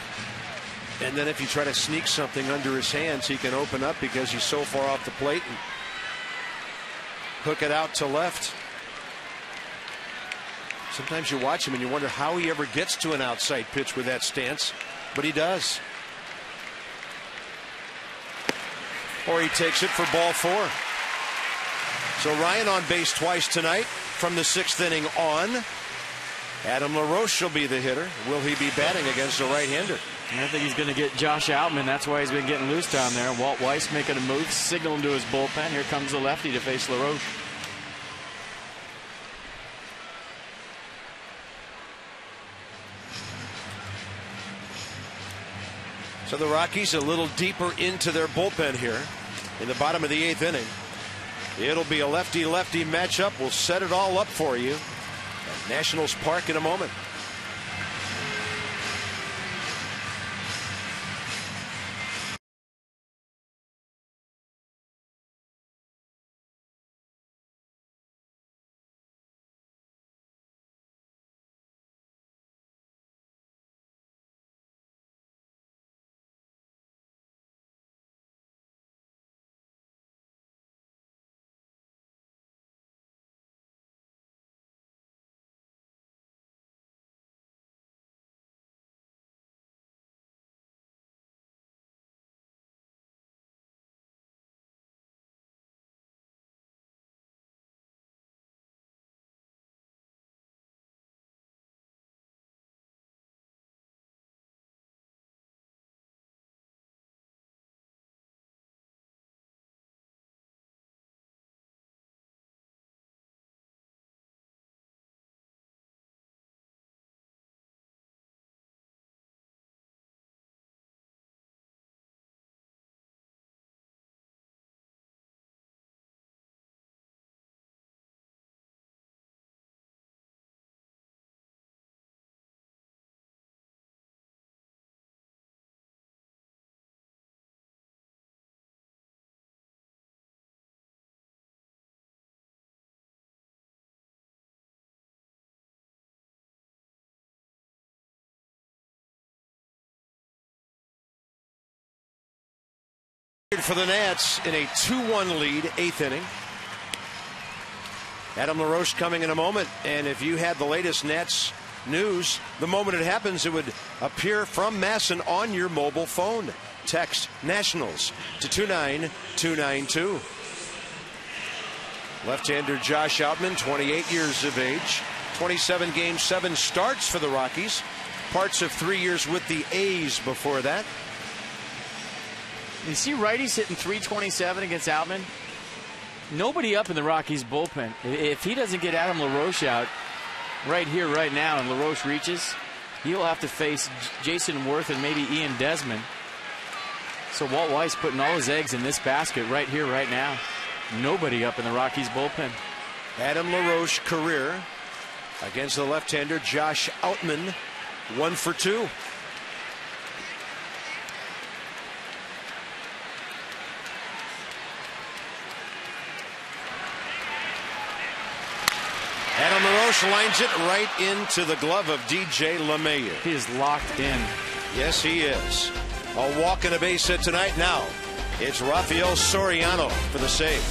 And then if you try to sneak something under his hands, he can open up because he's so far off the plate and hook it out to left. Sometimes you watch him and you wonder how he ever gets to an outside pitch with that stance, but he does. Or he takes it for ball 4. So Ryan on base twice tonight from the 6th inning on. Adam LaRoche will be the hitter. Will he be batting against a right-hander? I think he's going to get Josh Outman. That's why he's been getting loose down there. Walt Weiss making a move, signaling to his bullpen. Here comes the lefty to face LaRoche. So the Rockies a little deeper into their bullpen here in the bottom of the 8th inning. It'll be a lefty-lefty matchup. We'll set it all up for you at Nationals Park in a moment. For the Nats in a 2-1 lead, 8th inning. Adam LaRoche coming in a moment, and if you had the latest Nats news, the moment it happens, it would appear from Masson on your mobile phone. Text Nationals to 29292. Left-hander Josh Outman, 28 years of age, 27 games, 7 starts for the Rockies, parts of 3 years with the A's before that. You see righties hitting .327 against Outman? Nobody up in the Rockies bullpen. If he doesn't get Adam LaRoche out right here, right now, and LaRoche reaches, he'll have to face Jason Worth and maybe Ian Desmond. So Walt Weiss putting all his eggs in this basket right here, right now. Nobody up in the Rockies bullpen. Adam LaRoche career against the left-hander Josh Outman, 1 for 2. Adam LaRoche lines it right into the glove of DJ LeMahieu. He is locked in. Yes, he is. A walk and a base hit tonight. Now, it's Rafael Soriano for the save.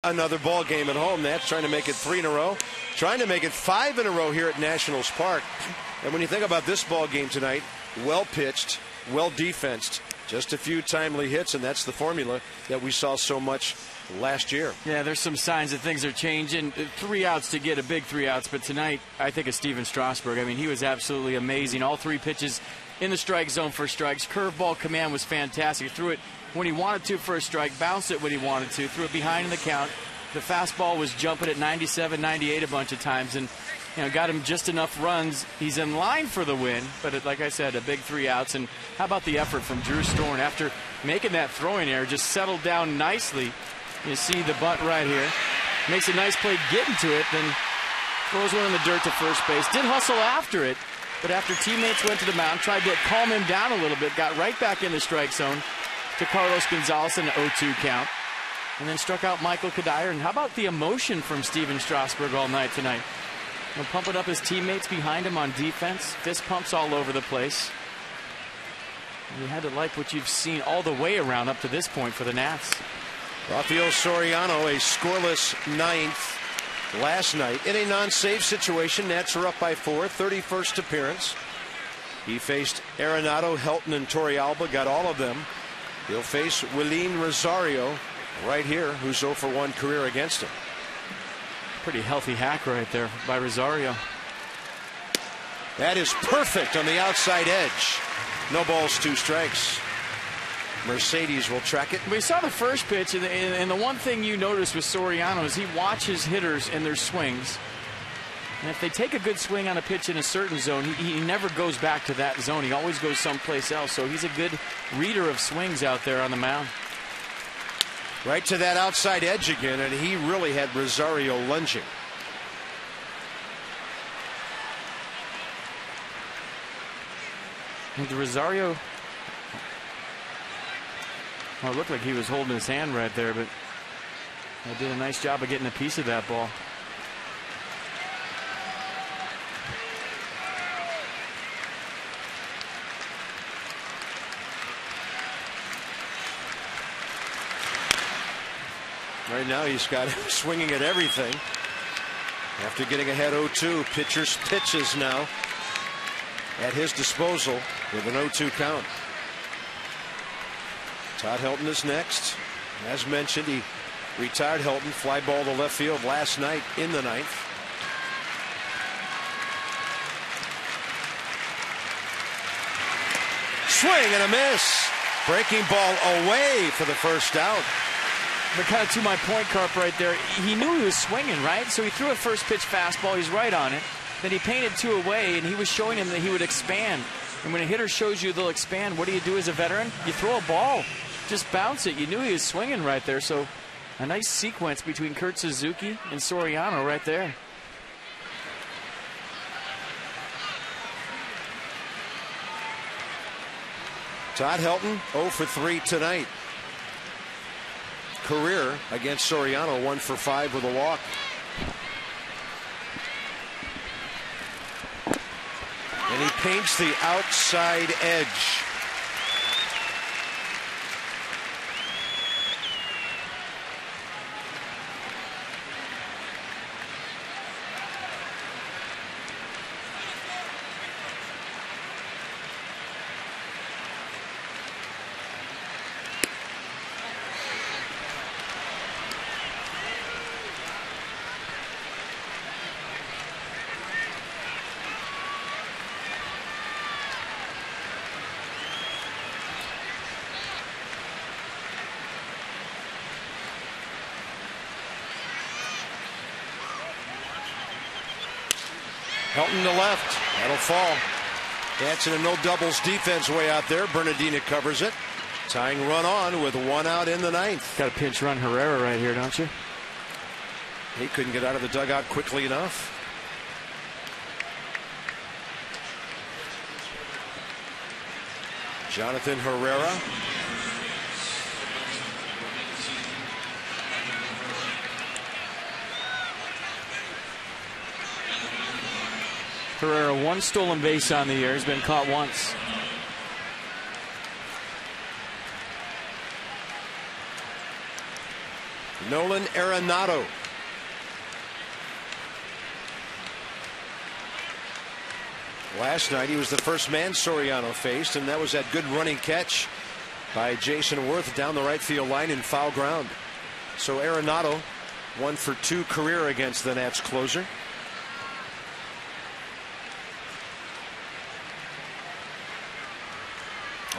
Another ball game at home. That's trying to make it 3 in a row, trying to make it 5 in a row here at Nationals Park. And when you think about this ball game tonight, well pitched, well defensed, just a few timely hits, and that's the formula that we saw so much last year. Yeah, there's some signs that things are changing. 3 outs to get a big 3 outs, but tonight I think of Steven Strasburg. I mean, he was absolutely amazing. All 3 pitches in the strike zone for strikes. Curveball command was fantastic. He threw it when he wanted to for a strike, bounced it when he wanted to, threw it behind in the count. The fastball was jumping at 97, 98 a bunch of times, and got him just enough runs. He's in line for the win, but like I said, a big 3 outs. And how about the effort from Drew Storn after making that throwing error, just settled down nicely. You see the bunt right here. Makes a nice play getting to it, then throws one in the dirt to first base. Did hustle after it, but after teammates went to the mound, tried to calm him down a little bit, got right back in the strike zone to Carlos Gonzalez in an 0-2 count, and then struck out Michael Kadire. And how about the emotion from Steven Strasburg all night tonight? Pumping up his teammates behind him on defense, fist pumps all over the place. You had to like what you've seen all the way around up to this point for the Nats. Rafael Soriano, a scoreless 9th last night in a non-save situation. Nats are up by 4, 31st appearance. He faced Arenado, Helton, and Torrealba, got all of them. He'll face Wilin Rosario right here, who's 0 for 1 career against him. Pretty healthy hack right there by Rosario. That is perfect on the outside edge. No balls, 2 strikes. Mercedes will track it. We saw the first pitch, and the one thing you notice with Soriano is he watches hitters and their swings. And if they take a good swing on a pitch in a certain zone, he never goes back to that zone. He always goes someplace else. So he's a good reader of swings out there on the mound. Right to that outside edge again, and he really had Rosario lunging. And Rosario, well, it looked like he was holding his hand right there, but I did a nice job of getting a piece of that ball. Right now he's got him swinging at everything. After getting ahead 0-2, pitcher's pitches now at his disposal with an 0-2 count. Todd Helton is next. As mentioned, he retired Helton, fly ball to left field last night in the 9th. Swing and a miss. Breaking ball away for the first out. But kind of to my point, Carp, right there, he knew he was swinging, right? So he threw a first pitch fastball. He's right on it. Then he painted 2 away, and he was showing him that he would expand. And when a hitter shows you they'll expand, what do you do as a veteran? You throw a ball. Just bounce it. You knew he was swinging right there. So a nice sequence between Kurt Suzuki and Soriano right there. Todd Helton 0 for 3 tonight. Career against Soriano 1 for 5 with a walk. And he paints the outside edge. Helton to left. That'll fall. Dancing a no doubles defense way out there. Bernardina covers it. Tying run on with 1 out in the 9th. Got a pinch run Herrera right here, don't you? He couldn't get out of the dugout quickly enough. Jonathan Herrera. Herrera, 1 stolen base on the year. He's been caught once. Nolan Arenado. Last night he was the first man Soriano faced, and that was that good running catch by Jason Worth down the right field line in foul ground. So Arenado 1 for 2 career against the Nats closer.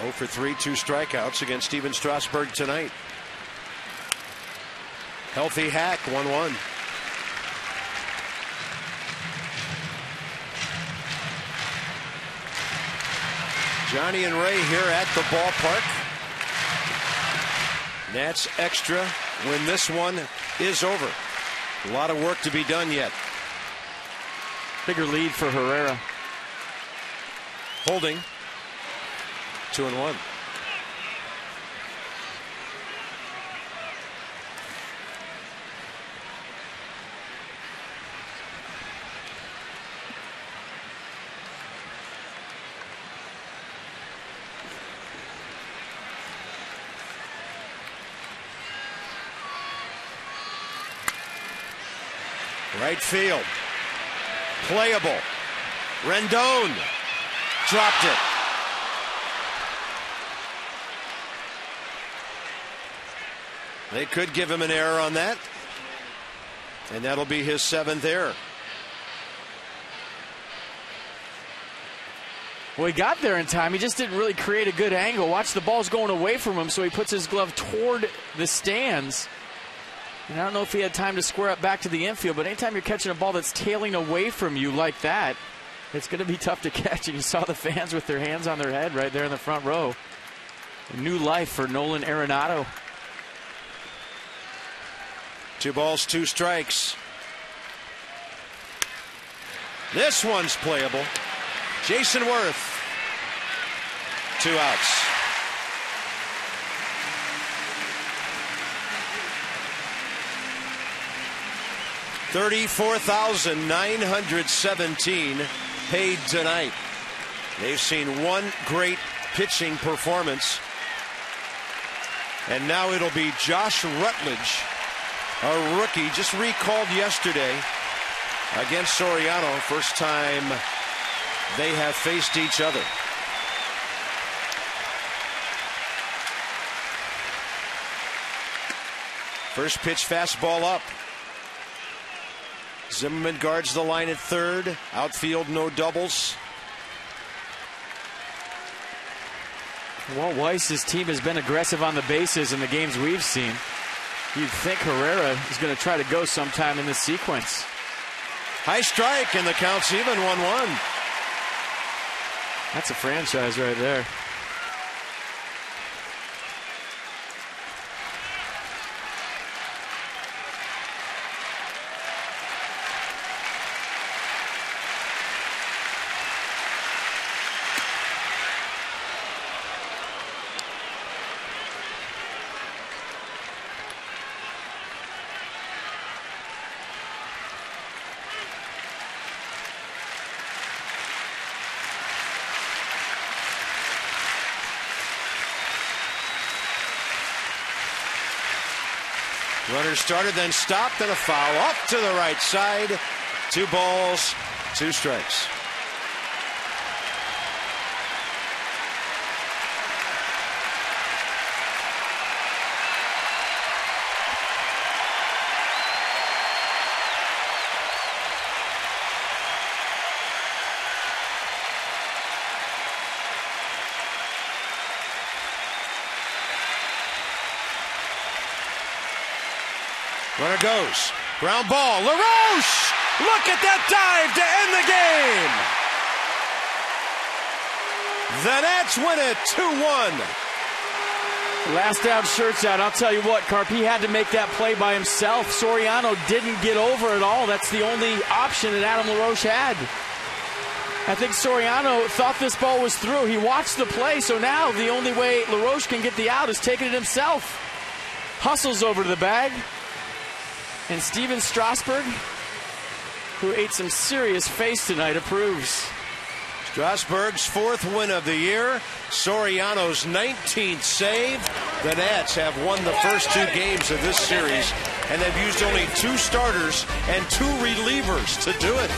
Oh for 3, 2 strikeouts against Steven Strasburg tonight. Healthy hack, 1-1. Johnny and Ray here at the ballpark. Nats extra when this one is over. A lot of work to be done yet. Bigger lead for Herrera. Holding 2-1. Right field. Playable. Rendon dropped it. They could give him an error on that, and that'll be his 7th error. Well, he got there in time. He just didn't really create a good angle. Watch, the ball's going away from him, so he puts his glove toward the stands. And I don't know if he had time to square up back to the infield, but anytime you're catching a ball that's tailing away from you like that, it's going to be tough to catch. And you saw the fans with their hands on their head right there in the front row. A new life for Nolan Arenado. 2 balls, 2 strikes. This one's playable. Jason Worth. 2 outs. $34,917 paid tonight. They've seen one great pitching performance, and now it'll be Josh Rutledge, a rookie, just recalled yesterday against Soriano. First time they have faced each other. First pitch, fastball up. Zimmerman guards the line at third. Outfield, no doubles. Well, Weiss's team has been aggressive on the bases in the games we've seen. You'd think Herrera is going to try to go sometime in this sequence. High strike, and the count's even, 1-1. That's a franchise right there. Runner started, then stopped, and a foul off to the right side. 2 balls, 2 strikes. Runner goes. Ground ball. LaRoche! Look at that dive to end the game. The Nats win it 2-1. Last down, shirts out. I'll tell you what, Carp, he had to make that play by himself. Soriano didn't get over at all. That's the only option that Adam LaRoche had. I think Soriano thought this ball was through. He watched the play, so now the only way LaRoche can get the out is taking it himself. Hustles over to the bag. And Steven Strasburg, who ate some serious face tonight, approves. Strasburg's 4th win of the year. Soriano's 19th save. The Nats have won the first 2 games of this series, and they've used only 2 starters and 2 relievers to do it.